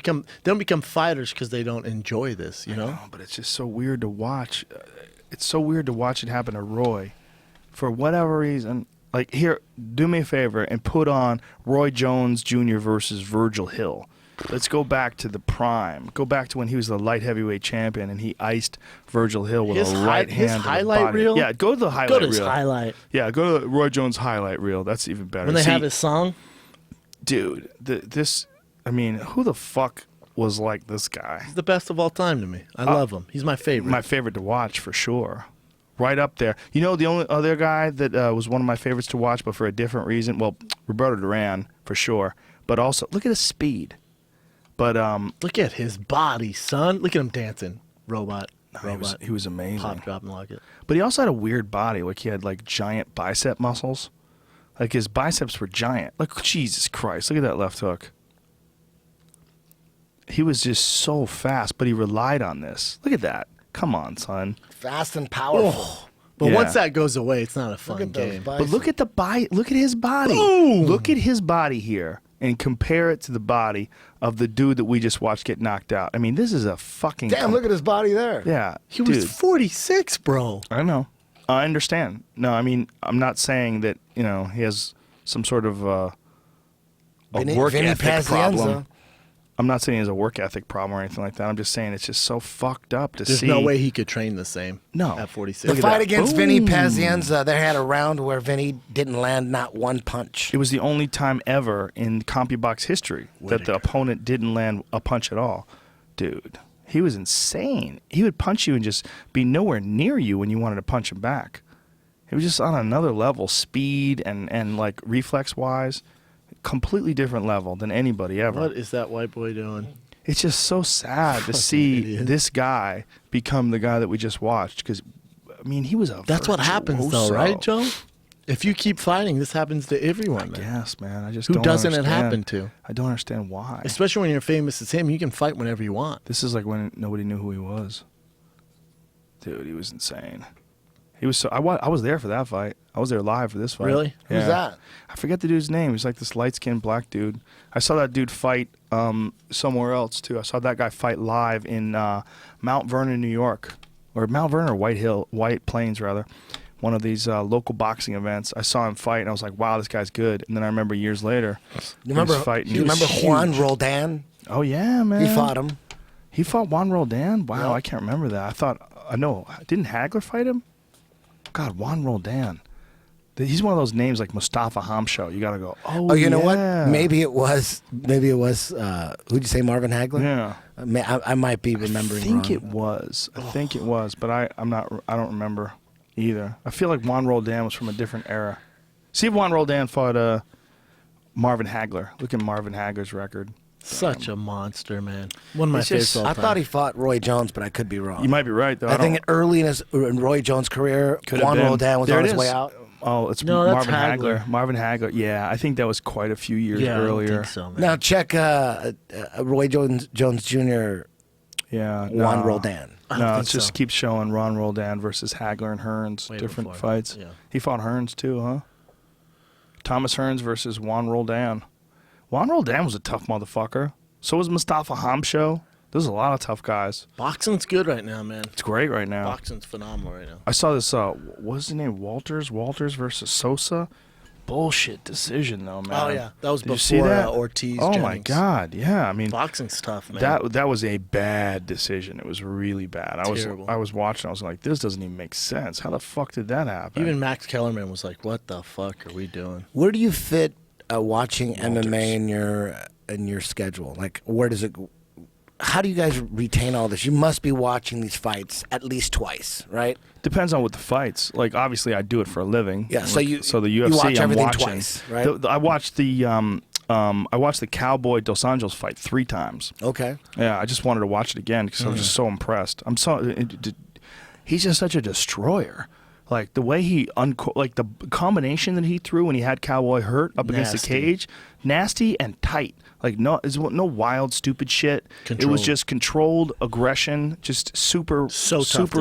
don't become fighters because they don't enjoy this, you know? I know, but it's just so weird to watch. It's so weird to watch it happen to Roy. For whatever reason, like, here, do me a favor and put on Roy Jones Jr. versus Virgil Hill. Let's go back to the prime. Go back to when he was the light heavyweight champion and he iced Virgil Hill with a right hand. His to the highlight body. reel? Yeah, go to the highlight Go reel. to his highlight. Yeah, go to Roy Jones' highlight reel. That's even better. When they have his song? Dude, I mean, who the fuck was like this guy? He's the best of all time to me. I love him. He's my favorite. My favorite to watch, for sure. Right up there. You know, the only other guy that was one of my favorites to watch, but for a different reason, well, Roberto Duran, for sure. But also, look at his speed. But look at his body, son. Look at him dancing. Robot. He was amazing. Pop, drop, and lock it. But he also had a weird body. Like, he had, like, giant bicep muscles. Like, his biceps were giant. Like, Jesus Christ. Look at that left hook. He was just so fast, but he relied on this. Look at that. Come on, son. Fast and powerful. Oh. But once that goes away, it's not a fun game. But look at look at his body. Boom. Look at his body here and compare it to the body of the dude that we just watched get knocked out. I mean, this is a fucking... Damn, look at his body there. Yeah, He was 46, bro. I know. I understand. No, I mean, I'm not saying that, you know, he has some sort of a work ethic problem. I'm not saying he has a work ethic problem or anything like that. I'm just saying it's just so fucked up to see. There's no way he could train the same at 46. The fight against Vinny Pazienza, they had a round where Vinny didn't land not one punch. It was the only time ever in CompuBox history that the opponent didn't land a punch at all. Dude, he was insane. He would punch you and just be nowhere near you when you wanted to punch him back. He was just on another level, speed and like reflex-wise. Completely different level than anybody ever. What is that white boy doing? It's just so sad to see this guy become the guy that we just watched. Because, I mean, he was a That's what happens, though, right, Joe? If you keep fighting, this happens to everyone, man. Yes, man. I just Who don't doesn't understand. it happen to? I don't understand why. Especially when you're famous as him, you can fight whenever you want. This is like when nobody knew who he was. Dude, he was insane. He was so. I was there for that fight. I was there live for this fight. Really? Yeah. Who's that? I forget the dude's name. He's like this light-skinned black dude. I saw that dude fight somewhere else too. I saw that guy fight live in Mount Vernon, New York, or Mount Vernon or White Plains rather. One of these local boxing events. I saw him fight, and I was like, "Wow, this guy's good." And then I remember years later, you remember Juan Roldan? Oh yeah, man. He fought him. He fought Juan Roldan. Wow, Yeah. I can't remember that. I know. Didn't Hagler fight him? God, Juan Roldan. He's one of those names like Mustafa Hamsho. You got to go, Oh, you know yeah. what? Maybe it was. Who'd you say, Marvin Hagler? Yeah. I might be remembering I think wrong. it was. I think it was, but I don't remember either. I feel like Juan Roldan was from a different era. See if Juan Roldan fought Marvin Hagler. Look at Marvin Hagler's record. Such a monster, man. One of my It's just- favorites. I thought he fought Roy Jones, but I could be wrong. You might be right, though. I think early in Roy Jones' career, Could have Juan been. Roldan was There on it his way is. out. Oh, it's No, that's Marvin Hagler. Hagler. Marvin Hagler. Yeah, I think that was quite a few years earlier. I don't think so, man. Now check Roy Jones Jr. Yeah, Juan Roldan. No, it just keeps showing Ron Roldan versus Hagler and Hearns, different fights. Yeah. He fought Hearns too, huh? Thomas Hearns versus Juan Roldan. Juan Roldan was a tough motherfucker. So was Mustafa Hamsho. There's a lot of tough guys. Boxing's good right now, man. It's great right now. Boxing's phenomenal right now. I saw this, what's his name? Walters versus Sosa. Bullshit decision, though, man. Oh, yeah. That was Did you see before that? Ortiz. Oh, Jennings. my God. Yeah, I mean. Boxing's tough, man. That was a bad decision. It was really bad. Terrible. I was watching. I was like, this doesn't even make sense. How the fuck did that happen? Even Max Kellerman was like, what the fuck are we doing? Where do you fit watching MMA in your schedule? Like, where does it? How do you guys retain all this? You must be watching these fights at least twice, right? Depends on what the fights. Like, obviously, I do it for a living. Yeah. So the UFC, you watch I'm everything watching. twice, right? I watched the Cowboy Dos Anjos fight 3 times. Okay. Yeah, I just wanted to watch it again because I was just so impressed. He's just such a destroyer. Like the way like the combination that he threw when he had Cowboy hurt up against the cage, nasty and tight. Like no wild stupid shit. It was just controlled aggression, just super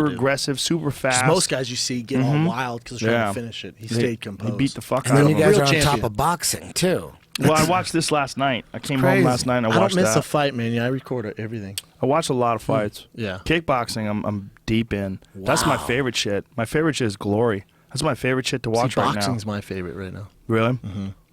aggressive, super fast. Most guys you see get all wild because they're trying to finish it. He stayed composed. He beat the fuck And out then of you him. guys Real are on champion. top of boxing too. Well, I watched this last night. I came home Crazy. last night and I I watched don't miss that. a fight, man. Yeah, I record everything. I watched a lot of fights. Yeah. Kickboxing, I'm deep in. That's my favorite shit. My favorite shit is Glory. That's my favorite shit to watch right now. Boxing's my favorite right now. Really?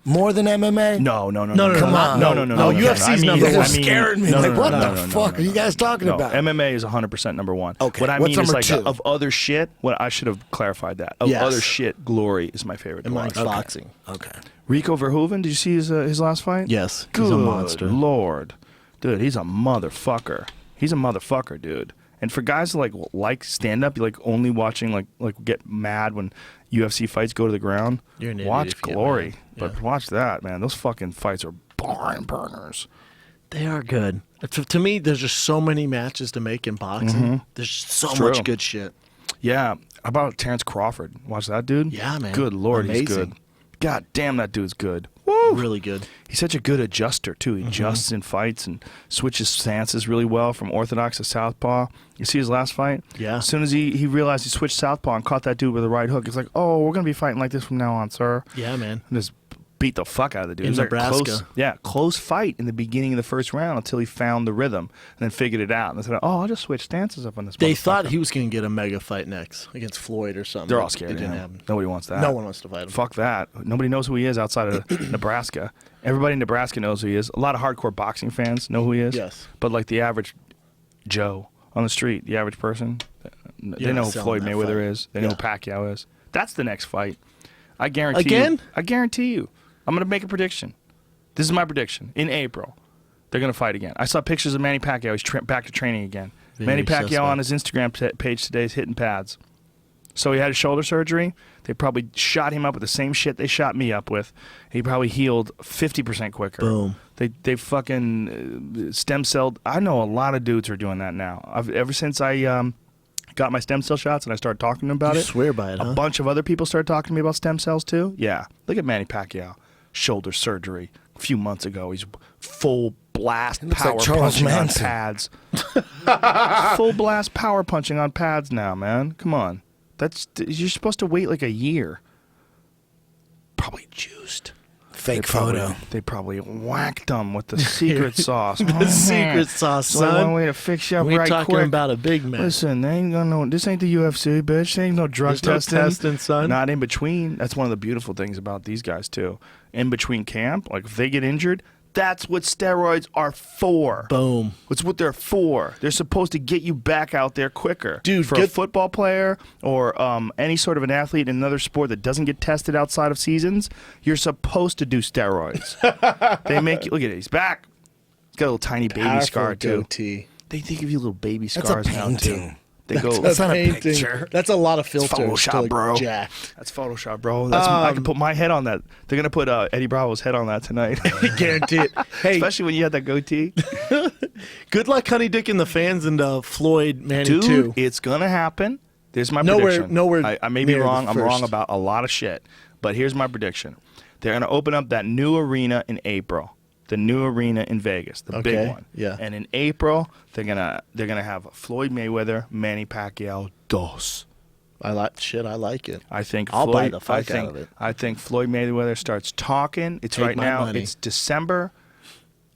More than MMA? No. Come on. No. UFC's number You're one. scaring me. Like, what the fuck are you guys talking about? MMA is 100% number one. Okay. What I What's mean is number like 2? of other shit. What I should have clarified that. Of Yes. other shit, Glory is my favorite. And to mine's watch. boxing. Okay. Rico Verhoeven. Did you see his last fight? Yes. Good He's a monster. Lord, dude, he's a motherfucker. He's a motherfucker, dude. And for guys like stand up, you like only watching like get mad when UFC fights go to the ground. You're an idiot watch if you get Glory, mad. but Yeah. watch that, man. Those fucking fights are barn burners. They are good. To me, there's just so many matches to make in boxing. There's so It's true. much good shit. Yeah. How about Terrence Crawford? Watch that dude. Yeah, man. Good Lord, he's Amazing. good. God damn, that dude's good. Woo! Really good. He's such a good adjuster too. He adjusts in fights and switches stances really well from orthodox to southpaw. You see his last fight? Yeah. As soon as he realized he switched southpaw and caught that dude with a right hook, he's like, "Oh, we're gonna be fighting like this from now on, sir." Yeah, man. And just beat the fuck out of the dude. In It was like a Nebraska. close fight in the beginning of the first round until he found the rhythm and then figured it out. And they said, "Oh, I'll just switch stances up on this." They motherfucker." thought he was going to get a mega fight next against Floyd or something. They're all scared It of didn't him. happen. Nobody wants that. No one wants to fight him. Fuck that. Nobody knows who he is outside of Nebraska. Everybody in Nebraska knows who he is. A lot of hardcore boxing fans know who he is. Yes. But like the average Joe on the street, the average person, they You're know not who selling Floyd that Mayweather fight. is. They know who Pacquiao is. That's the next fight. I guarantee Again? you. I guarantee you. I'm going to make a prediction. This is my prediction. In April, they're going to fight again. I saw pictures of Manny Pacquiao. He's back to training again. Manny Pacquiao suspect. on his Instagram page today is hitting pads. So he had a shoulder surgery. They probably shot him up with the same shit they shot me up with. He probably healed 50% quicker. Boom. They fucking stem cell. I know a lot of dudes are doing that now. Ever since I got my stem cell shots and I started talking to them about You it. swear by it, A huh? bunch of other people started talking to me about stem cells too. Yeah. Look at Manny Pacquiao. Shoulder surgery a few months ago. He's full blast looks power like Charles punching Manson. on pads. Full blast power punching on pads now, man. Come on. You're supposed to wait like a year. Probably juiced. Fake photo. They probably whacked them with the secret sauce. The secret sauce, So one son. way to fix you up We right talking quick. about a big man. Listen, they ain't gonna know. This ain't the UFC, bitch. This ain't no drug There's no testing. testing, son. Not in between. That's one of the beautiful things about these guys too. In between camp, like if they get injured, that's what steroids are for. Boom. It's what they're for. They're supposed to get you back out there quicker. Dude, for a football player or any sort of an athlete in another sport that doesn't get tested outside of seasons, you're supposed to do steroids. They make you look at it. He's back. He's got a little tiny baby Powerful scar too. goatee. They give you little baby That's scars a now too. painting. They go. That's not a Painting. picture. That's a lot of filters. Photoshop, to look bro. jacked. That's Photoshop, bro. I can put my head on that. They're gonna put Eddie Bravo's head on that tonight. Guarantee it. Hey, Especially when you had that goatee. good luck, Honey Dick, and the fans, and Floyd Manny Dude, too. it's gonna happen. There's my Nowhere- prediction. nowhere I may be near the wrong. I'm wrong first. about a lot of shit. But here's my prediction. They're going to open up that new arena in April. The new arena in Vegas, the big one. Yeah. And in April, they're gonna have Floyd Mayweather, Manny Pacquiao, dos. I like it. I think I'll Floyd, buy the fuck I think, out of it. I think Floyd Mayweather starts talking. It's Take right my now. money. It's December.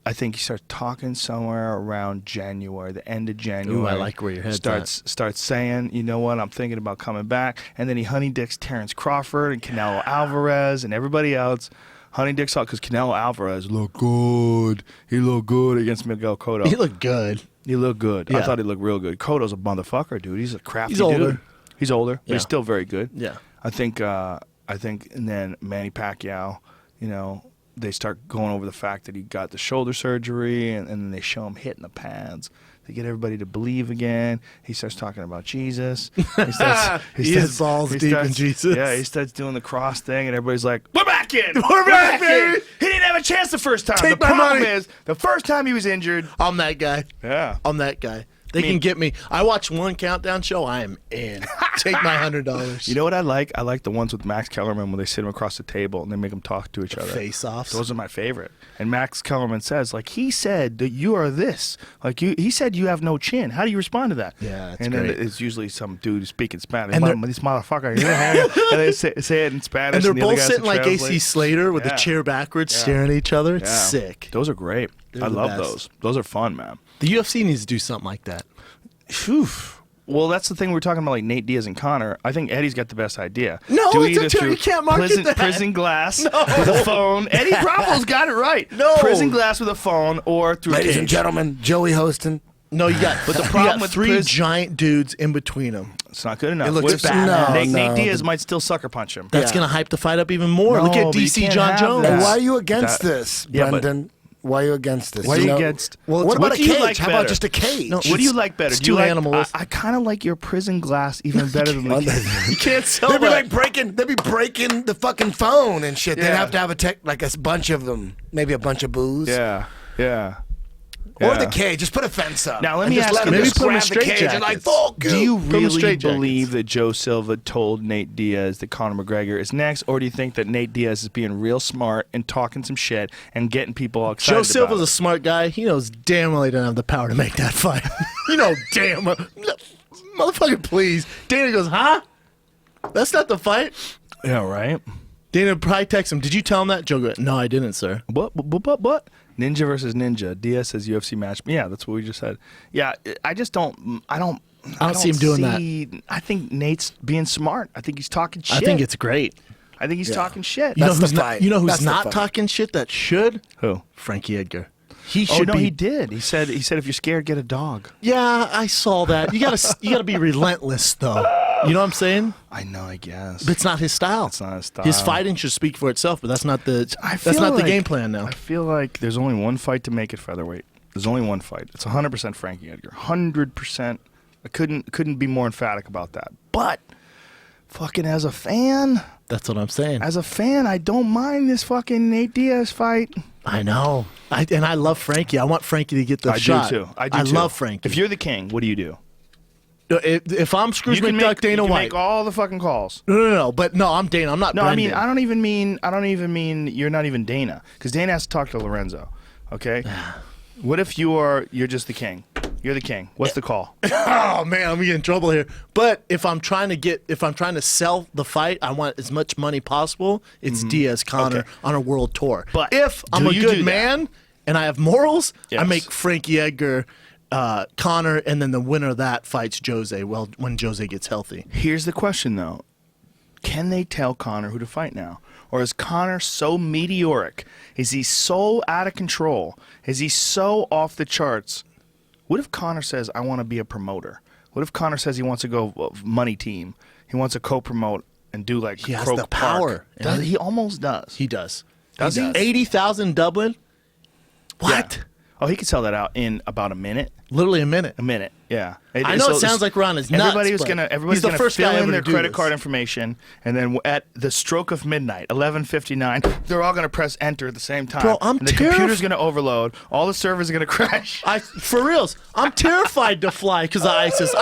I think he starts talking somewhere around January, the end of January. Ooh, I like where your head's starts saying, you know what, I'm thinking about coming back. And then he honey dicks Terrence Crawford and Canelo Alvarez and everybody else. Honey dicks out because Canelo Alvarez looked good. He looked good against Miguel Cotto. He looked good. He looked good. Yeah. I thought he looked real good. Cotto's a motherfucker, dude. He's a crafty He's older. dude. He's older, but Yeah. he's still very good. Yeah. I think, and then Manny Pacquiao, you know, they start going over the fact that he got the shoulder surgery, and then they show him hitting the pads to get everybody to believe again. He starts talking about Jesus. He is balls deep in Jesus. Yeah, he starts doing the cross thing, and everybody's like, "We're back in. We're back in." He didn't have a chance the first time. Take the my problem money. is, the first time he was injured. I'm that guy. Yeah. I'm that guy. They can get me. I watch one countdown show. I am in. Take my $100. You know what I like? I like the ones with Max Kellerman when they sit him across the table and they make them talk to each other. Face-offs. Those are my favorite. And Max Kellerman says, like, he said that you are this. Like, he said you have no chin. How do you respond to that? Yeah, it's and great. then it's usually some dude speaking Spanish. And This motherfucker. and they say it in Spanish. And they're the other both guys sitting to like translate. AC Slater with the Yeah. chair backwards, Yeah. staring at each other. It's Yeah. sick. Those are great. They're I the love best. those. Those are fun, man. The UFC needs to do something like that. Phew. Well, that's the thing we were talking about, like Nate Diaz and Connor. I think Eddie's got the best idea. No, Do it it's a either joke. through You can't market that. prison glass with a phone. Eddie Bravo's got it right. No. Prison glass with a phone or through a Ladies cage. and gentlemen, Joey Hostin. No, you got. But the you problem got with three giant dudes in between them. It's not good enough. It looks What if badass. Nate No, Diaz might still sucker punch him. That's Yeah. gonna hype the fight up even more. No, Look at but you DC can't John have Jones. that. Why are you against That- this, Yeah, but- Brendan? Why are you against this? Why are you You know- against? Well, What about a do you cage? like How better? about just a cage? No, What do you like better? It's Do you too like, animals. I kind of like your prison glass even better than the You can't sell They'd be that. like they'd be breaking the fucking phone and shit. They'd Yeah. have to have like a bunch of them, maybe a bunch of booze. Yeah, yeah. Or Yeah. the cage. Just put a fence up. Now, let and me just ask let you them this. just Maybe put 'em in grab the cage and like, straitjackets. fuck Do you Put 'em in really straitjackets. believe that Joe Silva told Nate Diaz that Conor McGregor is next, or do you think that Nate Diaz is being real smart and talking some shit and getting people all excited Joe Silva's about a smart guy. He knows damn well he doesn't have the power to make that fight. You know damn well. Motherfucker, please. Dana goes, huh? That's not the fight. it? Yeah, right? Dana probably texts him, did you tell him that? Joe goes, no, I didn't, sir. What? Ninja versus Ninja. Diaz says UFC match. Yeah, that's what we just said. Yeah, I just don't. I don't see him doing that. I think Nate's being smart. I think he's talking shit. I think it's great. I think he's talking shit. You know That's who's the not, fight. you know who's That's the not fight. talking shit that should? Who? Frankie Edgar. He Oh should no, be. he did. He said if you're scared, get a dog. Yeah, I saw that. You gotta be relentless though. You know what I'm saying? I know. I guess. But it's not his style. It's not his style. His fighting should speak for itself, but that's not the I that's feel not the like- game plan now. I feel like there's only one fight to make it featherweight. There's only one fight. It's 100% Frankie Edgar. 100%. I couldn't be more emphatic about that. But fucking as a fan, That's what I'm saying. I don't mind this fucking Nate Diaz fight. I know. I love Frankie. I want Frankie to get the I shot. do too. I do too. love Frankie. If you're the king, what do you do? If I'm Scrooge McDuck, Dana you can White. make all the fucking calls. No. But no, I'm Dana. I'm not. No, Brendan. I don't even mean you're not even Dana, because Dana has to talk to Lorenzo. Okay. What if you're just the king? You're the king. What's the call? Oh man, I'm gonna get in trouble here. But if I'm trying to sell the fight, I want as much money possible. It's Diaz Conor Okay. on a world tour. But if I'm do a you do good that? man and I have morals, I Yes. make Frankie Edgar, Conor, and then the winner of that fights Jose. Well, when Jose gets healthy. Here's the question, though. Can they tell Conor who to fight now? Or is Conor so meteoric? Is he so out of control? Is he so off the charts? What if Conor says, I want to be a promoter? What if Conor says he wants to go money team? He wants to co-promote and do like He has Croke the Park. power. He almost does. He does. Does he? 80,000 Dublin. What? Yeah. Oh, he could sell that out in about a minute. Literally a minute. A minute, yeah. I know it sounds like we're on his nuts. Everybody's gonna fill in their credit card this. information, and then at the stroke of midnight, 11:59, they're all gonna press enter at the same time. Bro, I'm and the computer's gonna overload. All the servers are gonna crash. For reals, I'm terrified to fly because of ISIS.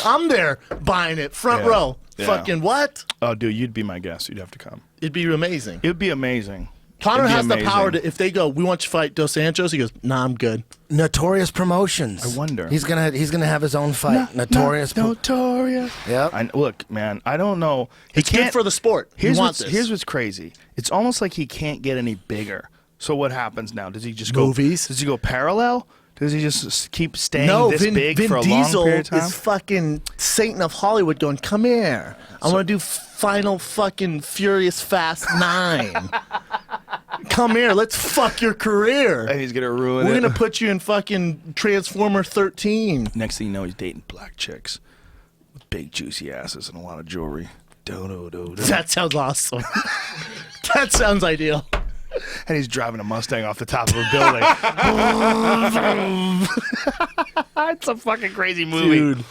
I'm there buying it front row. Yeah. Fucking what? Oh, dude, you'd be my guest. You'd have to come. It'd be amazing. It'd be amazing. Conor It'd be has the amazing. power to, if they go, we want you to fight Dos Anjos, he goes, nah, I'm good. Notorious Promotions. I wonder. He's gonna have his own fight. Notorious. Notorious. Yep. Look, man, I don't know. It's good for the sport. Here's what's what's crazy. It's almost like he can't get any bigger. So what happens now? Does he just go movies? Does he go parallel? Does he just keep staying big Vin for a Diesel long period of time? is fucking Satan of Hollywood going, come here. I want to do Final fucking Furious Fast 9. Come here. Let's fuck your career. And he's gonna ruin it. We're going to put you in fucking Transformer 13. Next thing you know, he's dating black chicks with big juicy asses and a lot of jewelry. That sounds awesome. That sounds ideal. And he's driving a Mustang off the top of a building. It's a fucking crazy movie. Dude.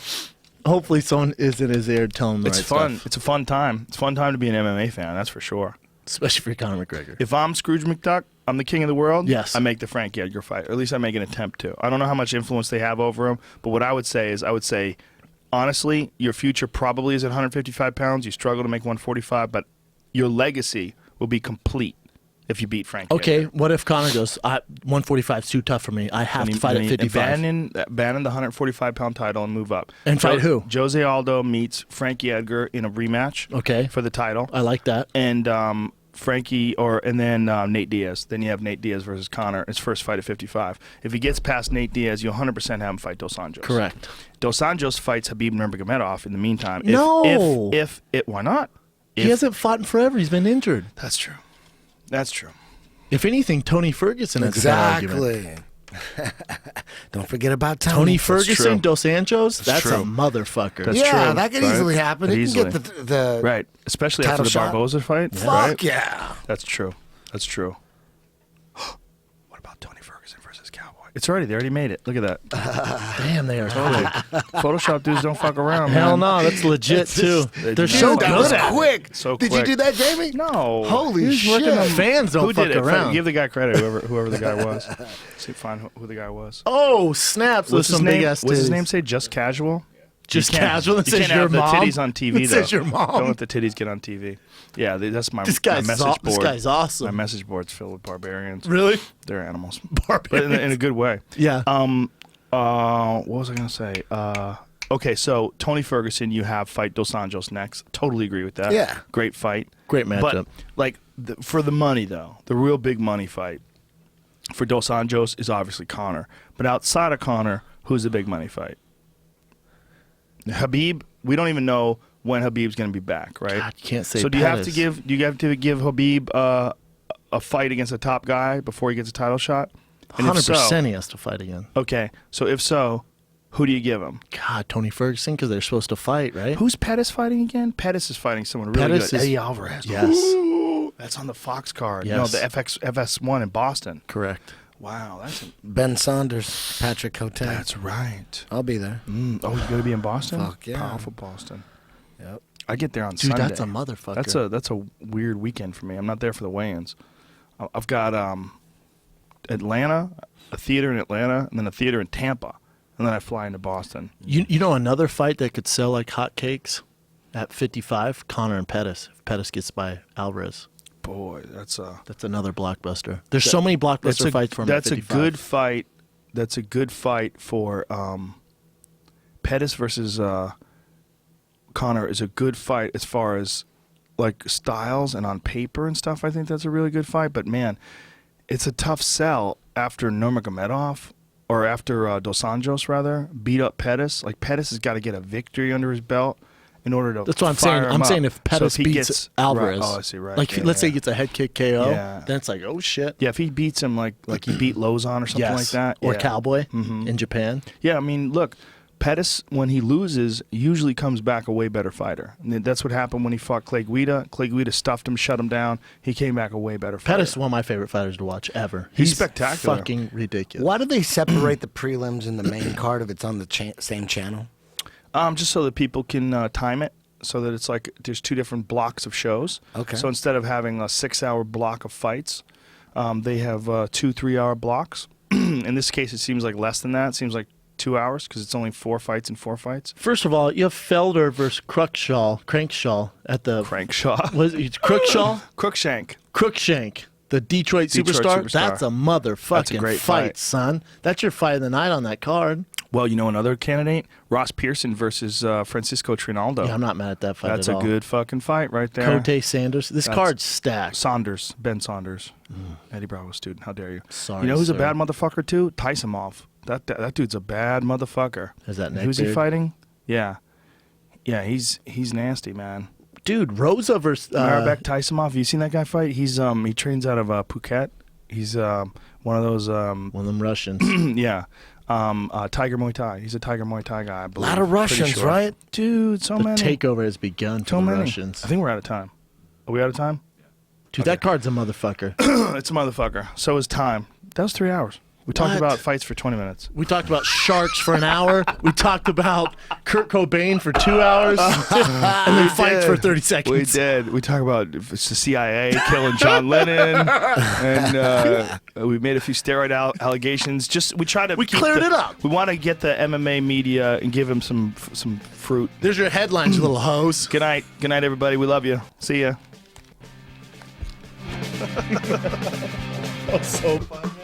Hopefully someone is in his ear telling him the It's right fun. stuff. It's a fun time. It's a fun time to be an MMA fan, that's for sure. Especially for Conor McGregor. If I'm Scrooge McDuck, I'm the king of the world. Yes. I make the Frankie Edgar fight, or at least I make an attempt to. I don't know how much influence they have over him, but what I would say is, honestly, your future probably is at 155 pounds. You struggle to make 145, but your legacy will be complete if you beat Frankie. Okay, Edgar. what if Conor goes, 145 is too tough for me. I have to fight at 55. Abandon the 145-pound title and move up. And fight who? Jose Aldo meets Frankie Edgar in a rematch. Okay. For the title. I like that. And Nate Diaz. Then you have Nate Diaz versus Conor. His first fight at 55. If he gets past Nate Diaz, you'll 100% have him fight Dos Anjos. Correct. Dos Anjos fights Khabib Nurmagomedov in the meantime. No. Why not? He hasn't fought in forever. He's been injured. That's true. That's true. If anything, Tony Ferguson has a bad argument. Don't forget about Tony. Tony Ferguson, true. Dos Anjos, that's true. a motherfucker. That's yeah, true, that could right? easily happen. He Easily. can get the Right. Especially after title the shot. Barboza fight. Fuck Right? yeah. That's true. That's true. What about Tony Ferguson versus Cowboy? It's already. They already made it. Look at that. Damn, they are Totally. Photoshop dudes don't fuck around, Hell man. no, that's legit too. They're so Dude, that good was at it. quick. So Did quick. you do that, Jamie? No. Holy He's working shit. on- Fans don't Who fuck did it? around. Give the guy credit, whoever the guy was. See, find who the guy was. Oh, snaps. What's his some name? big ass What's his titties. name say? Just Casual? Just You can't- casual. That You says can't your have mom. the titties on TV, It though. says your mom. Don't let the titties get on TV. Yeah, that's my, This my guy's message board. this guy's awesome. My message board's filled with barbarians. Really? They're animals. Barbarians. But in a good way. Yeah. What was I going to say? Okay, so Tony Ferguson, you have fight Dos Anjos next. Totally agree with that. Yeah. Great fight. Great matchup. But, for the money, though, the real big money fight for Dos Anjos is obviously Conor. But outside of Conor, who's the big money fight? Khabib, we don't even know when Khabib's going to be back, right? God, you can't say So do you have to Pettis. give Khabib a fight against a top guy before he gets a title shot? And if 100% so, he has to fight again. okay, so if so, who do you give him? God, Tony Ferguson, because they're supposed to fight, right? Who's Pettis fighting again? Pettis is fighting someone really Pettis good. is- Eddie Alvarez. Yes. Ooh, that's on the Fox card. Yes. No, the FS1 in Boston. Correct. Wow, Ben Saunders, Patrick Cote. that's right. I'll be there. Oh, you got to be in Boston? Fuck yeah. Powerful Boston. Yep. I get there on Dude, Sunday. that's a motherfucker. That's a weird weekend for me. I'm not there for the weigh-ins. I've got Atlanta, a theater in Atlanta, and then a theater in Tampa, and then I fly into Boston. You know another fight that could sell like hotcakes at 55? Conor and Pettis. If Pettis gets by Alvarez. Boy, that's another blockbuster. There's so many blockbuster fights for him That's at a 55. good fight. That's a good fight for Pettis versus Conor is a good fight as far as like styles and on paper and stuff. I think that's a really good fight. But man, it's a tough sell after Nurmagomedov or after Dos Anjos rather beat up Pettis. Like Pettis has got to get a victory under his belt in order to. That's what I'm fire saying. him I'm up. saying if Pettis So he beats gets, Alvarez, right. Oh, I see. Right. like Yeah, let's say yeah. he gets a head kick KO, Yeah. then it's like, oh shit. Yeah, if he beats him like he beat Lozon or something like that. Or yeah. Cowboy in Japan. Yeah, I mean, look, Pettis, when he loses, usually comes back a way better fighter. And that's what happened when he fought Clay Guida. Clay Guida stuffed him, shut him down. He came back a way better fighter. Pettis is one of my favorite fighters to watch ever. He's spectacular. Fucking ridiculous. Why do they separate the prelims and the main card if it's on the same channel? Just so that people can time it, so that it's like there's 2 different blocks of shows. Okay. So instead of having a 6-hour block of fights, they have 2 3-hour blocks. In this case, it seems like less than that. It seems like 2 hours because it's only 4 fights and 4 fights. First of all, you have Felder versus Crankshaw at the Crankshaw. Was it Crookshaw? Crookshank. The Detroit superstar. That's a motherfucking great fight, son. That's your fight of the night on that card. Well, you know another candidate? Ross Pearson versus Francisco Trinaldo. Yeah, I'm not mad at that fight That's at all. a good fucking fight right there. Cote Sanders. This card's stacked. Ben Saunders. Eddie Bravo student. How dare you? Sorry, You know who's sir. a bad motherfucker too? Tysonov. That dude's a bad motherfucker. Is that Who's he neckbeard? fighting? Yeah. Yeah, he's nasty, man. Dude, Rosa versus... Marabek Tysonov. You seen that guy fight? He's he trains out of Phuket. He's one of those one of them Russians. yeah. Tiger Muay Thai. He's a Tiger Muay Thai guy, I A believe. lot of Pretty Russians, sure. right? Dude, so The many. takeover has begun for So the many. Russians. I think we're out of time. Are we out of time? Dude, that card's a motherfucker. It's a motherfucker. So is time. That was 3 hours. We talked What? about fights for 20 minutes. We talked about sharks for an hour. We talked about Kurt Cobain for 2 hours. And then fights for 30 seconds. We did. We talked about it's the CIA killing John Lennon, and we made a few steroid allegations. We try to. We cleared it up. We want to get the MMA media and give them some fruit. There's your headlines, you little hoes. Good night, everybody. We love you. See ya. That was so fun, man.